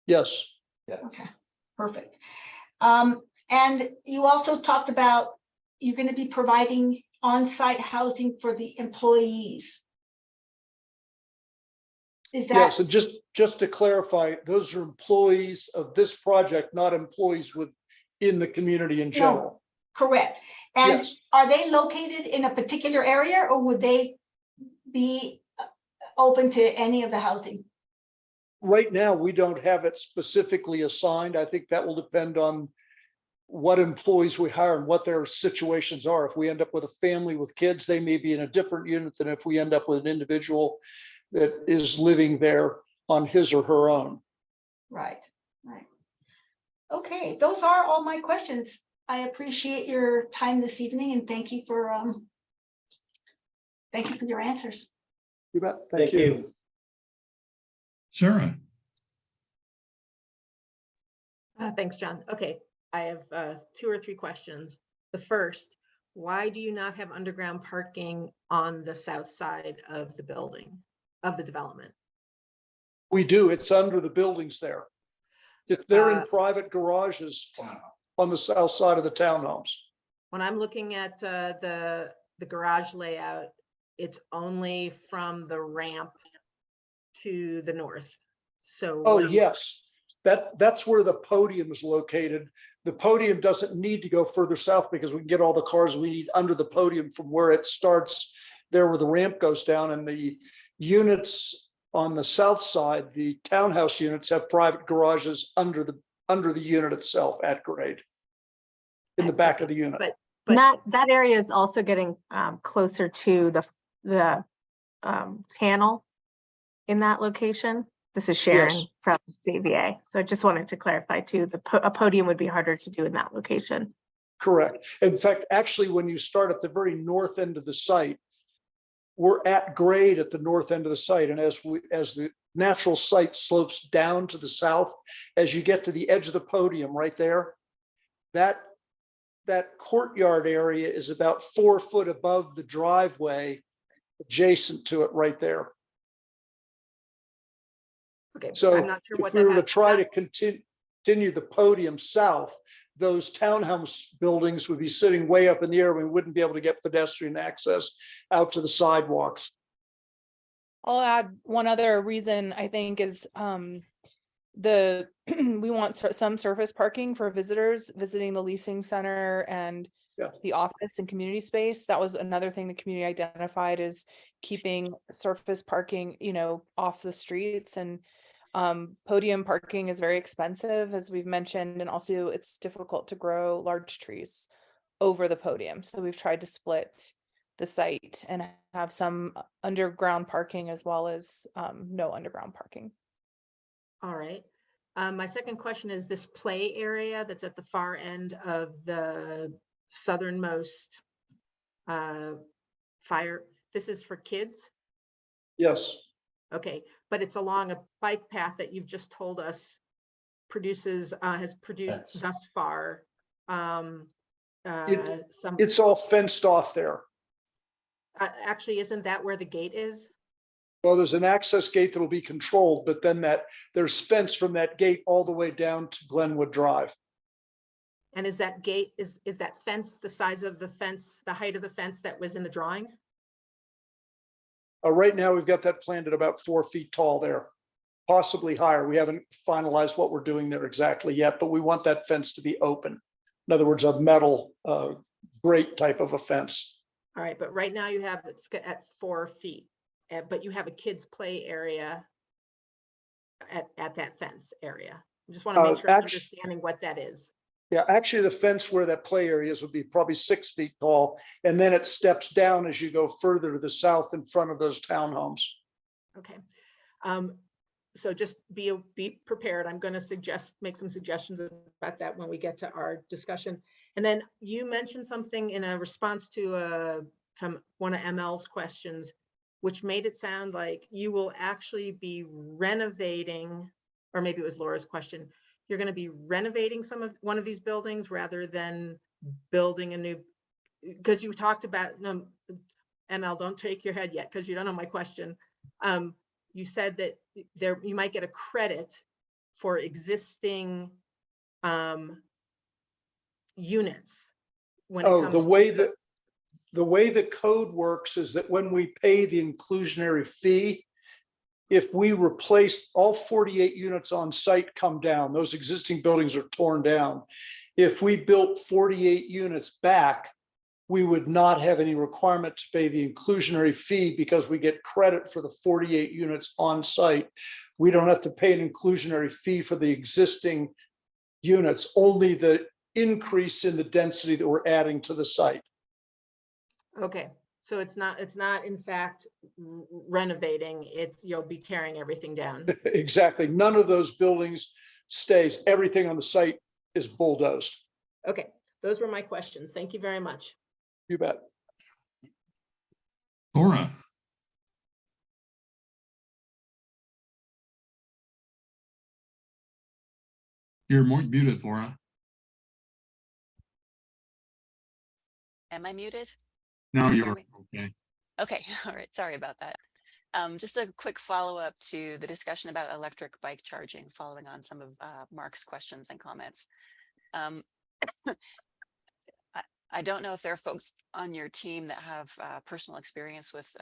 Yes. Okay, perfect. And you also talked about you're going to be providing on-site housing for the employees. Is that? Yes, and just to clarify, those are employees of this project, not employees within the community in general. Correct. And Yes. are they located in a particular area, or would they be open to any of the housing? Right now, we don't have it specifically assigned. I think that will depend on what employees we hire and what their situations are. If we end up with a family with kids, they may be in a different unit than if we end up with an individual that is living there on his or her own. Right. Okay, those are all my questions. I appreciate your time this evening, and thank you for your answers. You bet. Thank you. Sarah? Thanks, John. Okay, I have 2 or 3 questions. The first, why do you not have underground parking on the south side of the building, of the development? We do. It's under the buildings there. They're in private garages on the south side of the townhomes. When I'm looking at the garage layout, it's only from the ramp to the north. So Oh, yes. That's where the podium is located. The podium doesn't need to go further south because we can get all the cars we need under the podium from where it starts there where the ramp goes down, and the units on the south side, the townhouse units have private garages under the unit itself at grade. In the back of the unit. But That area is also getting closer to the panel in that location. This is Sharon Yes. from CVA. So I just wanted to clarify too, a podium would be harder to do in that location. Correct. In fact, actually, when you start at the very north end of the site, we're at grade at the north end of the site. And as the natural site slopes down to the south, as you get to the edge of the podium right there, that courtyard area is about 4 foot above the driveway adjacent to it right there. okay, So I'm not sure if what we that were to has. try to continue the podium south, those townhouse buildings would be sitting way up in the air. We wouldn't be able to get pedestrian access out to the sidewalks. I'll add one other reason I think is we want some surface parking for visitors visiting the leasing center and Yeah. the office and community space. That was another thing the community identified is keeping surface parking, off the streets, and podium parking is very expensive, as we've mentioned, and also it's difficult to grow large trees over the podium. So we've tried to split the site and have some underground parking as well as no underground parking. All right. My second question is this play area that's at the far end of the southernmost fire. This is for kids? Yes. Okay, but it's along a bike path that you've just told us has produced Yes. thus far. Some, It's all fenced off there. actually, isn't that where the gate is? Well, there's an access gate that'll be controlled, but then there's fence from that gate all the way down to Glenwood Drive. And is that gate, is that fence the size of the fence, the height of the fence that was in the drawing? Right now, we've got that planned at about 4 feet tall there, possibly higher. We haven't finalized what we're doing there exactly yet, but we want that fence to be open. In other words, a metal grate type of a fence. All right, but right now you have it at 4 feet, but you have a kids' play area at that fence area. I just want to make sure I'm understanding what that is. Yeah, actually, the fence where that play areas would be probably 6 feet tall, and then it steps down as you go further to the south in front of those townhomes. Okay. So just be prepared. I'm going to make some suggestions about that when we get to our discussion. And then you mentioned something in a response to from one of ML's questions, which made it sound like you will actually be renovating, or maybe it was Laura's question. You're going to be renovating one of these buildings rather than building a new, because you talked about, no, ML, don't shake your head yet because you don't know my question. You said that you might get a credit for existing units. When it comes The way the code works is that when we pay the inclusionary fee, if we replace all 48 units on site come down, those existing buildings are torn down. If we built 48 units back, we would not have any requirement to pay the inclusionary fee because we get credit for the 48 units on site. We don't have to pay an inclusionary fee for the existing units, only the increase in the density that we're adding to the site. Okay, so it's not in fact renovating, you'll be tearing everything down. Exactly. None of those buildings stays. Everything on the site is bulldozed. Okay, those were my questions. Thank you very much. You bet. Laura. You're more muted, Laura. Am I muted? Now Can you you're hear me? okay. Okay, all right, sorry about that. Just a quick follow-up to the discussion about electric bike charging, following on some of Mark's questions and comments. I don't know if there are folks on your team that have personal experience with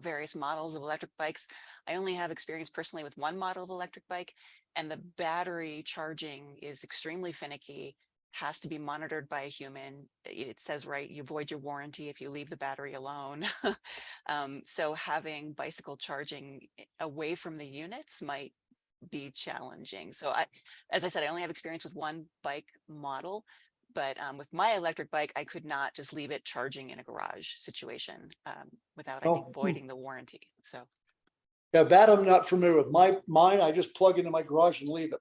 various models of electric bikes. I only have experience personally with one model of electric bike, and the battery charging is extremely finicky. has to be monitored by a human. It says, right, you void your warranty if you leave the battery alone. So having bicycle charging away from the units might be challenging. So as I said, I only have experience with one bike model, but with my electric bike, I could not just leave it charging in a garage situation without, I think, voiding the warranty. So. Yeah, that I'm not familiar with. Mine, I just plug into my garage and leave it.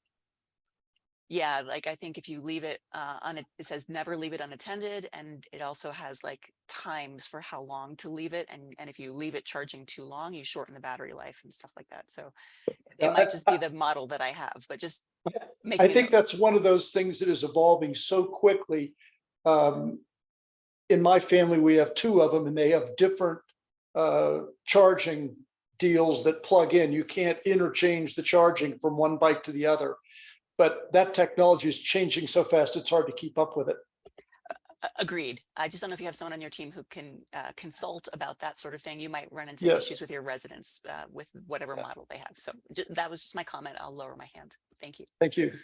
Yeah, like I think if you leave it it says never leave it unattended, and it also has like times for how long to leave it. And if you leave it charging too long, you shorten the battery life and stuff like that. So it might just be the model that I have, but just make I me think know. that's one of those things that is evolving so quickly. In my family, we have two of them and they have different charging deals that plug in. You can't interchange the charging from one bike to the other. But that technology is changing so fast, it's hard to keep up with it. Agreed. I just don't know if you have someone on your team who can consult about that sort of thing. You might run into Yes. issues with your residents with whatever model they have. So that was just my comment. I'll lower my hand. Thank you. Thank you.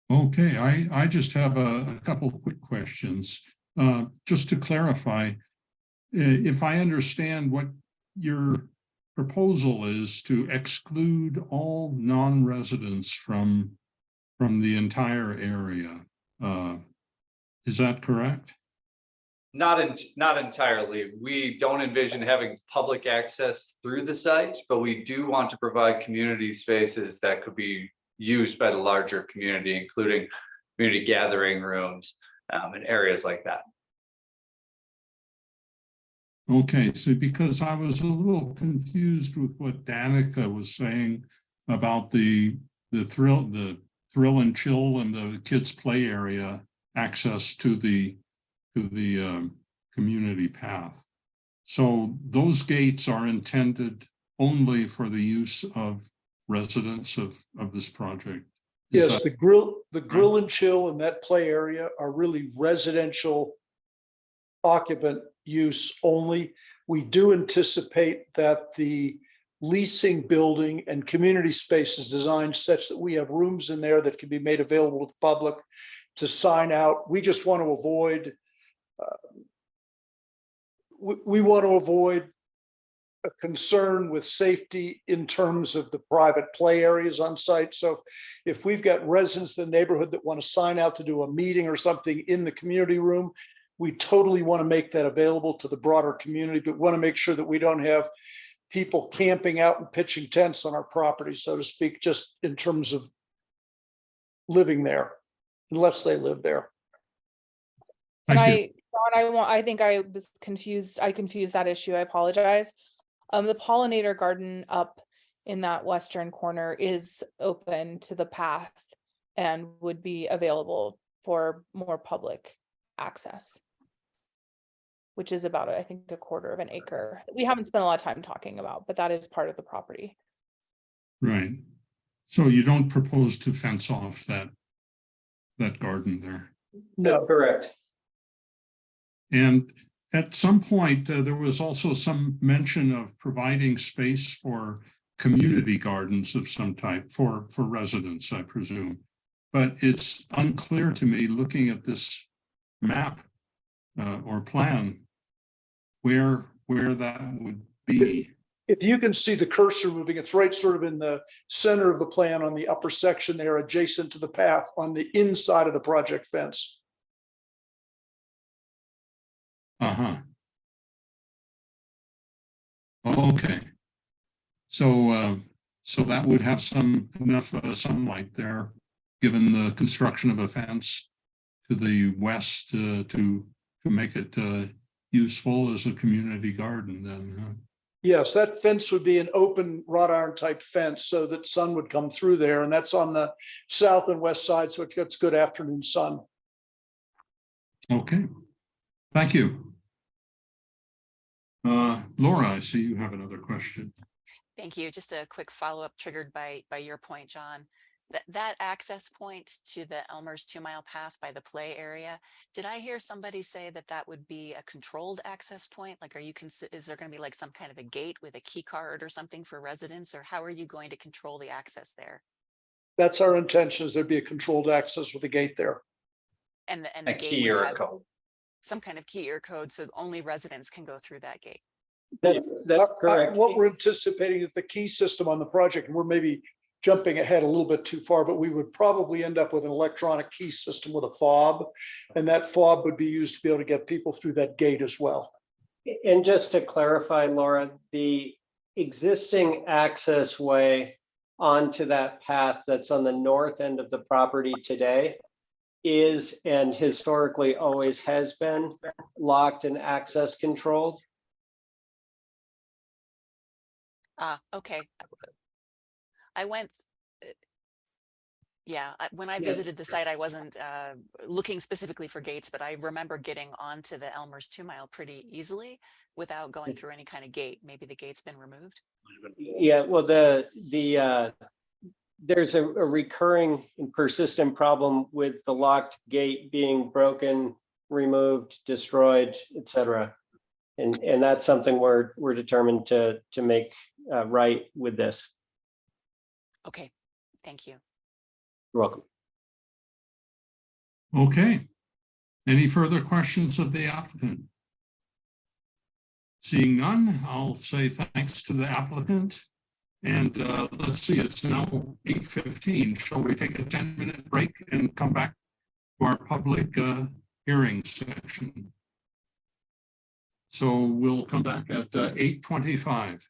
Okay, I just have a couple quick questions. Just to clarify, if I understand what your proposal is to exclude all non-residents from the entire area. Is that correct? Not entirely. We don't envision having public access through the site, but we do want to provide community spaces that could be used by the larger community, including community gathering rooms and areas like that. Okay, so because I was a little confused with what Danica was saying about the thrill and chill and the kids play area access to the community path. So those gates are intended only for the use of residents of this project. Yes, the grill and chill and that play area are really residential occupant use only. We do anticipate that the leasing building and community space is designed such that we have rooms in there that can be made available to the public to sign out. We just want to avoid, we want to avoid a concern with safety in terms of the private play areas on site. So if we've got residents in the neighborhood that want to sign out to do a meeting or something in the community room, we totally want to make that available to the broader community, but want to make sure that we don't have people camping out and pitching tents on our property, so to speak, just in terms of living there, unless they live there. And Thank you. I think I was confused. I confused that issue. I apologize. The pollinator garden up in that western corner is open to the path and would be available for more public access, which is about, I think, 1/4 of an acre. We haven't spent a lot of time talking about, but that is part of the property. Right. So you don't propose to fence off that garden there? No, Correct. And at some point, there was also some mention of providing space for community gardens of some type for residents, I presume. But it's unclear to me, looking at this map or plan, where that would be. if you can see the cursor moving, it's right sort of in the center of the plan on the upper section there, adjacent to the path on the inside of the project fence. Uh-huh. Okay. So so that would have enough sunlight there, given the construction of a fence to the west to make it useful as a community garden then. Yes, that fence would be an open wrought iron type fence so that sun would come through there, and that's on the south and west side, so it gets good afternoon sun. Okay, thank you. Laura, I see you have another question. Thank you. Just a quick follow-up triggered by your point, John. That access point to the Elmer's 2-mile path by the play area, did I hear somebody say that would be a controlled access point? Like, is there going to be like some kind of a gate with a key card or something for residents, or how are you going to control the access there? That's our intention, is there'd be a controlled access with a gate there. and the A gate key would or a have code. some kind of key or code, so only residents can go through that gate. That's correct. What we're anticipating is the key system on the project, and we're maybe jumping ahead a little bit too far, but we would probably end up with an electronic key system with a fob. And that fob would be used to be able to get people through that gate as well. And just to clarify, Laura, the existing access way onto that path that's on the north end of the property today is, and historically always has been, locked and access controlled. Okay. I went, yeah, when I Yeah. visited the site, I wasn't looking specifically for gates, but I remember getting onto the Elmer's 2 Mile pretty easily without going through any kind of gate. Maybe the gate's been removed. Yeah, well, there's a recurring and persistent problem with the locked gate being broken, removed, destroyed, et cetera. And that's something we're determined to make right with this. Okay, thank you. You're welcome. Okay. Any further questions of the applicant? Seeing none, I'll say thanks to the applicant. And let's see, it's now 8:15. Shall we take a 10-minute break and come back to our public hearing section? So we'll come back at 8:25.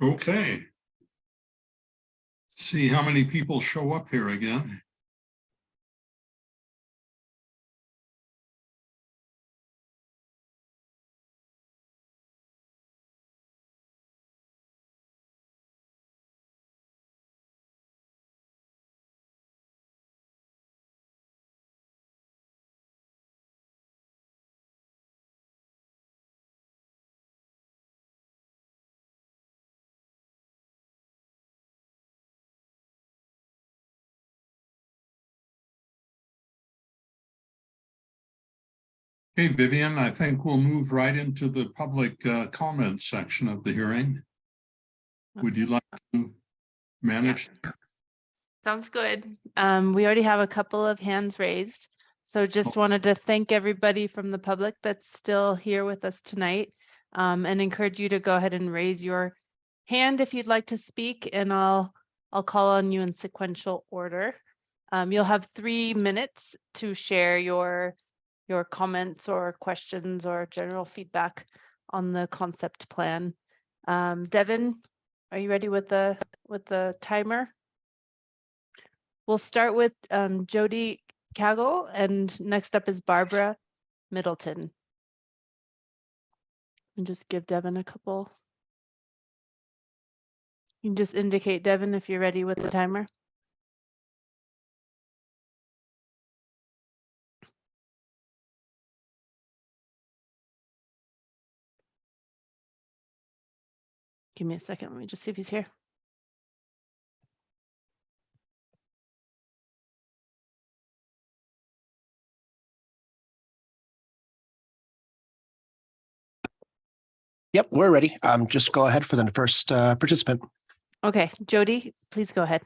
Okay. See how many people show up here again. Okay, Vivian, I think we'll move right into the public comment section of the hearing. Would you like to manage? Sounds good. We already have a couple of hands raised. So just wanted to thank everybody from the public that's still here with us tonight, and encourage you to go ahead and raise your hand if you'd like to speak, and I'll call on you in sequential order. You'll have 3 minutes to share your comments or questions or general feedback on the concept plan. Devin, are you ready with the timer? We'll start with Jody Cagle, and next up is Barbara Middleton. And just give Devin a couple. You can just indicate, Devin, if you're ready with the timer. Give me a second. Let me just see if he's here. Yep, we're ready. Just go ahead for the first participant. Okay, Jody, please go ahead.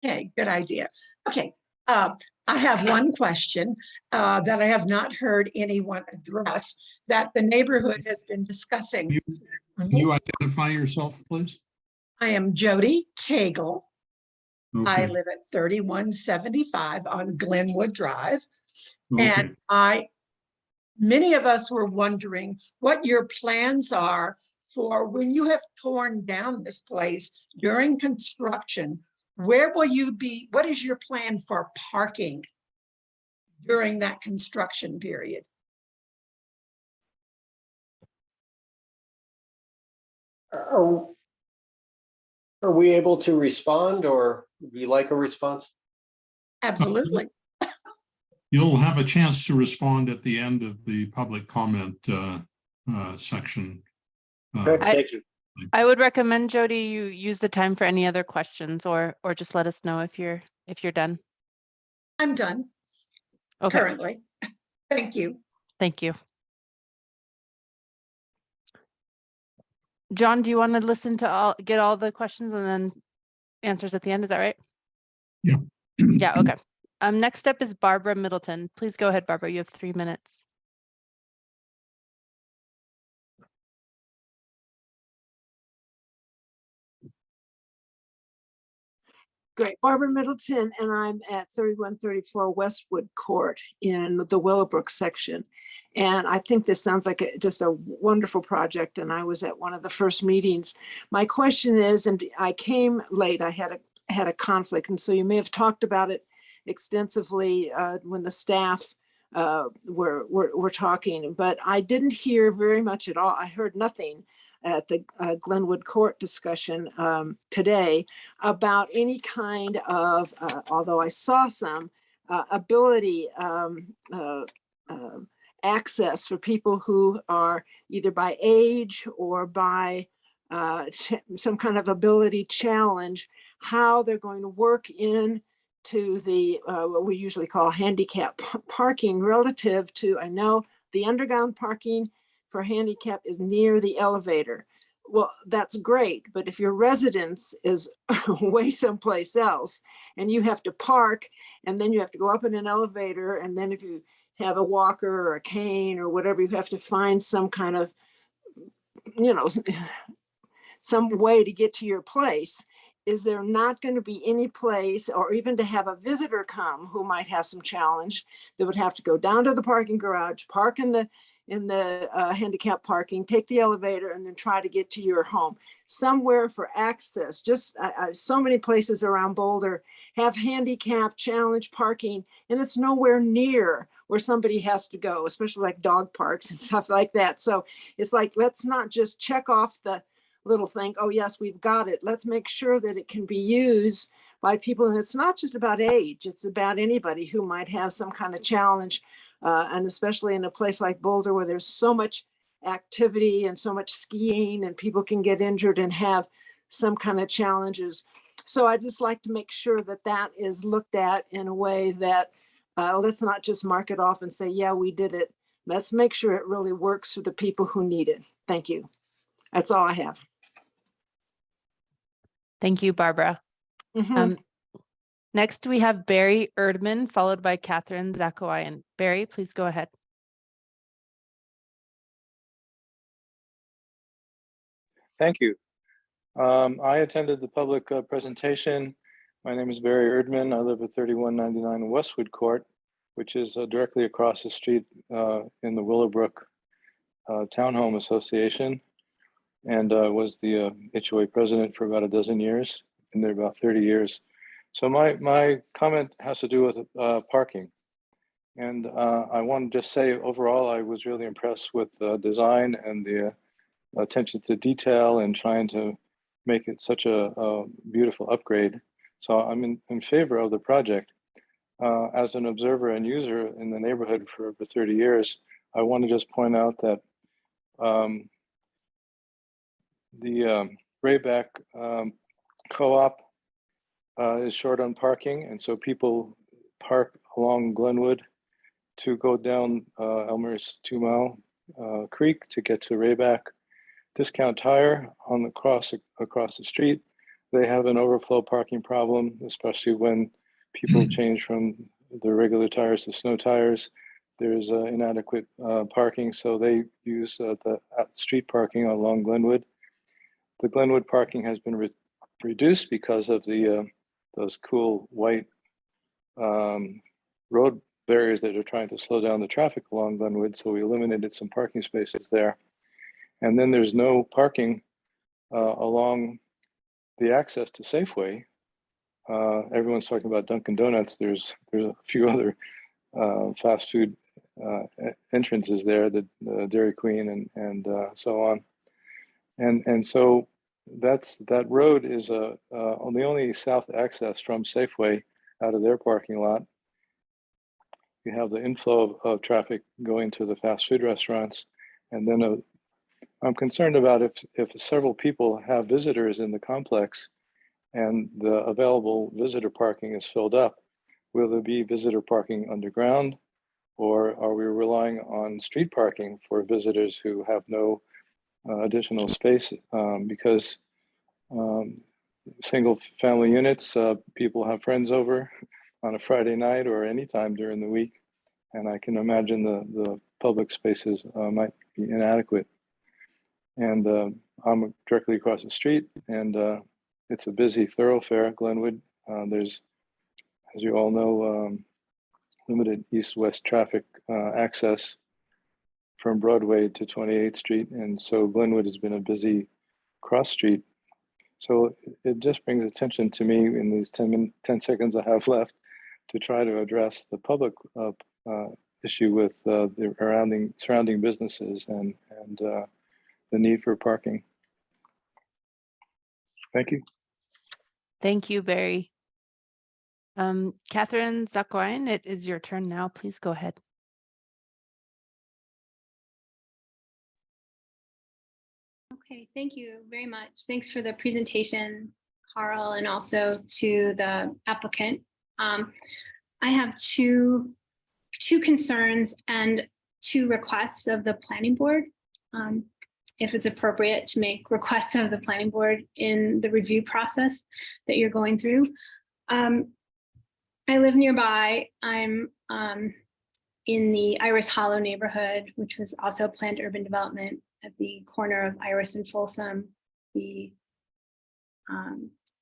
Okay, good idea. Okay, I have one question that I have not heard anyone address that the neighborhood has been discussing. Can you identify yourself, please? I am Jody Cagle. I Okay. live at 3175 on Glenwood Drive. Okay. And many of us were wondering what your plans are for when you have torn down this place during construction. Where will you be? What is your plan for parking during that construction period? Are we able to respond, or would you like a response? Absolutely. You'll have a chance to respond at the end of the public comment section. Thank you. I would recommend, Jody, you use the time for any other questions, or just let us know if you're done. I'm done Okay, currently. Thank you. thank you. John, do you want to listen to get all the questions and then answers at the end? Is that right? Yeah. Yeah, okay. Next up is Barbara Middleton. Please go ahead, Barbara. You have 3 minutes. Great. Barbara Middleton, and I'm at 3134 Westwood Court in the Willowbrook section. And I think this sounds like just a wonderful project. And I was at one of the first meetings. My question is, and I came late, I had a conflict. And so you may have talked about it extensively when the staff were talking, but I didn't hear very much at all. I heard nothing at the Glenwood Court discussion today about any kind of, although I saw some ability access for people who are either by age or by some kind of ability challenge, how they're going to work in to the what we usually call handicap parking relative to, I know the underground parking for handicap is near the elevator. Well, that's great, but if your residence is way someplace else and you have to park and then you have to go up in an elevator, and then if you have a walker or a cane or whatever, you have to find some kind of, you know, some way to get to your place. Is there not going to be any place, or even to have a visitor come who might have some challenge, that would have to go down to the parking garage, park in in the handicap parking, take the elevator, and then try to get to your home. Somewhere for access. Just so many places around Boulder have handicap challenge parking, and it's nowhere near where somebody has to go, especially like dog parks and stuff like that. So it's like, let's not just check off the little thing, oh yes, we've got it. Let's make sure that it can be used by people. And it's not just about age, it's about anybody who might have some kind of challenge. And especially in a place like Boulder where there's so much activity and so much skiing and people can get injured and have some kind of challenges. So I just like to make sure that that is looked at in a way that let's not just mark it off and say, yeah, we did it. Let's make sure it really works for the people who need it. Thank you. That's all I have. Thank you, Barbara. Next, we have Barry Erdman, followed by Catherine Zakoyan. Barry, please go ahead. Thank you. I attended the public presentation. My name is Barry Erdman. I live at 3199 Westwood Court, which is directly across the street in the Willowbrook Townhome Association, and was the HOA president for about a dozen years, and there about 30 years. So my comment has to do with parking. And I want to just say overall, I was really impressed with the design and the attention to detail and trying to make it such a beautiful upgrade. So I'm in favor of the project. As an observer and user in the neighborhood for over 30 years, I want to just point out that the Rayback Co-op is short on parking, and so people park along Glenwood to go down Elmer's 2 Mile Creek to get to Rayback. Discount Tire on the across the street, they have an overflow parking problem, especially when people change from the regular tires to snow tires. There's inadequate parking, so they use the street parking along Glenwood. The Glenwood parking has been reduced because of the those cool white road barriers that are trying to slow down the traffic along Glenwood. So we eliminated some parking spaces there. And then there's no parking along the access to Safeway. Everyone's talking about Dunkin' Donuts. There's a few other fast food entrances there, the Dairy Queen and so on. And so that road is the only south access from Safeway out of their parking lot. You have the inflow of traffic going to the fast food restaurants, and then I'm concerned about if several people have visitors in the complex and the available visitor parking is filled up, will there be visitor parking underground, or are we relying on street parking for visitors who have no additional space? Because single family units, people have friends over on a Friday night or anytime during the week, and I can imagine the public spaces might be inadequate. And I'm directly across the street, and it's a busy thoroughfare, Glenwood. There's, as you all know, limited east-west traffic access from Broadway to 28th Street. And so Glenwood has been a busy cross street. So it just brings attention to me in these 10 seconds I have left to try to address the public issue with the surrounding businesses and the need for parking. Thank you. Thank you, Barry. Catherine Zakoyan, it is your turn now. Please go ahead. Okay, thank you very much. Thanks for the presentation, Carl, and also to the applicant. I have two concerns and 2 requests of the planning board. If it's appropriate to make requests of the planning board in the review process that you're going through. I live nearby. I'm in the Iris Hollow neighborhood, which was also planned urban development at the corner of Iris and Folsom, the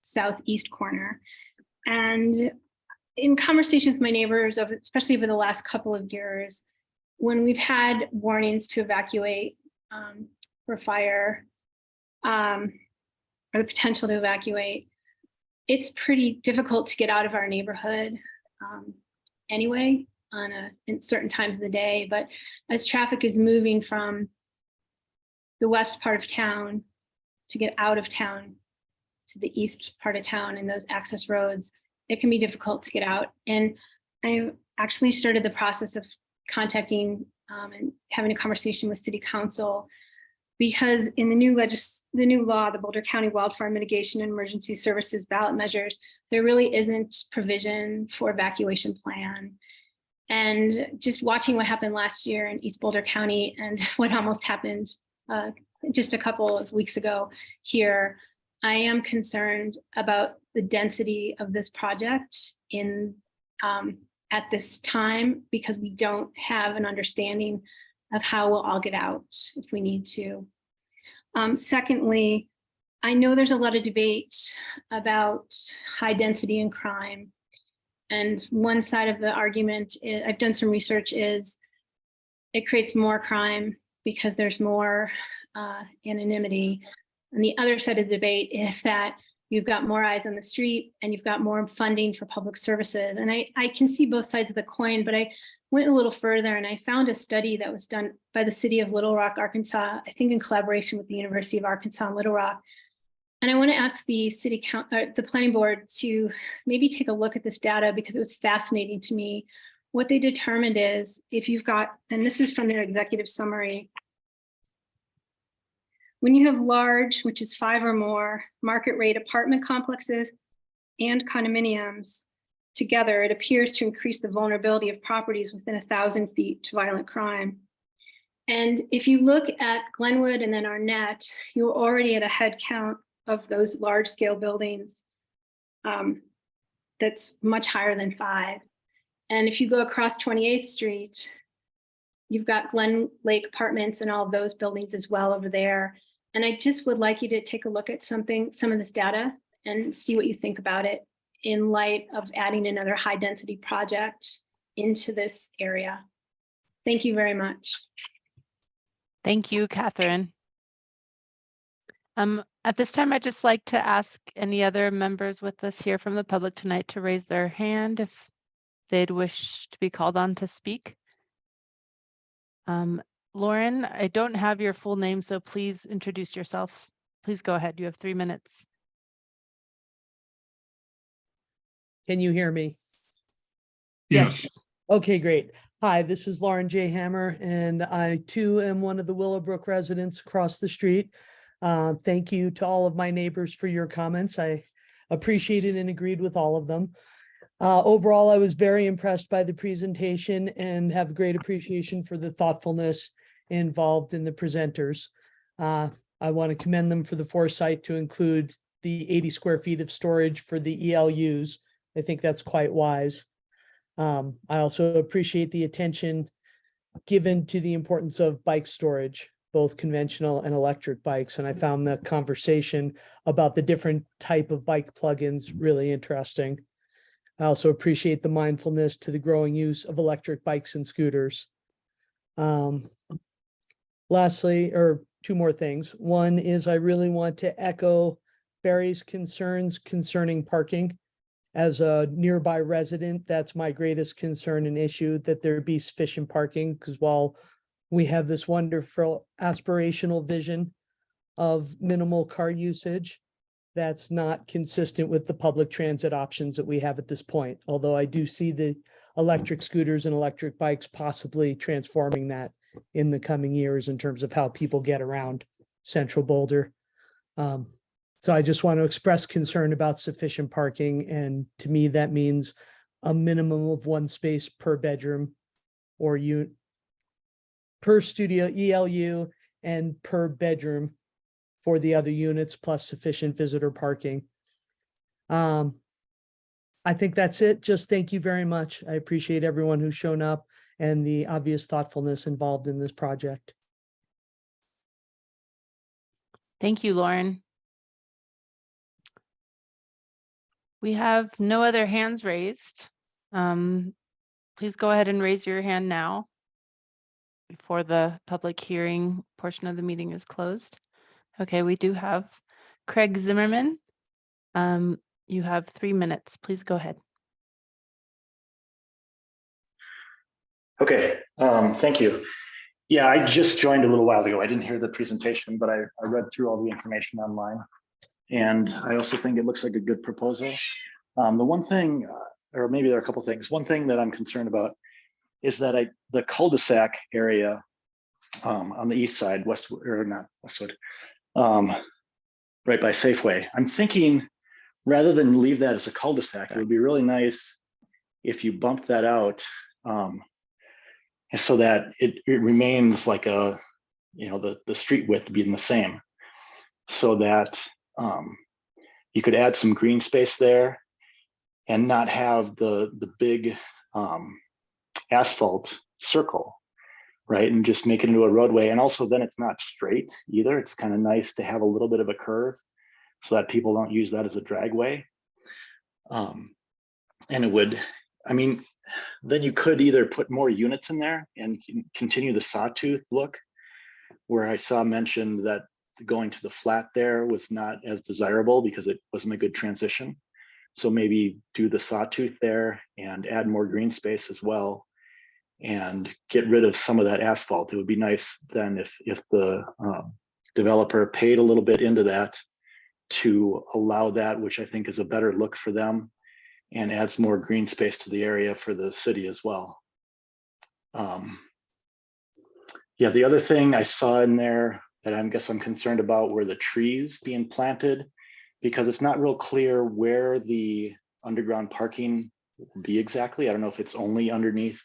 southeast corner. And in conversations with my neighbors, especially over the last couple of years, when we've had warnings to evacuate for fire or the potential to evacuate, it's pretty difficult to get out of our neighborhood anyway in certain times of the day. But as traffic is moving from the west part of town to get out of town to the east part of town and those access roads, it can be difficult to get out. And I've actually started the process of contacting and having a conversation with City Council, because in the new law, the Boulder County Wildfire Mitigation and Emergency Services ballot measures, there really isn't provision for evacuation plan. And just watching what happened last year in East Boulder County and what almost happened just a couple of weeks ago here, I am concerned about the density of this project at this time, because we don't have an understanding of how we'll all get out if we need to. Secondly, I know there's a lot of debate about high density and crime. And one side of the argument, I've done some research, is it creates more crime because there's more anonymity. And the other side of the debate is that you've got more eyes on the street and you've got more funding for public services. And I can see both sides of the coin, but I went a little further and I found a study that was done by the city of Little Rock, Arkansas, I think in collaboration with the University of Arkansas in Little Rock. And I want to ask the the planning board to maybe take a look at this data, because it was fascinating to me. What they determined is, if you've got, and this is from their executive summary, when you have large, which is 5 or more, market rate apartment complexes and condominiums together, it appears to increase the vulnerability of properties within 1,000 feet to violent crime. And if you look at Glenwood and then Arnett, you're already at a head count of those large scale buildings that's much higher than 5. And if you go across 28th Street, you've got Glen Lake Apartments and all of those buildings as well over there. And I just would like you to take a look at some of this data and see what you think about it in light of adding another high density project into this area. Thank you very much. Thank you, Catherine. At this time, I'd just like to ask any other members with us here from the public tonight to raise their hand if they'd wish to be called on to speak. Lauren, I don't have your full name, so please introduce yourself. Please go ahead. You have 3 minutes. Can you hear me? Yes. Okay, great. Hi, this is Lauren J. Hammer, and I too am one of the Willowbrook residents across the street. Thank you to all of my neighbors for your comments. I appreciated and agreed with all of them. Overall, I was very impressed by the presentation and have great appreciation for the thoughtfulness involved in the presenters. I want to commend them for the foresight to include the 80 square feet of storage for the ELUs. I think that's quite wise. I also appreciate the attention given to the importance of bike storage, both conventional and electric bikes. And I found the conversation about the different type of bike plugins really interesting. I also appreciate the mindfulness to the growing use of electric bikes and scooters. Lastly, or 2 more things. One is I really want to echo Barry's concerns concerning parking. As a nearby resident, that's my greatest concern and issue, that there be sufficient parking, because while we have this wonderful aspirational vision of minimal car usage, that's not consistent with the public transit options that we have at this point. Although I do see the electric scooters and electric bikes possibly transforming that in the coming years in terms of how people get around Central Boulder. So I just want to express concern about sufficient parking. And to me, that means a minimum of 1 space per bedroom or per studio ELU and per bedroom for the other units, plus sufficient visitor parking. I think that's it. Just thank you very much. I appreciate everyone who's shown up and the obvious thoughtfulness involved in this project. Thank you, Lauren. We have no other hands raised. Please go ahead and raise your hand now. before the public hearing portion of the meeting is closed? Okay, we do have Craig Zimmerman. You have 3 minutes. Please go ahead. Okay, thank you. Yeah, I just joined a little while ago. I didn't hear the presentation, but I read through all the information online. And I also think it looks like a good proposal. The one thing, or maybe there are a couple things. One thing that I'm concerned about is that the cul-de-sac area on the east side, Westwood, or not Westwood, right by Safeway. I'm thinking rather than leave that as a cul-de-sac, it would be really nice if you bumped that out so that it remains like a, the street width being the same, so that you could add some green space there and not have the big asphalt circle, right? And just make it into a roadway. And also then it's not straight either. It's kind of nice to have a little bit of a curve so that people don't use that as a dragway. And it would, then you could either put more units in there and continue the sawtooth look, where I saw mentioned that going to the flat there was not as desirable because it wasn't a good transition. So maybe do the sawtooth there and add more green space as well and get rid of some of that asphalt. It would be nice then if the developer paid a little bit into that to allow that, which I think is a better look for them, and adds more green space to the area for the city as well. Yeah, the other thing I saw in there that I guess I'm concerned about were the trees being planted, because it's not real clear where the underground parking will be exactly. I don't know if it's only underneath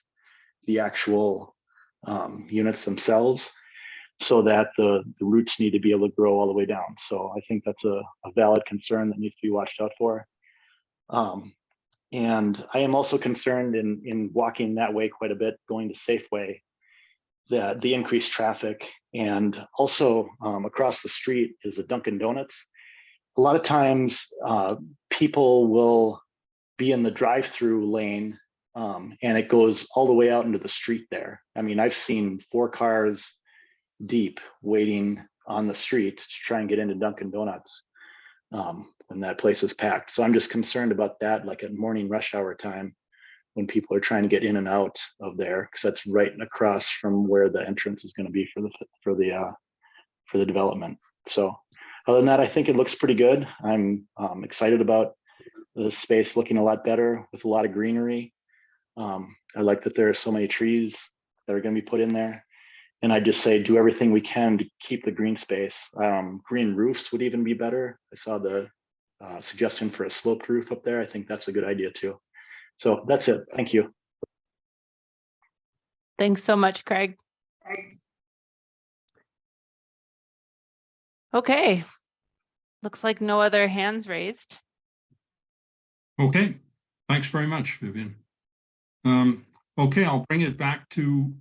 the actual units themselves, so that the roots need to be able to grow all the way down. So I think that's a valid concern that needs to be watched out for. And I am also concerned in walking that way quite a bit, going to Safeway, that the increased traffic, and also across the street is a Dunkin' Donuts. A lot of times people will be in the drive-through lane and it goes all the way out into the street there. I've seen 4 cars deep waiting on the street to try and get into Dunkin' Donuts when that place is packed. So I'm just concerned about that, like at morning rush hour time when people are trying to get in and out of there, because that's right across from where the entrance is going to be for the development. So other than that, I think it looks pretty good. I'm excited about the space looking a lot better with a lot of greenery. I like that there are so many trees that are going to be put in there. And I just say, do everything we can to keep the green space. Green roofs would even be better. I saw the suggestion for a sloped roof up there. I think that's a good idea too. So that's it. Thank you. Thanks so much, Craig. Okay. Looks like no other hands raised. Okay, thanks very much, Vivian. Okay, I'll bring it back to,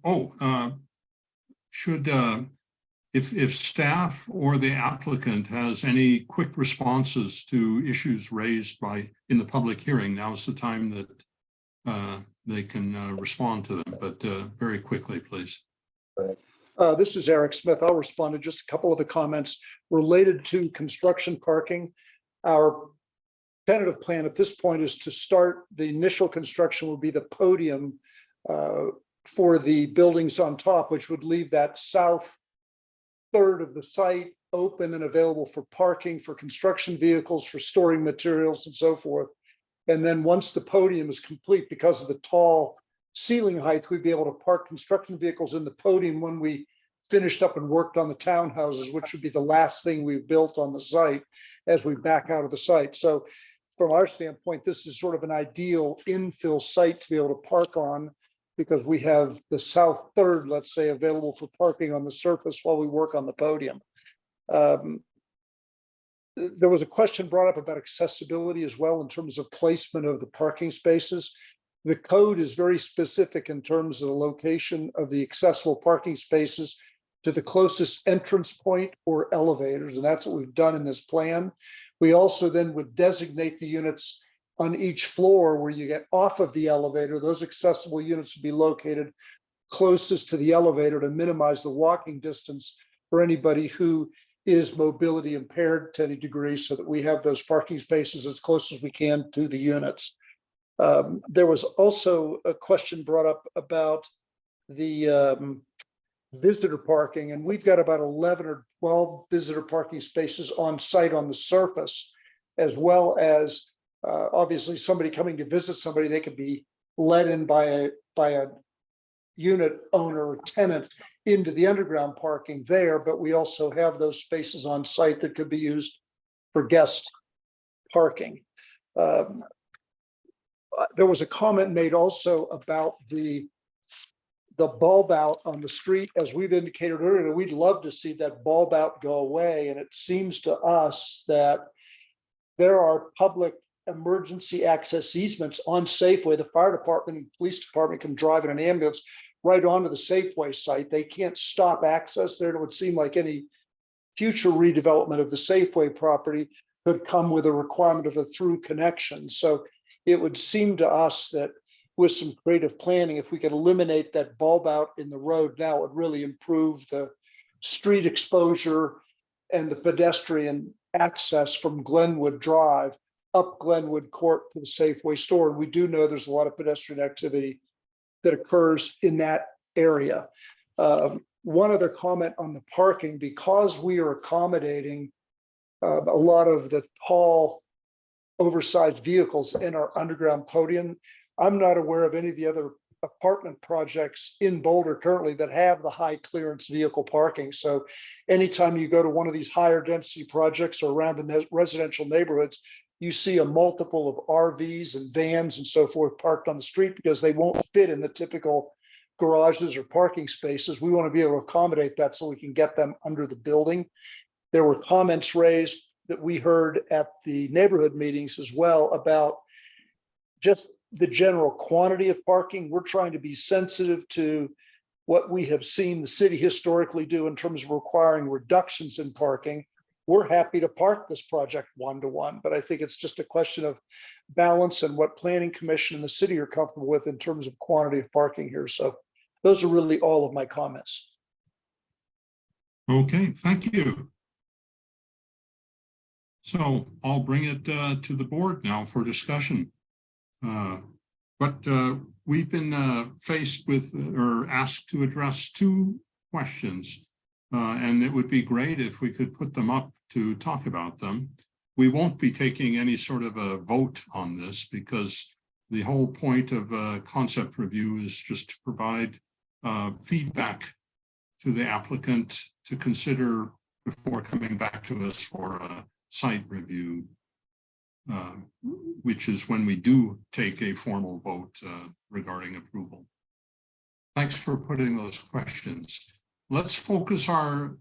if staff or the applicant has any quick responses to issues raised in the public hearing, now's the time that they can respond to them, but very quickly, please. This is Eric Smith. I'll respond to just a couple of the comments related to construction parking. Our tentative plan at this point is to start, the initial construction will be the podium for the buildings on top, which would leave that south third of the site open and available for parking, for construction vehicles, for storing materials and so forth. And then once the podium is complete, because of the tall ceiling height, we'd be able to park construction vehicles in the podium when we finished up and worked on the townhouses, which would be the last thing we built on the site as we back out of the site. So from our standpoint, this is sort of an ideal infill site to be able to park on, because we have the south third, let's say, available for parking on the surface while we work on the podium. There was a question brought up about accessibility as well in terms of placement of the parking spaces. The code is very specific in terms of the location of the accessible parking spaces to the closest entrance point or elevators, and that's what we've done in this plan. We also then would designate the units on each floor where you get off of the elevator. Those accessible units would be located closest to the elevator to minimize the walking distance for anybody who is mobility impaired to any degree, so that we have those parking spaces as close as we can to the units. There was also a question brought up about the visitor parking, and we've got about 11 or 12 visitor parking spaces on site on the surface, as well as obviously somebody coming to visit somebody, they could be let in by a unit owner or tenant into the underground parking there, but we also have those spaces on site that could be used for guest parking. There was a comment made also about the bulb out on the street. As we've indicated earlier, we'd love to see that bulb out go away. And it seems to us that there are public emergency access easements on Safeway. The fire department and police department can drive in an ambulance right onto the Safeway site. They can't stop access there. It would seem like any future redevelopment of the Safeway property could come with a requirement of a through connection. So it would seem to us that with some creative planning, if we could eliminate that bulb out in the road now, it would really improve the street exposure and the pedestrian access from Glenwood Drive up Glenwood Court to the Safeway store. And we do know there's a lot of pedestrian activity that occurs in that area. One other comment on the parking, because we are accommodating a lot of the tall, oversized vehicles in our underground podium, I'm not aware of any of the other apartment projects in Boulder currently that have the high clearance vehicle parking. So anytime you go to one of these higher density projects or around the residential neighborhoods, you see a multiple of RVs and vans and so forth parked on the street because they won't fit in the typical garages or parking spaces. We want to be able to accommodate that so we can get them under the building. There were comments raised that we heard at the neighborhood meetings as well about just the general quantity of parking. We're trying to be sensitive to what we have seen the city historically do in terms of requiring reductions in parking. We're happy to park this project 1-to-1, but I think it's just a question of balance and what planning commission and the city are comfortable with in terms of quantity of parking here. So those are really all of my comments. Okay, thank you. So I'll bring it to the board now for discussion. But we've been faced with or asked to address two questions. And it would be great if we could put them up to talk about them. We won't be taking any sort of a vote on this because the whole point of a concept review is just to provide feedback to the applicant to consider before coming back to us for a site review, which is when we do take a formal vote regarding approval. Thanks for putting those questions. Let's focus our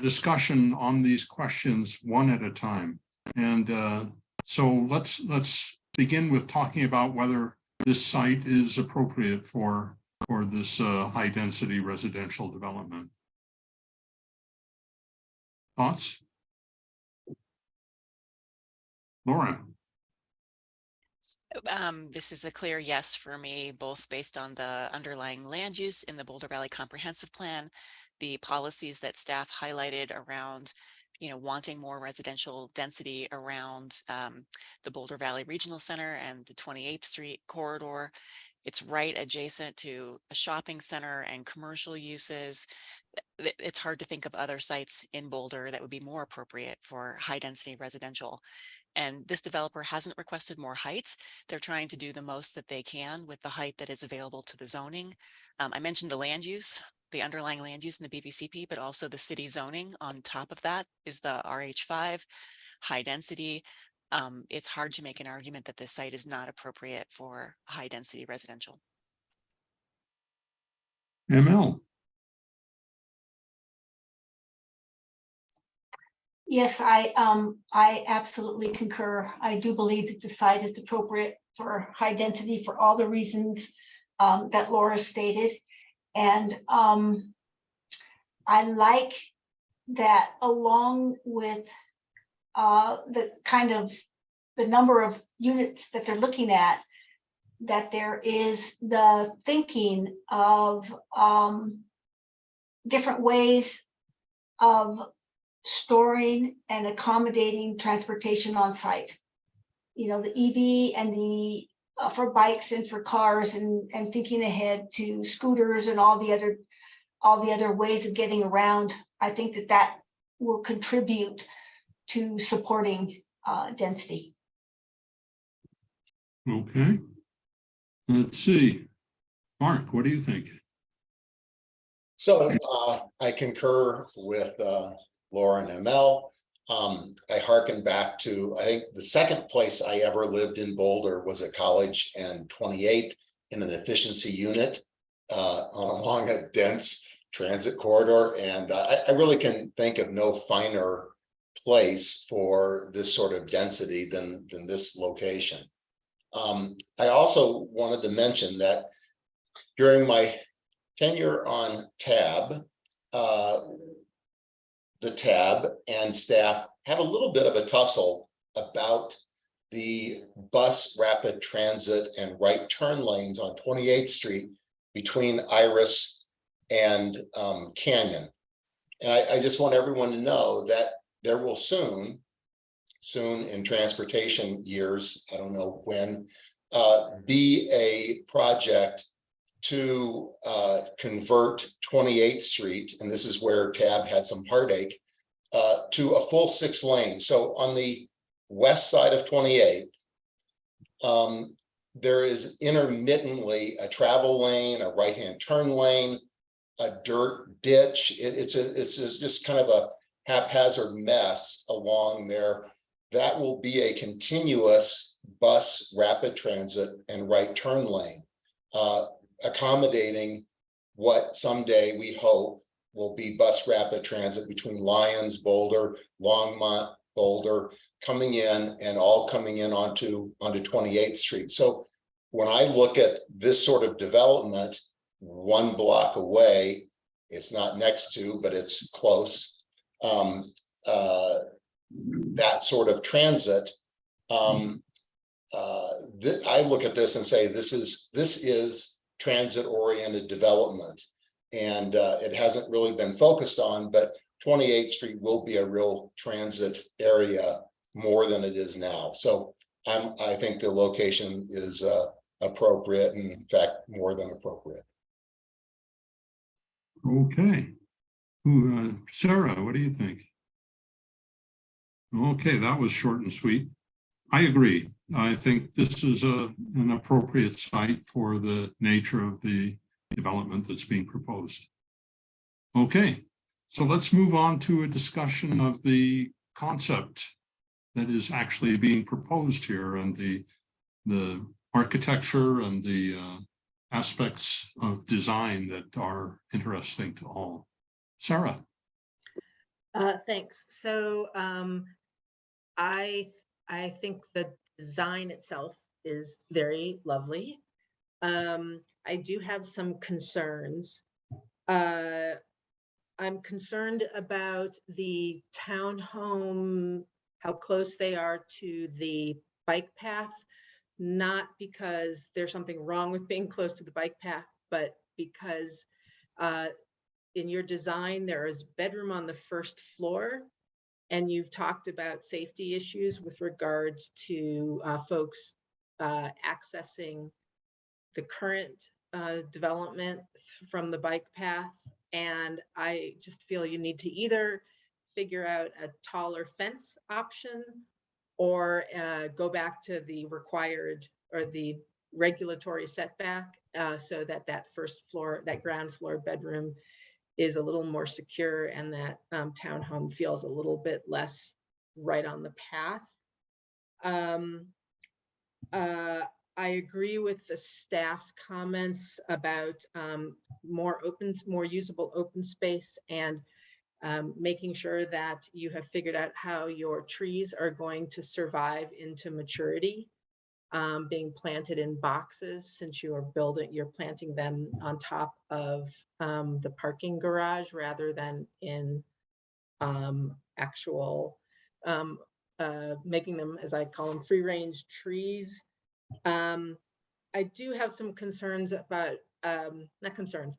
discussion on these questions one at a time. And so let's begin with talking about whether this site is appropriate for this high density residential development. Thoughts? Laura? This is a clear yes for me, both based on the underlying land use in the Boulder Valley Comprehensive Plan, the policies that staff highlighted around, wanting more residential density around the Boulder Valley Regional Center and the 28th Street corridor. It's right adjacent to a shopping center and commercial uses. It's hard to think of other sites in Boulder that would be more appropriate for high density residential. And this developer hasn't requested more height. They're trying to do the most that they can with the height that is available to the zoning. I mentioned the land use, the underlying land use in the BVCP, but also the city zoning on top of that is the RH5, high density. It's hard to make an argument that this site is not appropriate for high density residential. ML. Yes, I absolutely concur. I do believe that the site is appropriate for high density for all the reasons that Laura stated. And I like that along with the number of units that they're looking at, that there is the thinking of different ways of storing and accommodating transportation on site. You know, the EV and the for bikes and for cars, and thinking ahead to scooters and all the other ways of getting around. I think that will contribute to supporting density. Okay. Let's see. Mark, what do you think? So I concur with Laura and Emel. I hearken back to, I think the second place I ever lived in Boulder was at College and 28th in an efficiency unit along a dense transit corridor. And I really can think of no finer place for this sort of density than this location. I also wanted to mention that during my tenure on TAB, the TAB and staff had a little bit of a tussle about the bus rapid transit and right turn lanes on 28th Street between Iris and Canyon. And I just want everyone to know that there will soon in transportation years, I don't know when, be a project to convert 28th Street, and this is where TAB had some heartache, to a full 6 lane. So on the west side of 28th, there is intermittently a travel lane, a right-hand turn lane, a dirt ditch. It's just kind of a haphazard mess along there. That will be a continuous bus rapid transit and right turn lane, accommodating what someday we hope will be bus rapid transit between Lyons, Boulder, Longmont, Boulder, coming in and all coming in onto 28th Street. So when I look at this sort of development, 1 block away, it's not next to, but it's close, that sort of transit, I look at this and say, this is transit-oriented development, and it hasn't really been focused on, but 28th Street will be a real transit area more than it is now. So I think the location is appropriate, and in fact, more than appropriate. Okay. Sarah, what do you think? Okay, that was short and sweet. I agree. I think this is an appropriate site for the nature of the development that's being proposed. Okay, so let's move on to a discussion of the concept that is actually being proposed here, and the architecture and the aspects of design that are interesting to all. Sarah. Thanks. So I think the design itself is very lovely. I do have some concerns. I'm concerned about the townhome, how close they are to the bike path, not because there's something wrong with being close to the bike path, but because in your design, there is bedroom on the first floor, and you've talked about safety issues with regards to folks accessing the current development from the bike path. And I just feel you need to either figure out a taller fence option or go back to the required or the regulatory setback so that that first floor, that ground floor bedroom is a little more secure, and that townhome feels a little bit less right on the path. I agree with the staff's comments about more usable open space, and making sure that you have figured out how your trees are going to survive into maturity, being planted in boxes, since you're planting them on top of the parking garage rather than in actual making them, as I call them, free range trees. I do have some concerns about, not concerns.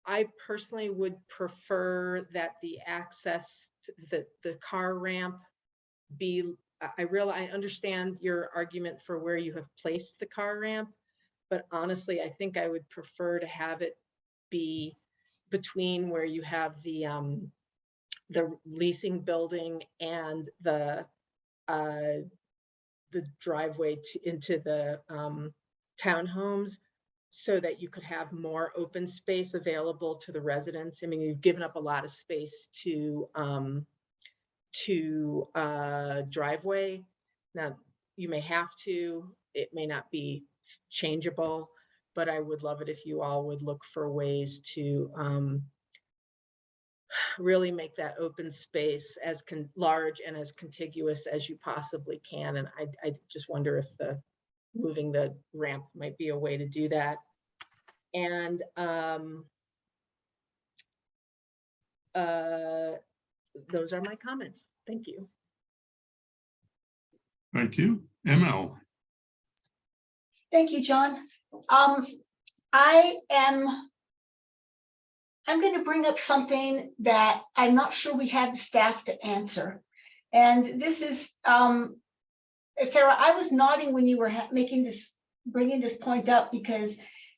I personally would prefer that the access, the car ramp be, I understand your argument for where you have placed the car ramp, but honestly, I think I would prefer to have it be between where you have the leasing building and the driveway into the townhomes, so that you could have more open space available to the residents. I mean, you've given up a lot of space to driveway. Now, you may have to, it may not be changeable, but I would love it if you all would look for ways to really make that open space as large and as contiguous as you possibly can. And I just wonder if moving the ramp might be a way to do that. And those are my comments. Thank you. Thank you. ML. Thank you, John. I'm going to bring up something that I'm not sure we have the staff to answer. And this is, Sarah, I was nodding when you were bringing this point up, because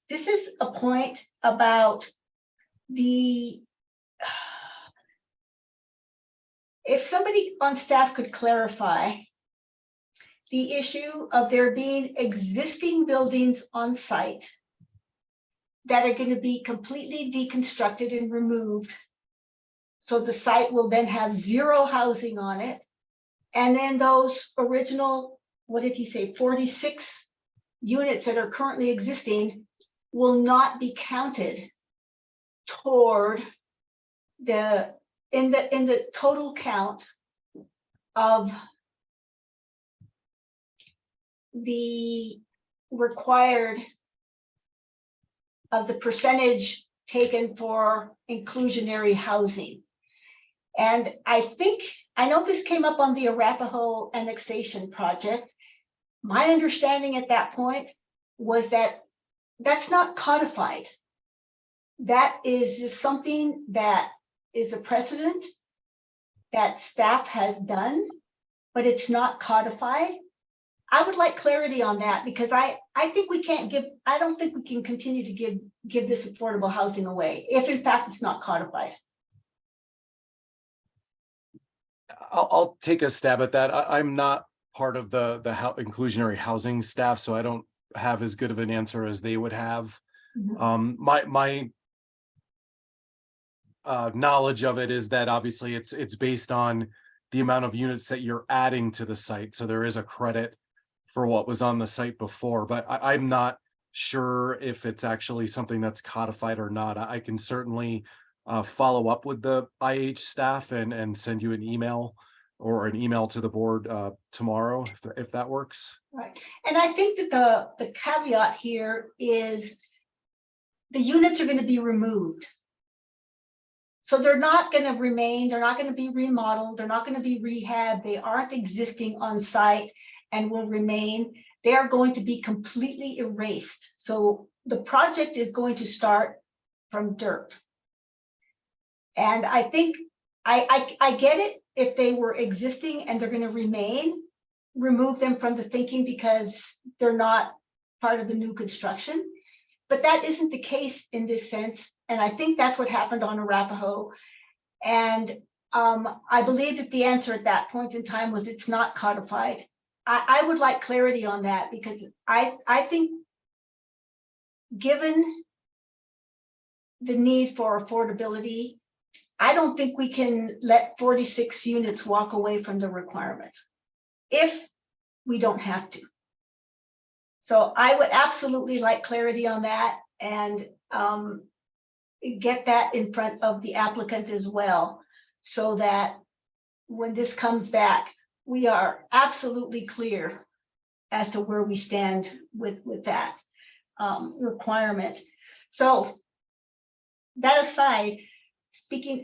this is a point about if somebody on staff could clarify the issue of there being existing buildings on site that are going to be completely deconstructed and removed. So the site will then have zero housing on it. And then those original, what did he say, 46 units that are currently existing will not be counted toward in the total count of the required of the percentage taken for inclusionary housing. And I know this came up on the Arapahoe annexation project. My understanding at that point was that that's not codified. That is just something that is a precedent that staff has done, but it's not codified. I would like clarity on that, because I think we can't I don't think we can continue to give this affordable housing away if in fact it's not codified. I'll take a stab at that. I'm not part of the inclusionary housing staff, so I don't have as good of an answer as they would have. My knowledge of it is that obviously it's based on the amount of units that you're adding to the site. So there is a credit for what was on the site before, but I'm not sure if it's actually something that's codified or not. I can certainly follow up with the IH staff and send you an email or an email to the board tomorrow, if that works. Right. And I think that the caveat here is the units are going to be removed. So they're not going to remain, they're not going to be remodeled, they're not going to be rehabbed, they aren't existing on site and will remain. They are going to be completely erased. So the project is going to start from dirt. And I think I get it if they were existing and they're going to remain, remove them from the thinking because they're not part of the new construction. But that isn't the case in this sense. And I think that's what happened on Arapahoe. And I believe that the answer at that point in time was it's not codified. I would like clarity on that, because I think given the need for affordability, I don't think we can let 46 units walk away from the requirement if we don't have to. So I would absolutely like clarity on that, and get that in front of the applicant as well, so that when this comes back, we are absolutely clear as to where we stand with that requirement. So that aside,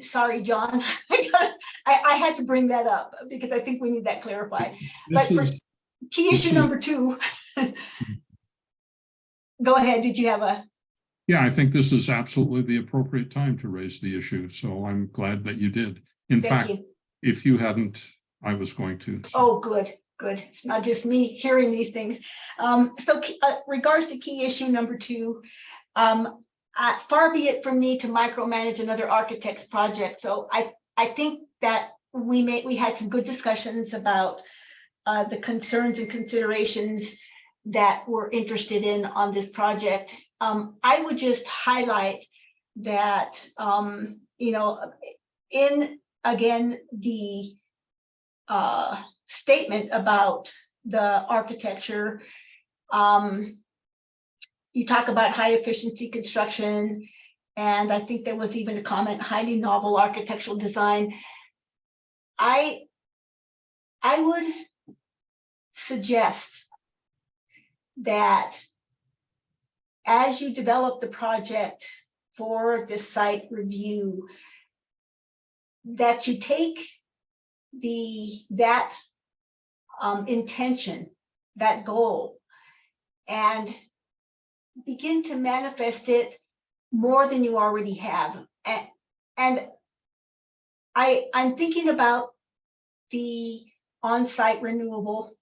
sorry, John, I had to bring that up because I think we need that clarified. Key issue number 2. Go ahead, did you have a? Yeah, I think this is absolutely the appropriate time to raise the issue, so I'm glad that you did. In Thank fact, you. if you hadn't, I was going to. so. Oh, good. It's not just me hearing these things. Regards to key issue number 2, far be it from me to micromanage another architect's project. So I think that we had some good discussions about the concerns and considerations that we're interested in on this project. I would just highlight that, in again, the statement about the architecture, you talk about high efficiency construction, and I think there was even a comment, highly novel architectural design. I would suggest that as you develop the project for this site review, that you take that intention, that goal, and begin to manifest it more than you already have. And I'm thinking about the on-site renewable.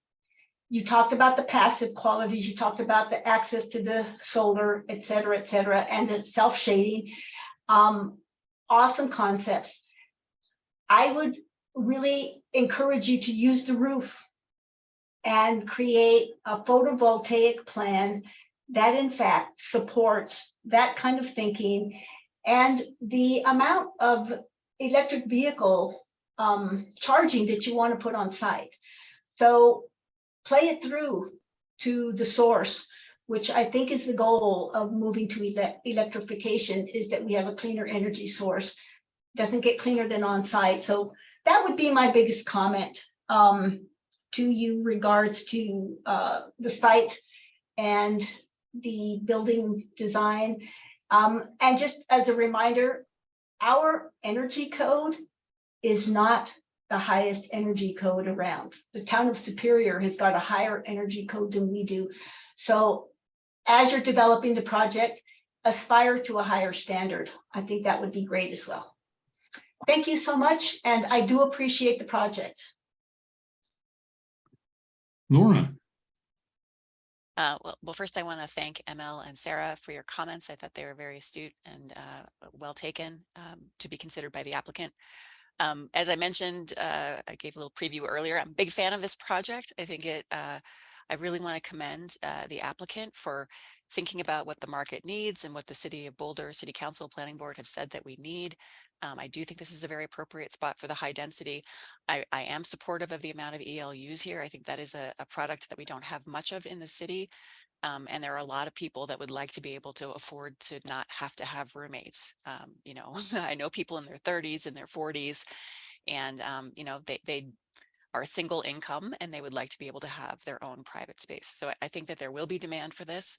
You talked about the passive qualities, you talked about the access to the solar, et cetera, and the self-shading. Awesome concepts. I would really encourage you to use the roof and create a photovoltaic plan that in fact supports that kind of thinking and the amount of electric vehicle charging that you want to put on site. So play it through to the source, which I think is the goal of moving to electrification, is that we have a cleaner energy source. Doesn't get cleaner than on site. So that would be my biggest comment to you regards to the site and the building design. And just as a reminder, our energy code is not the highest energy code around. The town of Superior has got a higher energy code than we do. So as you're developing the project, aspire to a higher standard. I think that would be great as well. Thank you so much, and I do appreciate the project. Laura. Well, first I want to thank ML and Sarah for your comments. I thought they were very astute and well taken to be considered by the applicant. As I mentioned, I gave a little preview earlier. I'm a big fan of this project. I think I really want to commend the applicant for thinking about what the market needs and what the City of Boulder City Council Planning Board have said that we need. I do think this is a very appropriate spot for the high density. I am supportive of the amount of ELUs here. I think that is a product that we don't have much of in the city. And there are a lot of people that would like to be able to afford to not have to have roommates. I know people in their 30s and their 40s, and they are a single income and they would like to be able to have their own private space. So I think that there will be demand for this.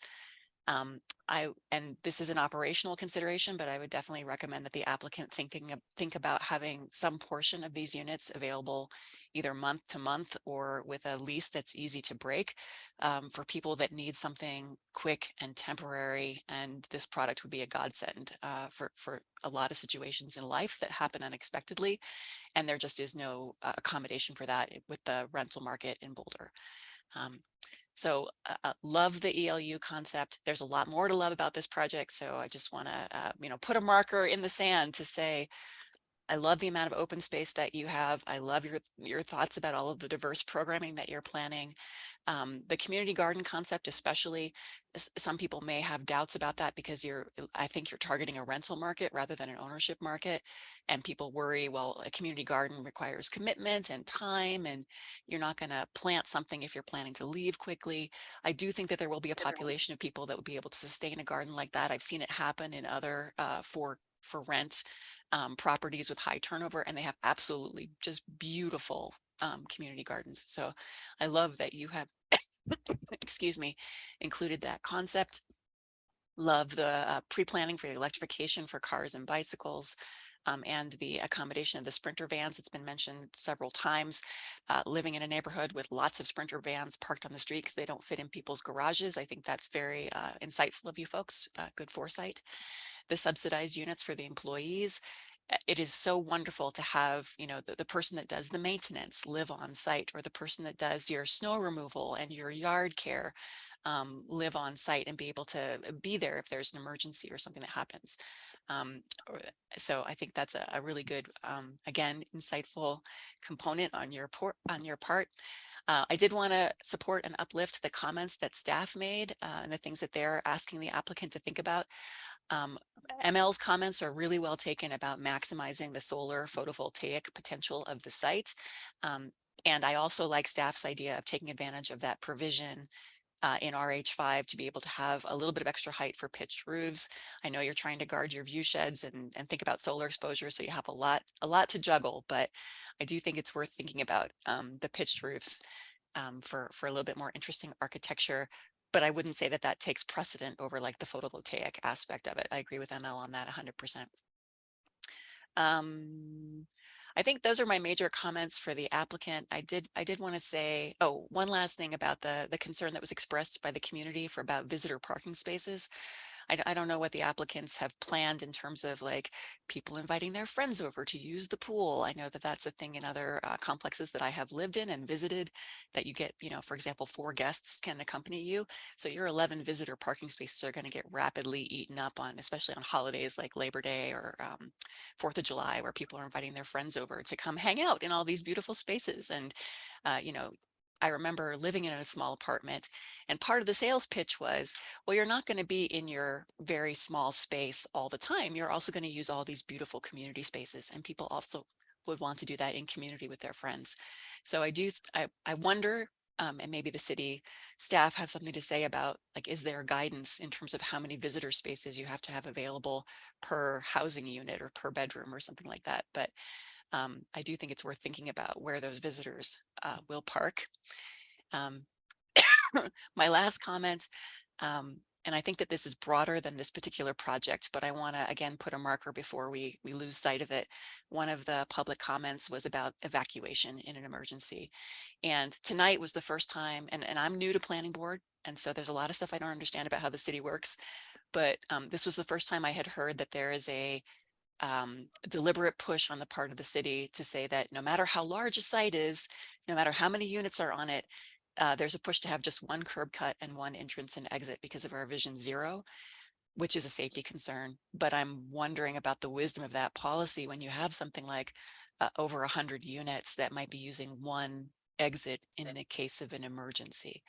And this is an operational consideration, but I would definitely recommend that the applicant think about having some portion of these units available either month to month or with a lease that's easy to break for people that need something quick and temporary. And this product would be a godsend for a lot of situations in life that happen unexpectedly. And there just is no accommodation for that with the rental market in Boulder. So love the ELU concept. There's a lot more to love about this project. So I just want to, put a marker in the sand to say, I love the amount of open space that you have. I love your thoughts about all of the diverse programming that you're planning. The community garden concept, especially, some people may have doubts about that because I think you're targeting a rental market rather than an ownership market. And people worry, well, a community garden requires commitment and time, and you're not going to plant something if you're planning to leave quickly. I do think that there will be a population of people that would be able to sustain a garden like that. I've seen it happen in other for rent properties with high turnover, and they have absolutely just beautiful community gardens. So I love that you have, excuse me, included that concept. Love the pre-planning for the electrification for cars and bicycles. and the accommodation of the Sprinter vans. It's been mentioned several times. Living in a neighborhood with lots of Sprinter vans parked on the street because they don't fit in people's garages. I think that's very insightful of you folks. Good foresight. The subsidized units for the employees. It is so wonderful to have, you know, the person that does the maintenance live on site, or the person that does your snow removal and your yard care live on site and be able to be there if there's an emergency or something that happens. So I think that's a really good, again, insightful component on your part. I did want to support and uplift the comments that staff made and the things that they're asking the applicant to think about. ML's comments are really well taken about maximizing the solar photovoltaic potential of the site. And I also like staff's idea of taking advantage of that provision in RH5 to be able to have a little bit of extra height for pitched roofs. I know you're trying to guard your view sheds and think about solar exposure, so you have a lot to juggle, but I do think it's worth thinking about the pitched roofs for a little bit more interesting architecture. But I wouldn't say that that takes precedent over like the photovoltaic aspect of it. I agree with ML on that 100%. I think those are my major comments for the applicant. I did want to say, oh, one last thing about the concern that was expressed by the community about visitor parking spaces. I don't know what the applicants have planned in terms of like people inviting their friends over to use the pool. I know that that's a thing in other complexes that I have lived in and visited, that you get, you know, for example, 4 guests can accompany you. So your 11 visitor parking spaces are going to get rapidly eaten up on, especially on holidays like Labor Day or 4th of July, where people are inviting their friends over to come hang out in all these beautiful spaces. And, you know, I remember living in a small apartment, and part of the sales pitch was, well, you're not going to be in your very small space all the time. You're also going to use all these beautiful community spaces, and people also would want to do that in community with their friends. So I wonder, and maybe the city staff have something to say about, like, is there guidance in terms of how many visitor spaces you have to have available per housing unit or per bedroom or something like that. But I do think it's worth thinking about where those visitors will park. My last comment, and I think that this is broader than this particular project, but I want to again put a marker before we lose sight of it. One of the public comments was about evacuation in an emergency. And tonight was the first time, and I'm new to planning board, and so there's a lot of stuff I don't understand about how the city works, but this was the first time I had heard that there is a deliberate push on the part of the city to say that no matter how large a site is, no matter how many units are on it, there's a push to have just one curb cut and one entrance and exit because of our Vision Zero, which is a safety concern. But I'm wondering about the wisdom of that policy when you have something like over 100 units that might be using one exit in the case of an emergency.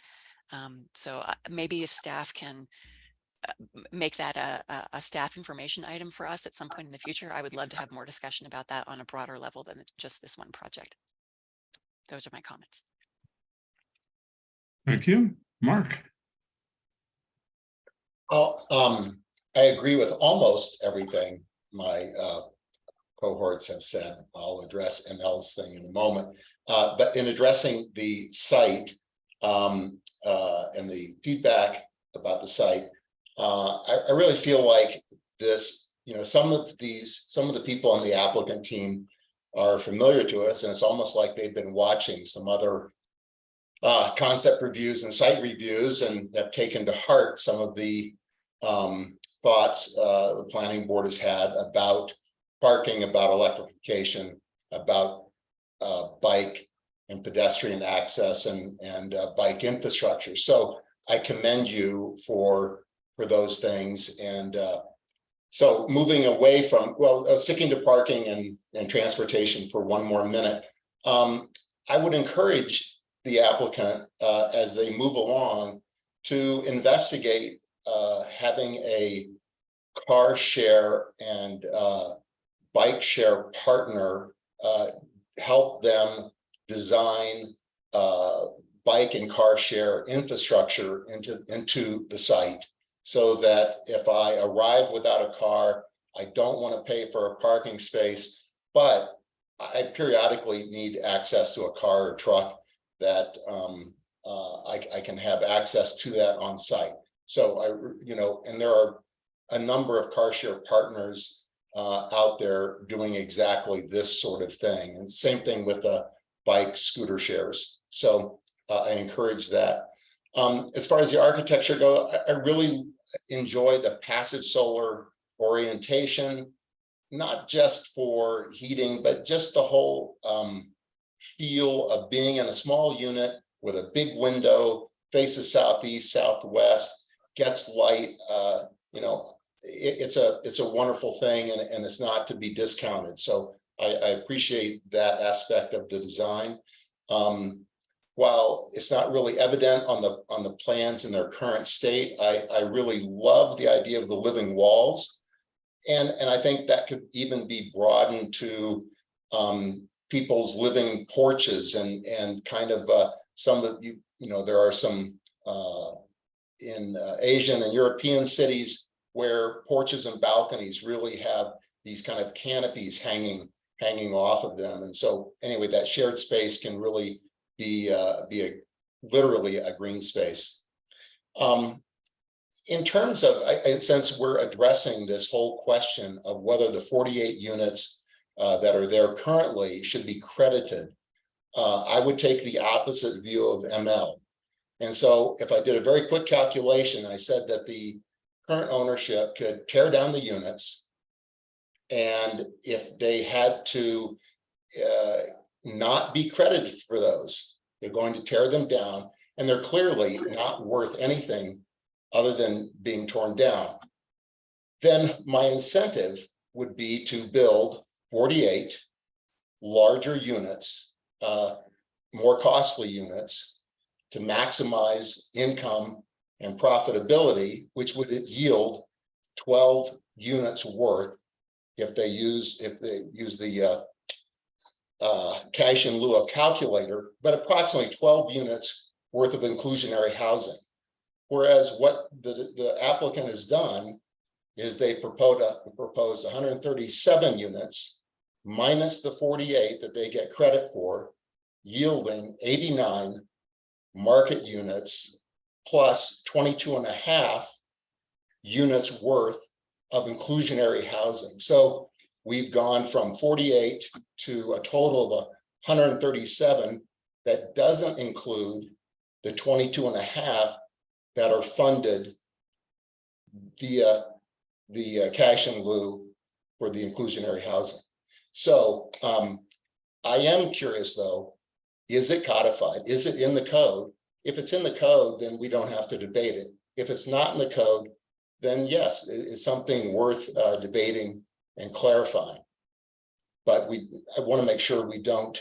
So maybe if staff can make that a staff information item for us at some point in the future, I would love to have more discussion about that on a broader level than just this one project. Those are my comments. Thank you. Mark? Well, I agree with almost everything my cohorts have said. I'll address ML's thing in a moment. But in addressing the site and the feedback about the site, I really feel like this, you know, some of the people on the applicant team are familiar to us, and it's almost like they've been watching some other concept reviews and site reviews and have taken to heart some of the thoughts the planning board has had about parking, about electrification, about bike and pedestrian access and bike infrastructure. So I commend you for those things. And so moving away from, sticking to parking and transportation for one more minute, I would encourage the applicant as they move along to investigate having a car share and bike share partner help them design bike and car share infrastructure into the site, so that if I arrive without a car, I don't want to pay for a parking space, but I periodically need access to a car or truck that I can have access to that on site. So and there are a number of car share partners out there doing exactly this sort of thing. And same thing with bike scooter shares. So I encourage that. As far as the architecture go, I really enjoy the passive solar orientation, not just for heating, but just the whole feel of being in a small unit with a big window, faces southeast, southwest, gets light. You know, it's a wonderful thing, and it's not to be discounted. So I appreciate that aspect of the design. While it's not really evident on the plans in their current state, I really love the idea of the living walls. And I think that could even be broadened to people's living porches and kind of some of you know, there are some in Asian and European cities where porches and balconies really have these kind of canopies hanging off of them. And so anyway, that shared space can really be literally a green space. In terms of, since we're addressing this whole question of whether the 48 units that are there currently should be credited, I would take the opposite view of ML. And so if I did a very quick calculation, I said that the current ownership could tear down the units, and if they had to not be credited for those, they're going to tear them down, and they're clearly not worth anything other than being torn down, then my incentive would be to build 48 larger units, more costly units, to maximize income and profitability, which would yield 12 units worth if they use the cash in lieu of calculator, but approximately 12 units worth of inclusionary housing. Whereas what the applicant has done is they proposed 137 units minus the 48 that they get credit for, yielding 89 market units plus 22.5 units worth of inclusionary housing. So we've gone from 48 to a total of 137 that doesn't include the 22.5 that are funded via the cash in lieu for the inclusionary housing. So I am curious though, is it codified? Is it in the code? If it's in the code, then we don't have to debate it. If it's not in the code, then yes, it's something worth debating and clarifying. But I want to make sure we don't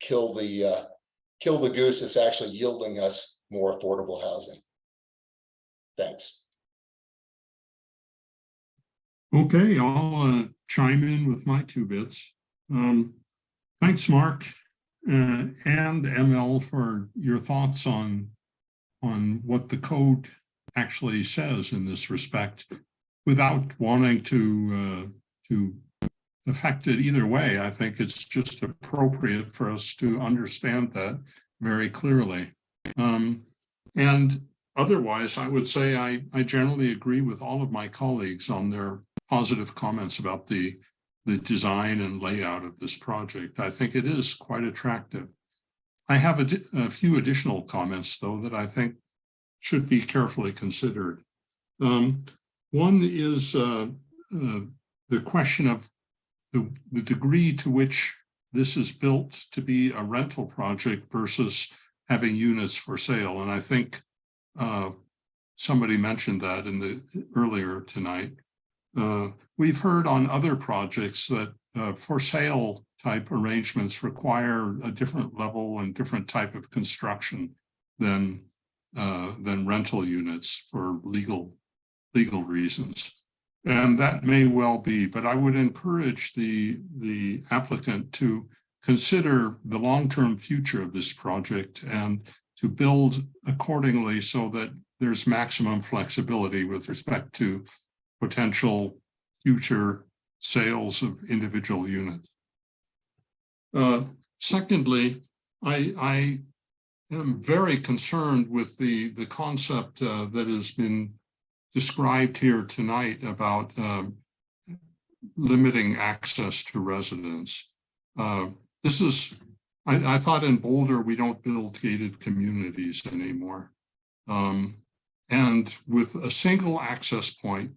kill the goose that's actually yielding us more affordable housing. Thanks. Okay, I'll chime in with my 2 bits. Thanks, Mark and ML, for your thoughts on what the code actually says in this respect, without wanting to affect it either way. I think it's just appropriate for us to understand that very clearly. And otherwise, I would say I generally agree with all of my colleagues on their positive comments about the design and layout of this project. I think it is quite attractive. I have a few additional comments, though, that I think should be carefully considered. One is the question of the degree to which this is built to be a rental project versus having units for sale. And I think somebody mentioned that earlier tonight. We've heard on other projects that for sale type arrangements require a different level and different type of construction than rental units for legal reasons. And that may well be, but I would encourage the applicant to consider the long-term future of this project and to build accordingly so that there's maximum flexibility with respect to potential future sales of individual units. Secondly, I am very concerned with the concept that has been described here tonight about limiting access to residents. This is, I thought in Boulder, we don't build gated communities anymore. And with a single access point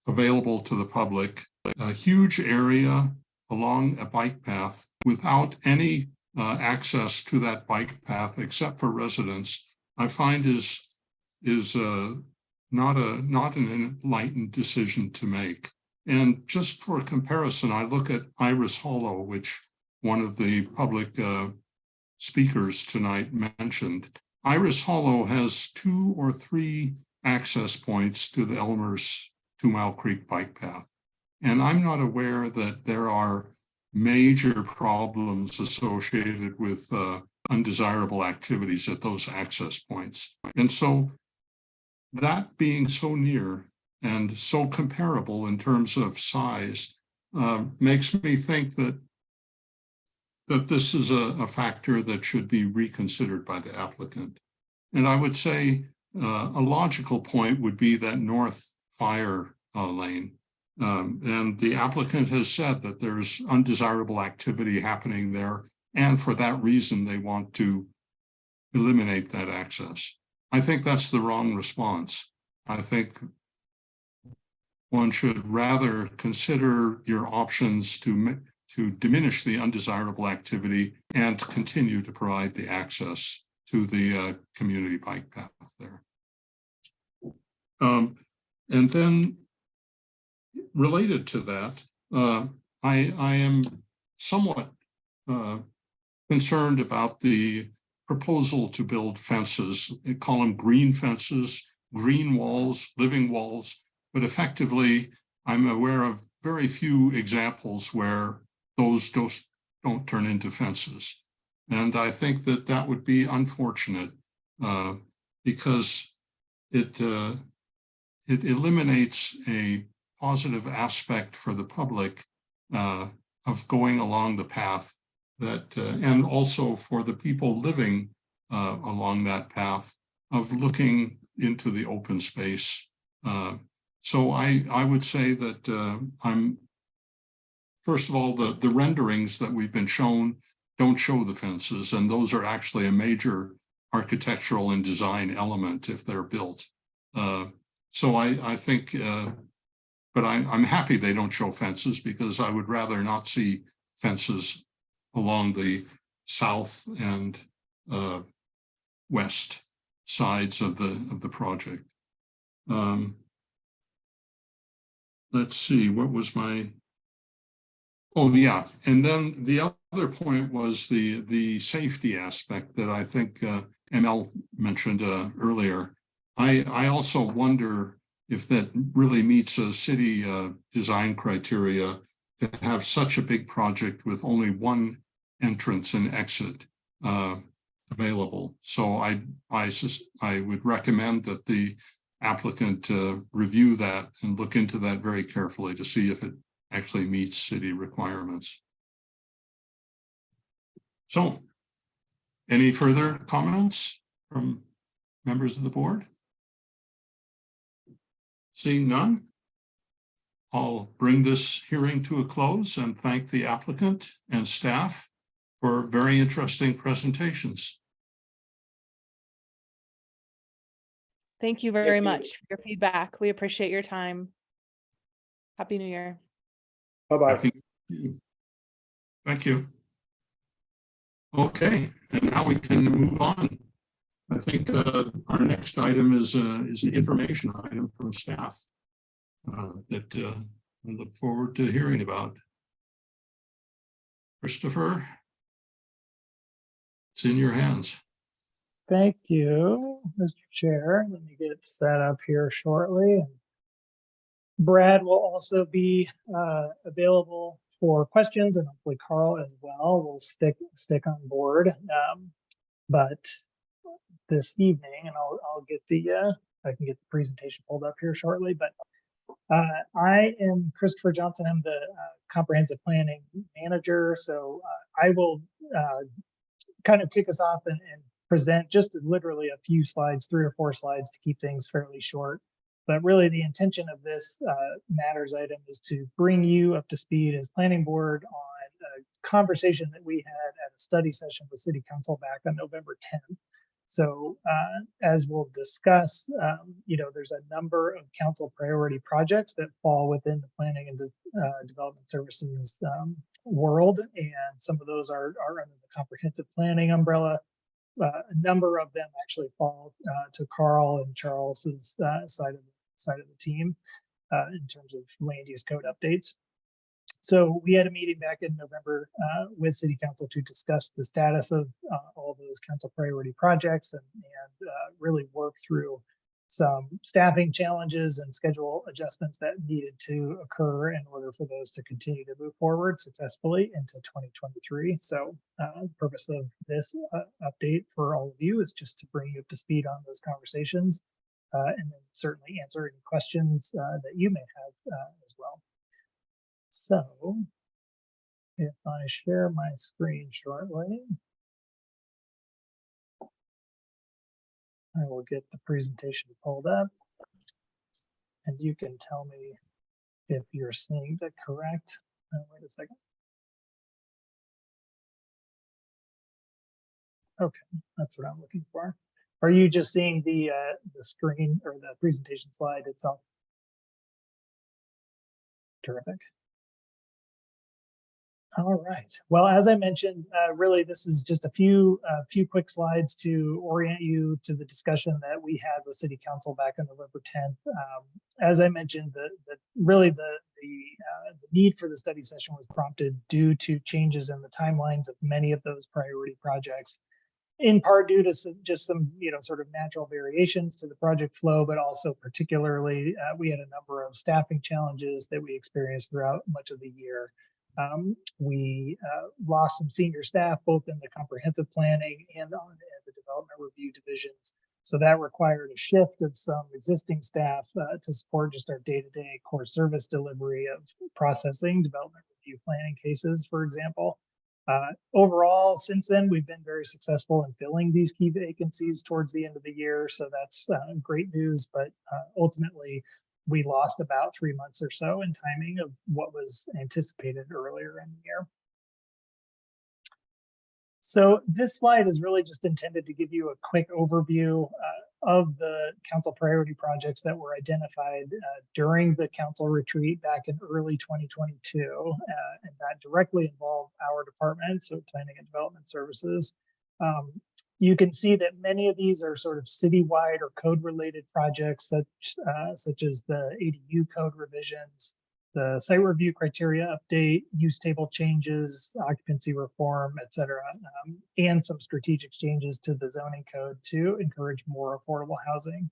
available to the public, a huge area along a bike path without any access to that bike path except for residents, I find is not an enlightened decision to make. And just for comparison, I look at Iris Hollow, which one of the public speakers tonight mentioned. Iris Hollow has 2 or 3 access points to the Elmer's 2 Mile Creek bike path. And I'm not aware that there are major problems associated with undesirable activities at those access points. And so that being so near and so comparable in terms of size makes me think that this is a factor that should be reconsidered by the applicant. And I would say a logical point would be that north fire lane. And the applicant has said that there's undesirable activity happening there. And for that reason, they want to eliminate that access. I think that's the wrong response. I think one should rather consider your options to diminish the undesirable activity and continue to provide the access to the community bike path there. And then related to that, I am somewhat concerned about the proposal to build fences. They call them green fences, green walls, living walls, but effectively, I'm aware of very few examples where those don't turn into fences. And I think that that would be unfortunate because it eliminates a positive aspect for the public of going along the path that, and also for the people living along that path of looking into the open space. So I would say that first of all, the renderings that we've been shown don't show the fences, and those are actually a major architectural and design element if they're built. So I think, but I'm happy they don't show fences because I would rather not see fences along the south and west sides of the project. Let's see, what was my, oh yeah, and then the other point was the safety aspect that I think ML mentioned earlier. I also wonder if that really meets a city design criteria to have such a big project with only one entrance and exit available. So I would recommend that the applicant review that and look into that very carefully to see if it actually meets city requirements. So, any further comments from members of the board? Seeing none, I'll bring this hearing to a close and thank the applicant and staff for very interesting presentations. Thank you very much for your feedback. We appreciate your time. Happy New Year. Bye-bye. Thank you. Okay, and now we can move on. I think our next item is an information item from staff that I look forward to hearing about. Christopher, it's in your hands. Thank you, Mr. Chair. Let me get set up here shortly. Brad will also be available for questions, and hopefully Carl as well will stick on board. But this evening, and I'll get I can get the presentation pulled up here shortly. But I am Christopher Johnson. I'm the comprehensive planning manager. So I will kind of kick us off and present just literally a few slides, 3 or 4 slides to keep things fairly short. But really the intention of this matters item is to bring you up to speed as planning board on a conversation that we had at a study session with City Council back on November 10th. So as we'll discuss, there's a number of council priority projects that fall within the planning and development services world. And some of those are under the comprehensive planning umbrella. A number of them actually fall to Carl and Charles's side of the team in terms of land use code updates. So we had a meeting back in November with City Council to discuss the status of all those council priority projects and really work through some staffing challenges and schedule adjustments that needed to occur in order for those to continue to move forward successfully into 2023. So the purpose of this update for all of you is just to bring you up to speed on those conversations and then certainly answer any questions that you may have as well. So if I share my screen shortly, I will get the presentation pulled up and you can tell me if you're seeing the correct. Wait a second. Okay, that's what I'm looking for. Are you just seeing the screen or the presentation slide itself? Terrific. All right. Well, as I mentioned, really, this is just a few quick slides to orient you to the discussion that we had with City Council back on November 10th. As I mentioned, the need for the study session was prompted due to changes in the timelines of many of those priority projects, in part due to just some sort of natural variations to the project flow, but also particularly we had a number of staffing challenges that we experienced throughout much of the year. We lost some senior staff, both in the comprehensive planning and on the development review divisions. So that required a shift of some existing staff to support just our day-to-day core service delivery of processing, development review planning cases, for example. Overall, since then, we've been very successful in filling these key vacancies towards the end of the year. So that's great news, but ultimately, we lost about 3 months or so in timing of what was anticipated earlier in the year. So this slide is really just intended to give you a quick overview of the council priority projects that were identified during the council retreat back in early 2022, and that directly involved our department, so Planning and Development Services. You can see that many of these are sort of citywide or code-related projects, such as the ADU code revisions, the site review criteria update, use table changes, occupancy reform, et cetera, and some strategic changes to the zoning code to encourage more affordable housing.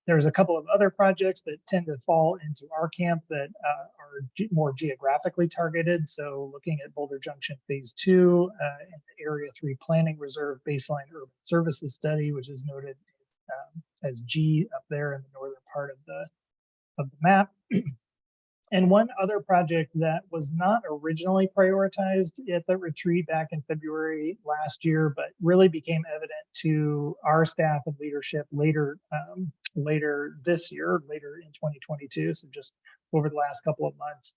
There's a couple of other projects that tend to fall into our camp that are more geographically targeted. So looking at Boulder Junction Phase 2 and the Area 3 Planning Reserve Baseline Urban Services Study, which is noted as G up there in the northern part of the map. And one other project that was not originally prioritized at the retreat back in February last year, but really became evident to our staff and leadership later this year, later in 2022, so just over the last couple of months,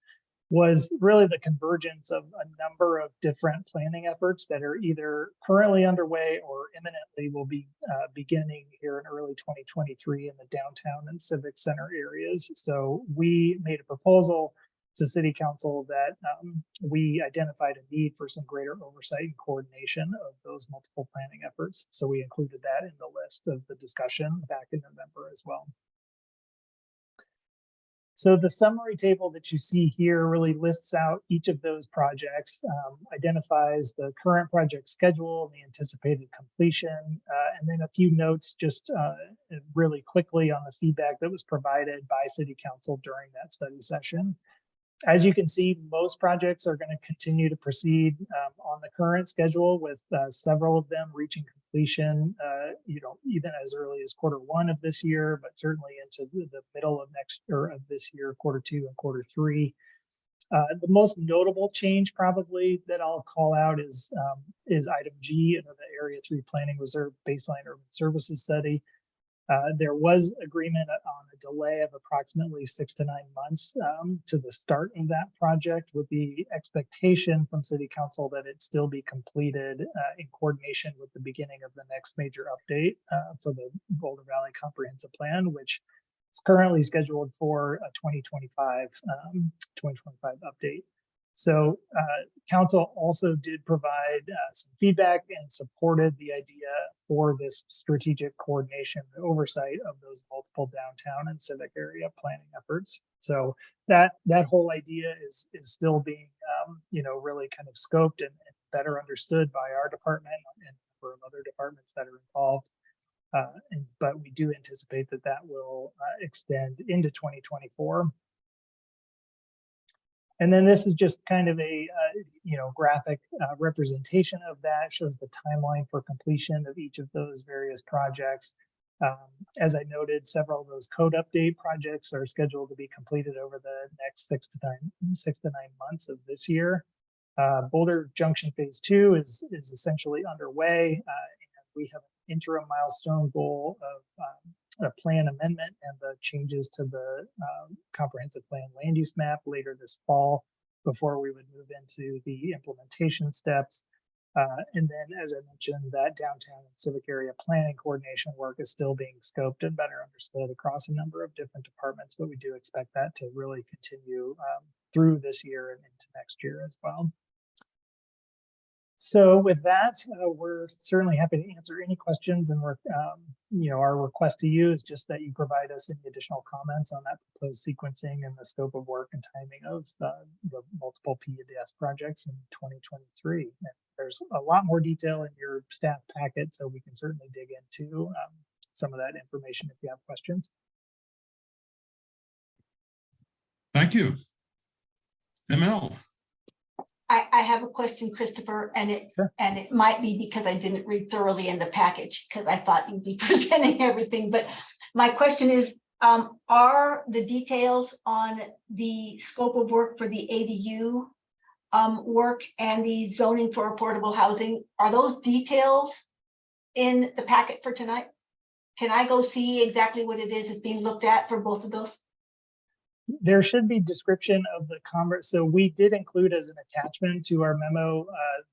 was really the convergence of a number of different planning efforts that are either currently underway or imminently will be beginning here in early 2023 in the downtown and civic center areas. So we made a proposal to City Council that we identified a need for some greater oversight and coordination of those multiple planning efforts. So we included that in the list of the discussion back in November as well. So the summary table that you see here really lists out each of those projects, identifies the current project schedule, the anticipated completion, and then a few notes just really quickly on the feedback that was provided by City Council during that study session. As you can see, most projects are going to continue to proceed on the current schedule, with several of them reaching completion, even as early as Q1 of this year, but certainly into the middle of this year, Q2 and Q3. The most notable change probably that I'll call out is item G, the Area 3 Planning Reserve Baseline Urban Services Study. There was agreement on a delay of approximately 6 to 9 months to the start of that project, with the expectation from City Council that it still be completed in coordination with the beginning of the next major update for the Boulder Valley Comprehensive Plan, which is currently scheduled for a 2025 update. So council also did provide some feedback and supported the idea for this strategic coordination and oversight of those multiple downtown and civic area planning efforts. So that whole idea is still being really kind of scoped and better understood by our department and for other departments that are involved. But we do anticipate that will extend into 2024. And then this is just kind of a graphic representation of that. Shows the timeline for completion of each of those various projects. As I noted, several of those code update projects are scheduled to be completed over the next 6 to 9 months of this year. Boulder Junction Phase 2 is essentially underway, and we have an interim milestone goal of a plan amendment and the changes to the comprehensive plan land use map later this fall, before we would move into the implementation steps. And then, as I mentioned, that downtown and civic area planning coordination work is still being scoped and better understood across a number of different departments, but we do expect that to really continue through this year and into next year as well. So with that, we're certainly happy to answer any questions, and our request to you is just that you provide us any additional comments on that proposed sequencing and the scope of work and timing of the multiple PUDS projects in 2023. And there's a lot more detail in your staff packet, so we can certainly dig into some of that information if you have questions. Thank you. ML. I have a question, Christopher, and it might be because I didn't read thoroughly in the package because I thought you'd be presenting everything. But my question is, are the details on the scope of work for the ADU work and the zoning for affordable housing, are those details in the packet for tonight? Can I go see exactly what it is that's being looked at for both of those? There should be description of the convert. So we did include as an attachment to our memo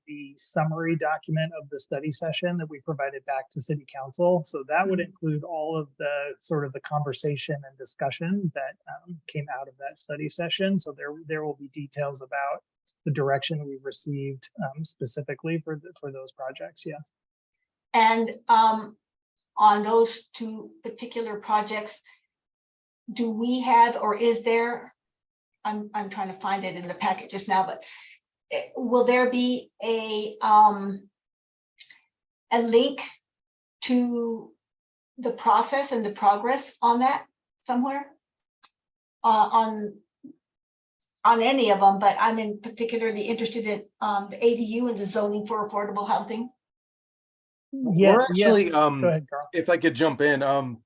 the summary document of the study session that we provided back to City Council. So that would include all of the sort of the conversation and discussion that came out of that study session. So there will be details about the direction we've received specifically for those projects. Yes. And on those two particular projects, do we have, or is there, I'm trying to find it in the packet just now, but will there be a link to the process and the progress on that somewhere? On any of them, but I'm particularly interested in the ADU and the zoning for affordable housing. Yeah, We're actually, Go ahead, Carl. if I could jump in,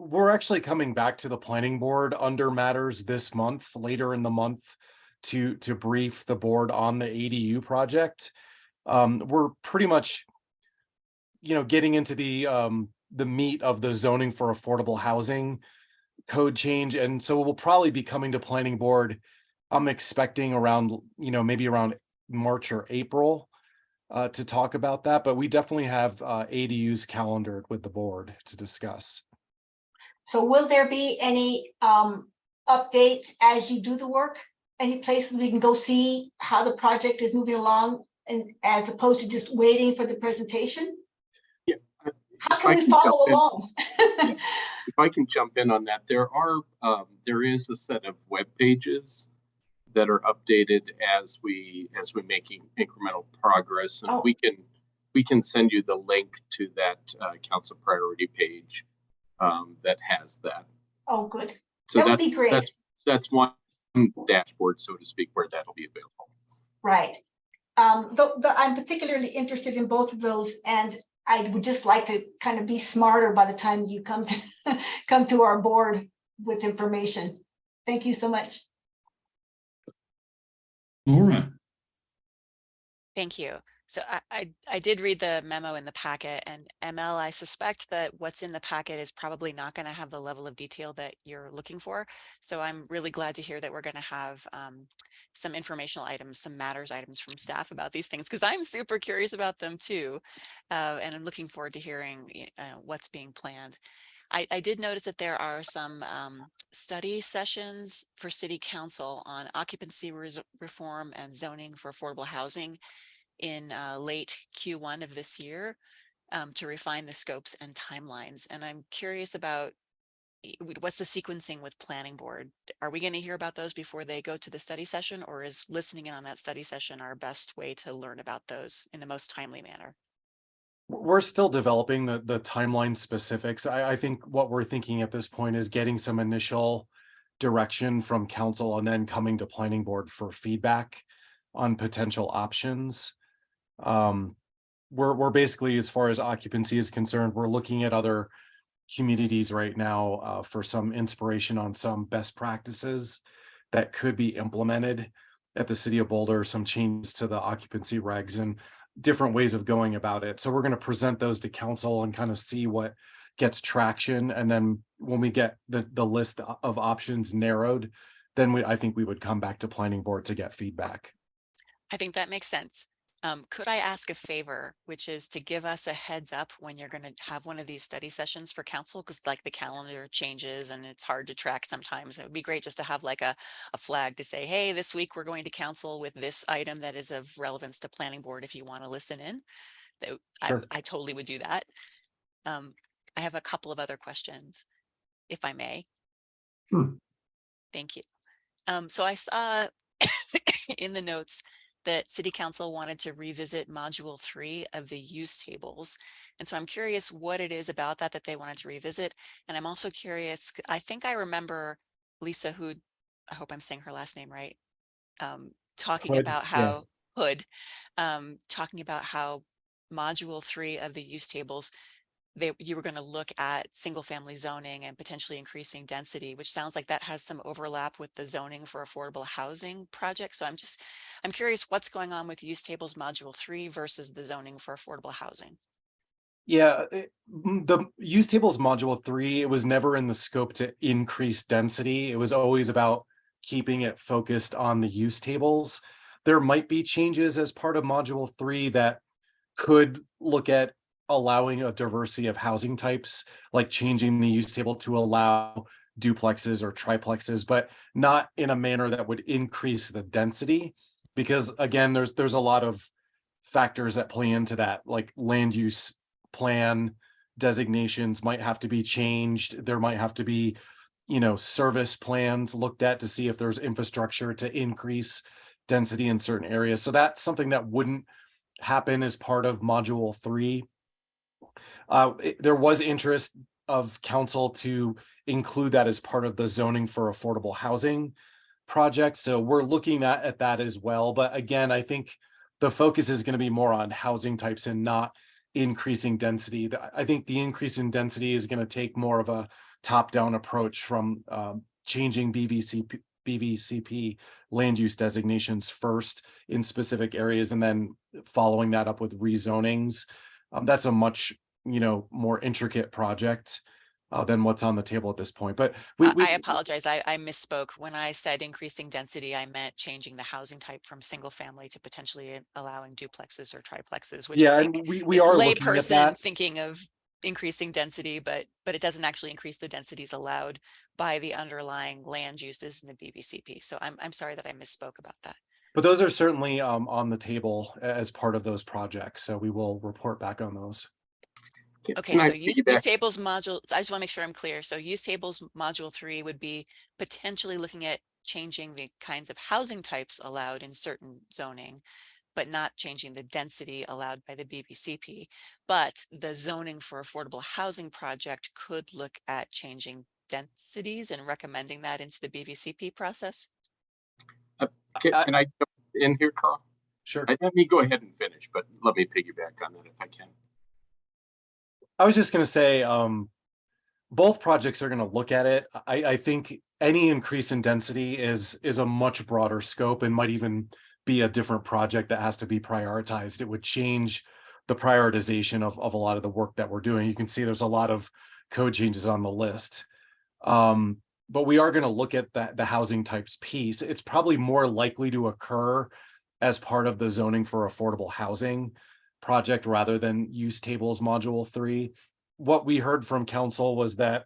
we're actually coming back to the planning board under matters this month, later in the month, to brief the board on the ADU project. We're pretty much, getting into the meat of the zoning for affordable housing code change, and so we'll probably be coming to planning board. I'm expecting around, maybe around March or April to talk about that, but we definitely have ADUs calendared with the board to discuss. So will there be any updates as you do the work? Any places we can go see how the project is moving along, and as opposed to just waiting for the presentation? Yeah. How can we follow along? If I can jump in on that, there is a set of web pages that are updated as we're making incremental progress, and we can send you the link to that council priority page that has that. Oh, good. So that would be great. That's one dashboard, so to speak, where that'll be available. Right. I'm particularly interested in both of those, and I would just like to kind of be smarter by the time you come to our board with information. Thank you so much. Laura. Thank you. So I did read the memo in the packet, and ML, I suspect that what's in the packet is probably not going to have the level of detail that you're looking for. So I'm really glad to hear that we're going to have some informational items, some matters items from staff about these things, because I'm super curious about them too. And I'm looking forward to hearing what's being planned. I did notice that there are some study sessions for City Council on occupancy reform and zoning for affordable housing in late Q1 of this year to refine the scopes and timelines. And I'm curious about what's the sequencing with planning board? Are we going to hear about those before they go to the study session, or is listening in on that study session our best way to learn about those in the most timely manner? We're still developing the timeline specifics. I think what we're thinking at this point is getting some initial direction from council and then coming to planning board for feedback on potential options. We're basically, as far as occupancy is concerned, we're looking at other communities right now for some inspiration on some best practices that could be implemented at the city of Boulder, some changes to the occupancy regs and different ways of going about it. So we're going to present those to council and kind of see what gets traction. And then when we get the list of options narrowed, then I think we would come back to planning board to get feedback. I think that makes sense. Could I ask a favor, which is to give us a heads up when you're going to have one of these study sessions for council, because like the calendar changes and it's hard to track sometimes. It would be great just to have like a flag to say, hey, this week we're going to council with this item that is of relevance to planning board if you want to listen in. Sure. I totally would do that. I have a couple of other questions, if I may. Thank you. So I saw in the notes that City Council wanted to revisit Module 3 of the use tables. And so I'm curious what it is about that they wanted to revisit. And I'm also curious, I think I remember Lisa Hood, I hope I'm saying her last name right, talking Hood, about how, Hood, talking about how Module 3 of the use tables, you were going to look at single family zoning and potentially increasing density, which sounds like that has some overlap with the zoning for affordable housing project. So I'm curious what's going on with use tables module 3 versus the zoning for affordable housing. Yeah, the use tables module 3, it was never in the scope to increase density. It was always about keeping it focused on the use tables. There might be changes as part of module 3 that could look at allowing a diversity of housing types, like changing the use table to allow duplexes or triplexes, but not in a manner that would increase the density. Because again, there's a lot of factors that play into that, like land use plan designations might have to be changed. There might have to be, service plans looked at to see if there's infrastructure to increase density in certain areas. So that's something that wouldn't happen as part of module 3. There was interest of council to include that as part of the zoning for affordable housing project. So we're looking at that as well. But again, I think the focus is going to be more on housing types and not increasing density. I think the increase in density is going to take more of a top-down approach from changing BVCP land use designations first in specific areas and then following that up with rezonings. That's a much more intricate project than what's on the table at this point. But I apologize. I misspoke. When I said increasing density, I meant changing the housing type from single family to potentially allowing duplexes or triplexes, which I think we is are layperson thinking of increasing density, but it doesn't actually increase the densities allowed by the underlying land uses in the BVCP. So I'm sorry that I misspoke about that. But those are certainly on the table as part of those projects. So we will report back on those. Okay, so use tables module, I just want to make sure I'm clear. So use tables module 3 would be potentially looking at changing the kinds of housing types allowed in certain zoning, but not changing the density allowed by the BVCP. But the zoning for affordable housing project could look at changing densities and recommending that into the BVCP process. Can I jump in here, Carl? Sure. Let me go ahead and finish, but let me piggyback on that if I can. I was just going to say, both projects are going to look at it. I think any increase in density is a much broader scope and might even be a different project that has to be prioritized. It would change the prioritization of a lot of the work that we're doing. You can see there's a lot of code changes on the list. But we are going to look at the housing types piece. It's probably more likely to occur as part of the zoning for affordable housing project rather than use tables module 3. What we heard from council was that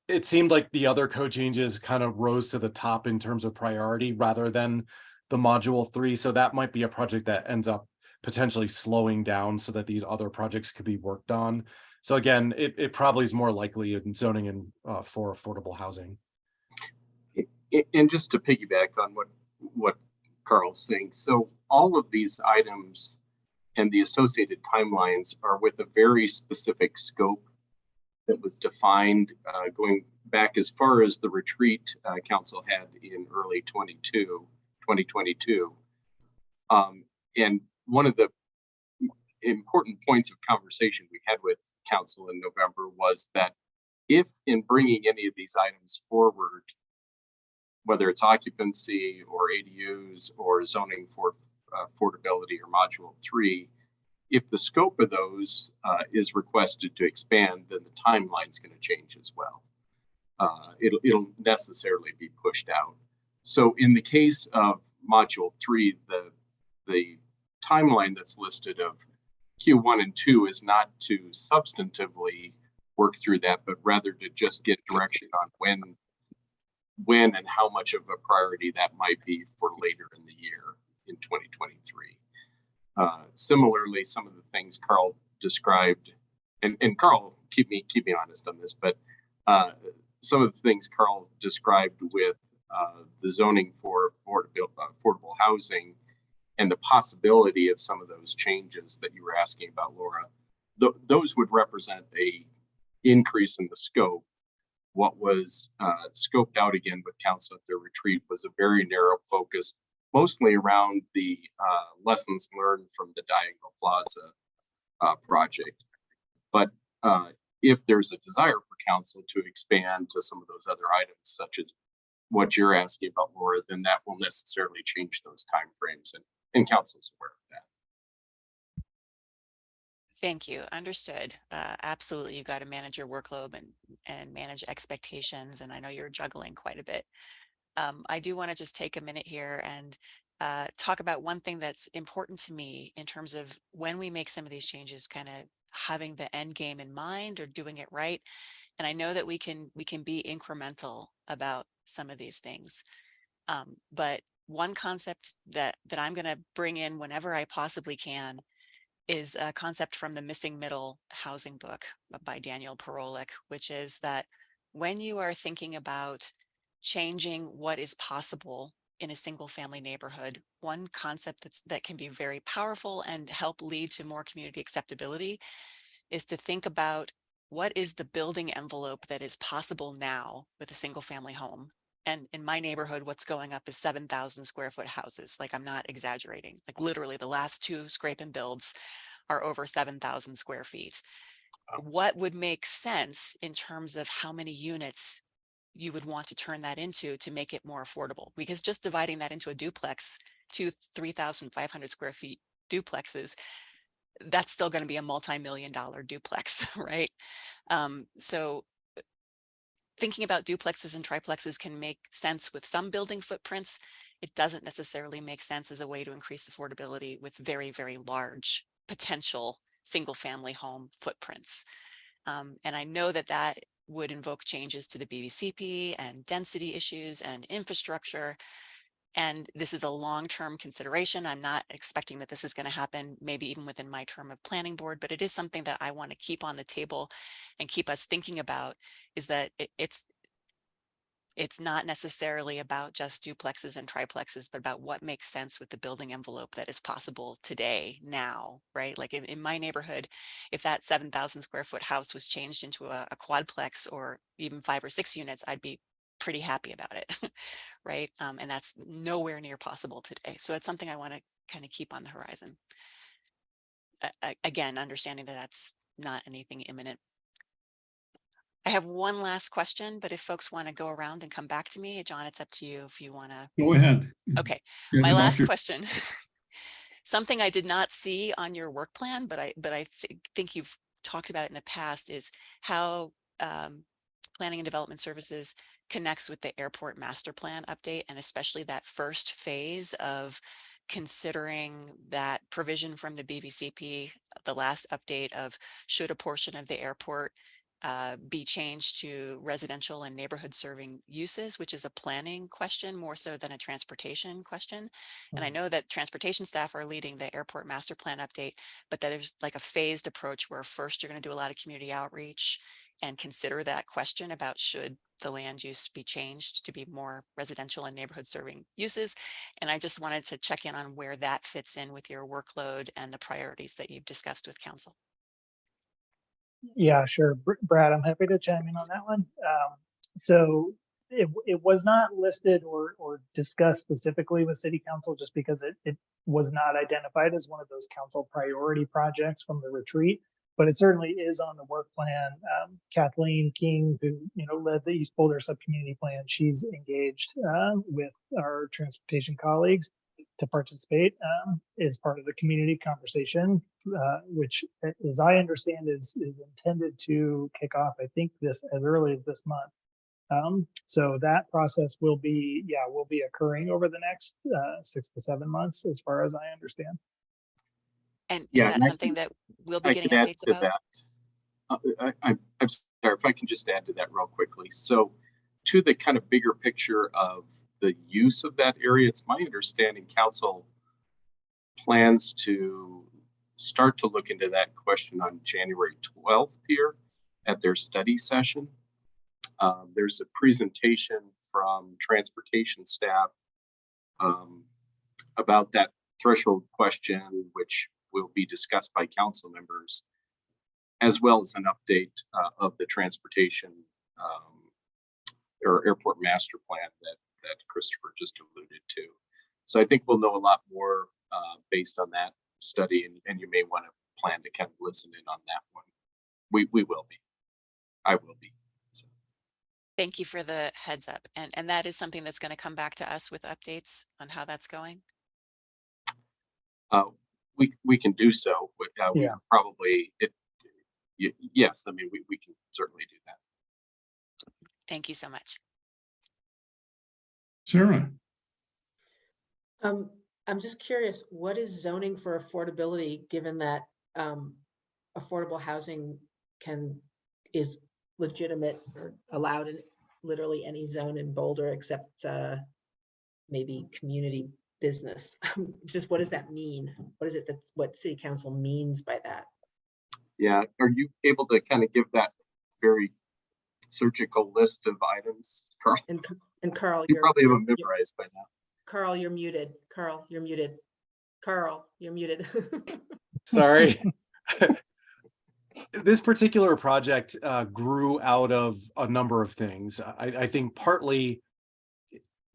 it seemed like the other code changes kind of rose to the top in terms of priority rather than the module 3. So that might be a project that ends up potentially slowing down so that these other projects could be worked on. So again, it probably is more likely in zoning and for affordable housing. And just to piggyback on what Carl's saying, so all of these items and the associated timelines are with a very specific scope that was defined going back as far as the retreat council had in early 2022. And one of the important points of conversation we had with council in November was that if in bringing any of these items forward, whether it's occupancy or ADUs or zoning for affordability or module 3, if the scope of those is requested to expand, then the timeline is going to change as well. It'll necessarily be pushed out. So in the case of module 3, the timeline that's listed of Q1 and 2 is not to substantively work through that, but rather to just get direction on when and how much of a priority that might be for later in the year in 2023. Similarly, some of the things Carl described, and Carl, keep me honest on this, but some of the things Carl described with the zoning for affordable housing and the possibility of some of those changes that you were asking about, Laura, those would represent a increase in the scope. What was scoped out again with council at their retreat was a very narrow focus, mostly around the lessons learned from the Diagonal Plaza project. But if there's a desire for council to expand to some of those other items, such as what you're asking about, Laura, then that will necessarily change those timeframes, and council's aware of that. Thank you. Understood. Absolutely. You got to manage your workload and manage expectations. And I know you're juggling quite a bit. I do want to just take a minute here and talk about one thing that's important to me in terms of when we make some of these changes, kind of having the end game in mind or doing it right. And I know that we can be incremental about some of these things. But one concept that I'm going to bring in whenever I possibly can is a concept from the Missing Middle Housing book by Daniel Perolik, which is that when you are thinking about changing what is possible in a single family neighborhood, one concept that can be very powerful and help lead to more community acceptability is to think about what is the building envelope that is possible now with a single family home. And in my neighborhood, what's going up is 7,000 square foot houses. Like, I'm not exaggerating. Like, literally the last 2 scrape and builds are over 7,000 square feet. What would make sense in terms of how many units you would want to turn that into to make it more affordable? Because just dividing that into a duplex, 3,500 square feet duplexes, that's still going to be a multi-million-dollar duplex, right? So thinking about duplexes and triplexes can make sense with some building footprints. It doesn't necessarily make sense as a way to increase affordability with very, very large potential single family home footprints. And I know that that would invoke changes to the BVCP and density issues and infrastructure. And this is a long-term consideration. I'm not expecting that this is going to happen maybe even within my term of planning board, but it is something that I want to keep on the table and keep us thinking about, is that it's not necessarily about just duplexes and triplexes, but about what makes sense with the building envelope that is possible today, now, right? Like in my neighborhood, if that 7,000 square foot house was changed into a quadplex or even 5 or 6 units, I'd be pretty happy about it, right? And that's nowhere near possible today. So it's something I want to kind of keep on the horizon. Again, understanding that that's not anything imminent. I have one last question, but if folks want to go around and come back to me, John, it's up to you if you want to. Go ahead. Okay, Get my it off last your- question. Something I did not see on your work plan, but I think you've talked about it in the past is how Planning and Development Services connects with the airport master plan update, and especially that first phase of considering that provision from the BVCP, the last update of should a portion of the airport be changed to residential and neighborhood serving uses, which is a planning question more so than a transportation question. And I know that transportation staff are leading the airport master plan update, but that there's like a phased approach where first you're going to do a lot of community outreach and consider that question about should the land use be changed to be more residential and neighborhood serving uses. And I just wanted to check in on where that fits in with your workload and the priorities that you've discussed with council. Yeah, sure. Brad, I'm happy to chime in on that one. So it was not listed or discussed specifically with city council just because it was not identified as one of those council priority projects from the retreat, but it certainly is on the work plan. Kathleen King, who led the East Boulder Subcommunity Plan, she's engaged with our transportation colleagues to participate as part of the community conversation, which, as I understand, is intended to kick off, I think, this as early as this month. So that process will be occurring over the next 6 to 7 months, as far as I understand. And is Yeah, that something that we'll be getting updates about? I'm sorry if I can just add to that real quickly. So to the kind of bigger picture of the use of that area, it's my understanding council plans to start to look into that question on January 12th here at their study session. There's a presentation from transportation staff about that threshold question, which will be discussed by council members, as well as an update of the transportation or airport master plan that Christopher just alluded to. So I think we'll know a lot more based on that study, and you may want to plan to kind of listen in on that one. We will be. I will be. So. Thank you for the heads up. And that is something that's going to come back to us with updates on how that's going? We can do so. But, we Yeah. probably, yes, I mean, we can certainly do that. Thank you so much. Sarah, I'm just curious, what is zoning for affordability, given that affordable housing is legitimate or allowed in literally any zone in Boulder except maybe community business? Just what does that mean? What city council means by that? Yeah, are you able to kind of give that very surgical list of items, Carl? And Carl, you probably have them memorized by now. Carl, you're muted. Carl, you're muted. Carl, you're muted. Sorry. This particular project grew out of a number of things. I think partly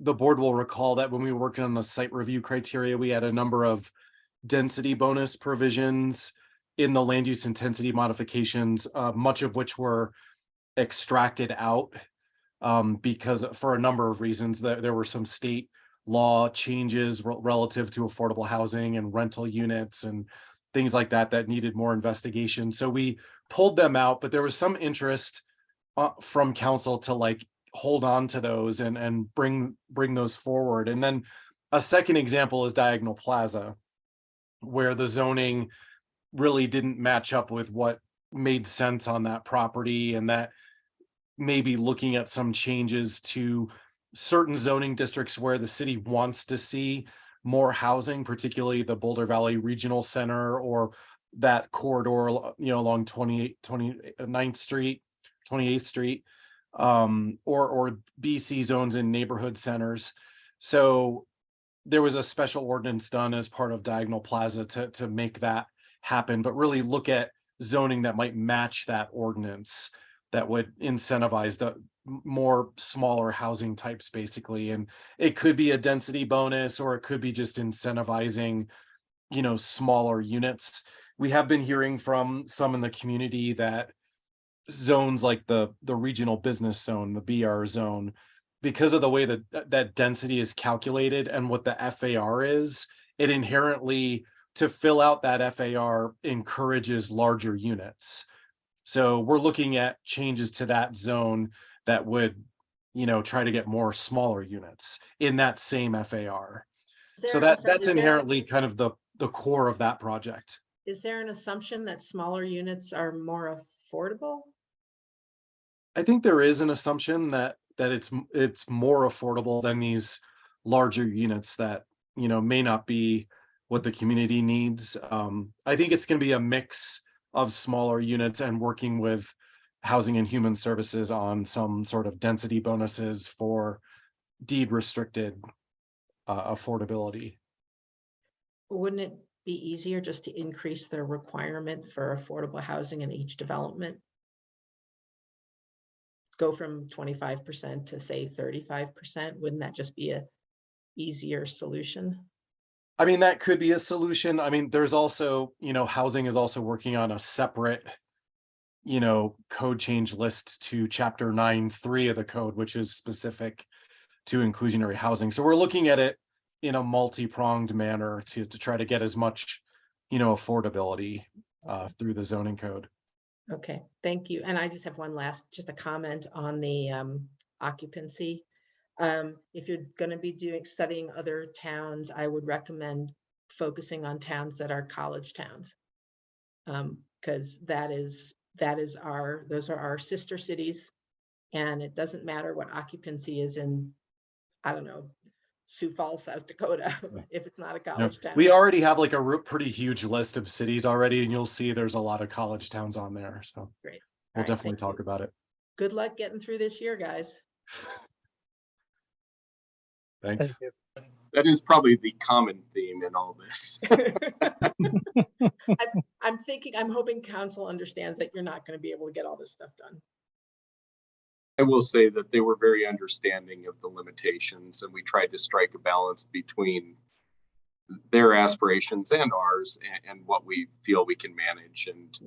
the board will recall that when we worked on the site review criteria, we had a number of density bonus provisions in the land use intensity modifications, much of which were extracted out because for a number of reasons there were some state law changes relative to affordable housing and rental units and things like that that needed more investigation. So we pulled them out, but there was some interest from council to like hold on to those and bring those forward. And then a second example is Diagonal Plaza, where the zoning really didn't match up with what made sense on that property, and that maybe looking at some changes to certain zoning districts where the city wants to see more housing, particularly the Boulder Valley Regional Center or that corridor, along 28th Street, or BC zones in neighborhood centers. So there was a special ordinance done as part of Diagonal Plaza to make that happen, but really look at zoning that might match that ordinance that would incentivize the more smaller housing types, basically. And it could be a density bonus, or it could be just incentivizing, smaller units. We have been hearing from some in the community that zones like the regional business zone, the BR zone, because of the way that density is calculated and what the FAR is, it inherently, to fill out that FAR, encourages larger units. So we're looking at changes to that zone that would, try to get more smaller units in that same FAR. So that's inherently kind of the core of that project. Is there an assumption that smaller units are more affordable? I think there is an assumption that it's more affordable than these larger units that, may not be what the community needs. I think it's going to be a mix of smaller units and working with Housing and Human Services on some sort of density bonuses for deed restricted affordability. Wouldn't it be easier just to increase the requirement for affordable housing in each development? Go from 25% to say 35%, wouldn't that just be a easier solution? I mean, that could be a solution. I mean, there's also, housing is also working on a separate, code change list to chapter 9.3 of the code, which is specific to inclusionary housing. So we're looking at it in a multi-pronged manner to try to get as much, affordability through the zoning code. Okay, thank you. And I just have one last, just a comment on the occupancy. If you're going to be studying other towns, I would recommend focusing on towns that are college towns. Because those are our sister cities, and it doesn't matter what occupancy is in, I don't know, Sioux Falls, South Dakota, if it's not a college town. We already have like a pretty huge list of cities already, and you'll see there's a lot of college towns on there. So great. We'll definitely talk about it. Good luck getting through this year, guys. Thanks. That is probably the common theme in all this. I'm hoping council understands that you're not going to be able to get all this stuff done. I will say that they were very understanding of the limitations, and we tried to strike a balance between their aspirations and ours, and what we feel we can manage. And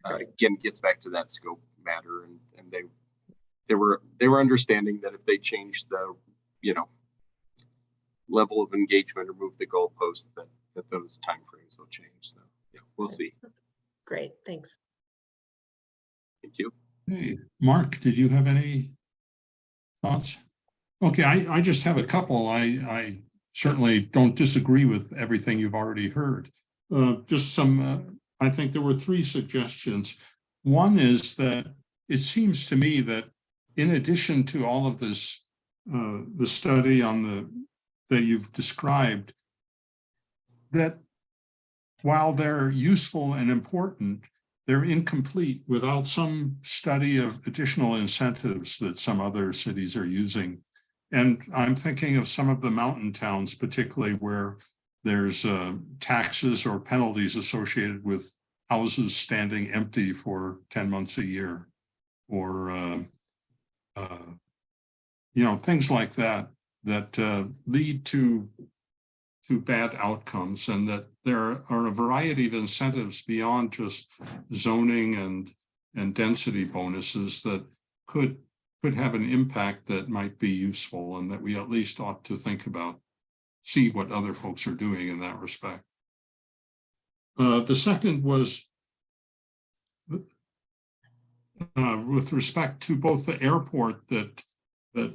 again, gets back to that scope matter, and they were understanding that if they changed the level of engagement or move the goalpost, that those timeframes will change. So yeah, we'll see. Great, thanks. Thank you. Hey, Mark, did you have any thoughts? Okay, I just have a couple. I certainly don't disagree with everything you've already heard. Just some, I think there were three suggestions. One is that it seems to me that in addition to all of this, the study that you've described, that while they're useful and important, they're incomplete without some study of additional incentives that some other cities are using. And I'm thinking of some of the mountain towns, particularly where there's taxes or penalties associated with houses standing empty for 10 months a year, or things like that lead to bad outcomes, and that there are a variety of incentives beyond just zoning and density bonuses that could have an impact that might be useful, and that we at least ought to think about, see what other folks are doing in that respect. The second was with respect to both the airport that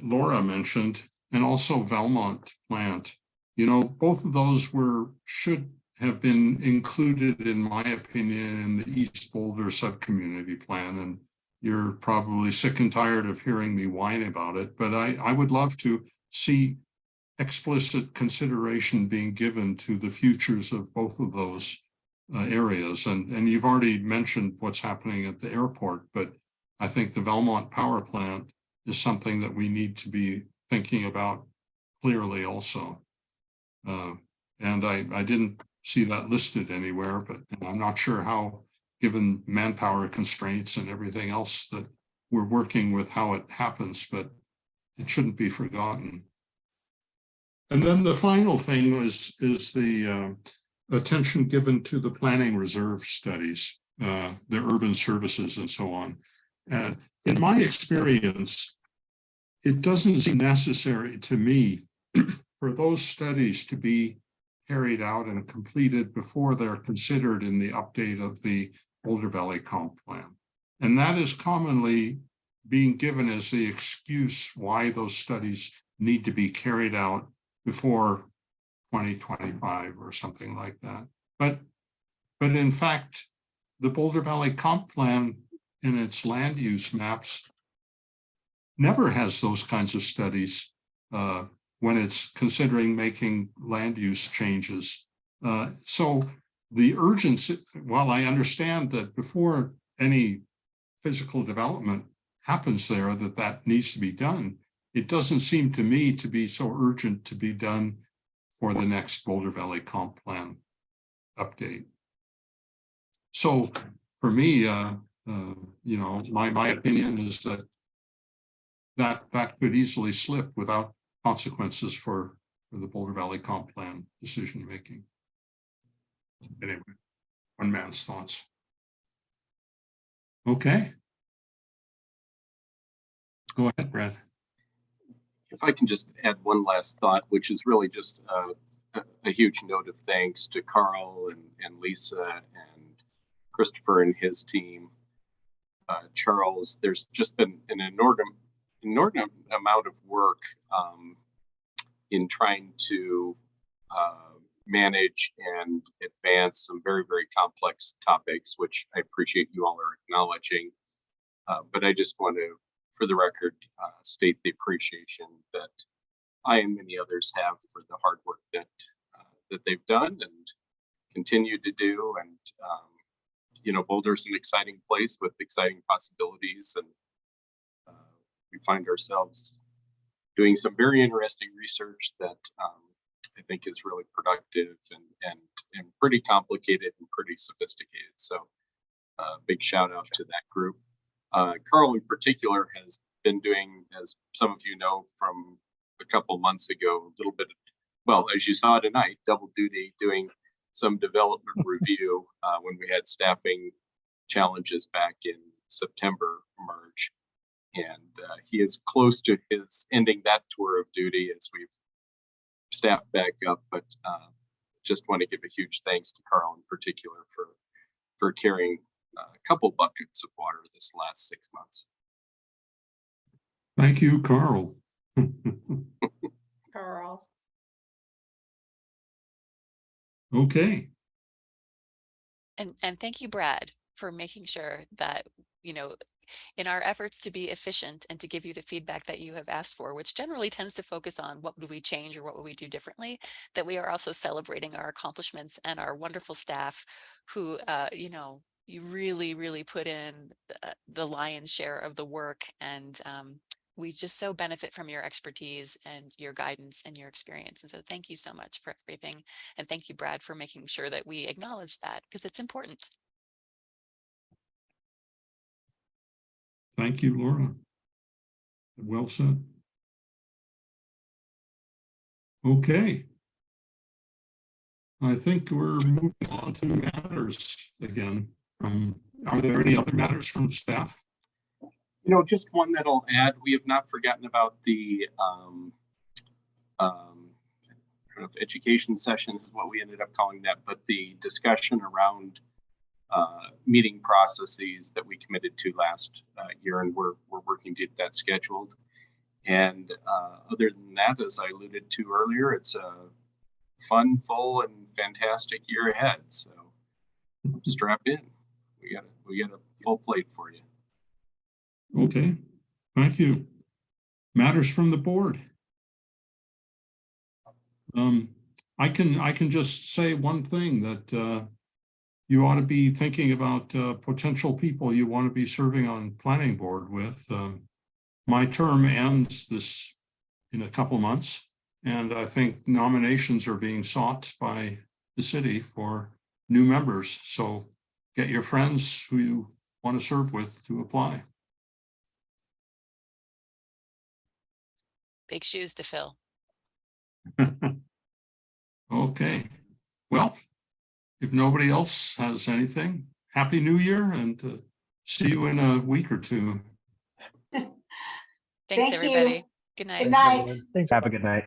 Laura mentioned and also Valmont plant. Both of those should have been included, in my opinion, in the East Boulder subcommunity plan. And you're probably sick and tired of hearing me whine about it, but I would love to see explicit consideration being given to the futures of both of those areas. And you've already mentioned what's happening at the airport, but I think the Valmont power plant is something that we need to be thinking about clearly also. And I didn't see that listed anywhere, but I'm not sure how, given manpower constraints and everything else that we're working with, how it happens, but it shouldn't be forgotten. And then the final thing is the attention given to the planning reserve studies, the urban services and so on. In my experience, it doesn't seem necessary to me for those studies to be carried out and completed before they're considered in the update of the Boulder Valley Comp Plan. And that is commonly being given as the excuse why those studies need to be carried out before 2025 or something like that. But in fact, the Boulder Valley Comp Plan in its land use maps never has those kinds of studies when it's considering making land use changes. So the urgency, while I understand that before any physical development happens there, that needs to be done, it doesn't seem to me to be so urgent to be done for the next Boulder Valley Comp Plan update. So for me, you know, my opinion is that could easily slip without consequences for the Boulder Valley Comp Plan decision making. Anyway, one man's thoughts. Okay. Go ahead, Brad. If I can just add one last thought, which is really just a huge note of thanks to Carl and Lisa and Christopher and his team. Charles, there's just been an inordinate amount of work in trying to manage and advance some very, very complex topics, which I appreciate you all are acknowledging. But I just want to, for the record, state the appreciation that I and many others have for the hard work that they've done and continue to do. And you know, Boulder's an exciting place with exciting possibilities, and we find ourselves doing some very interesting research that I think is really productive and pretty complicated and pretty sophisticated. So big shout out to that group. Carl in particular has been doing, as some of you know from a couple months ago, a little bit, well, as you saw tonight, double duty, doing some development review when we had staffing challenges back in September merge. And he is close to his ending that tour of duty as we've staffed back up, but just want to give a huge thanks to Carl in particular for carrying a couple buckets of water this last 6 months. Thank you, Carl. Carl. Okay. And thank you, Brad, for making sure that, you know, in our efforts to be efficient and to give you the feedback that you have asked for, which generally tends to focus on what would we change or what would we do differently, that we are also celebrating our accomplishments and our wonderful staff who, you know, you really, really put in the lion's share of the work. And we just so benefit from your expertise and your guidance and your experience. And so thank you so much for everything. And thank you, Brad, for making sure that we acknowledge that, because it's important. Thank you, Laura. Well said. Okay. I think we're moving on to matters again. Are there any other matters from staff? You know, just one that I'll add, we have not forgotten about the I don't know if education session is what we ended up calling that, but the discussion around meeting processes that we committed to last year, and we're working to get that scheduled. And other than that, as I alluded to earlier, it's a fun, full, and fantastic year ahead. So strap in. We got a full plate for you. Okay, thank you. Matters from the board. I can just say one thing, that you ought to be thinking about potential people you want to be serving on planning board with. My term ends in a couple months, and I think nominations are being sought by the city for new members. So get your friends who you want to serve with to apply. Big shoes to fill. Okay, well, if nobody else has anything, Happy New Year, and See you in a week or two. Thanks, Thank you. everybody. Good night. Good night. Thanks. Have a good night.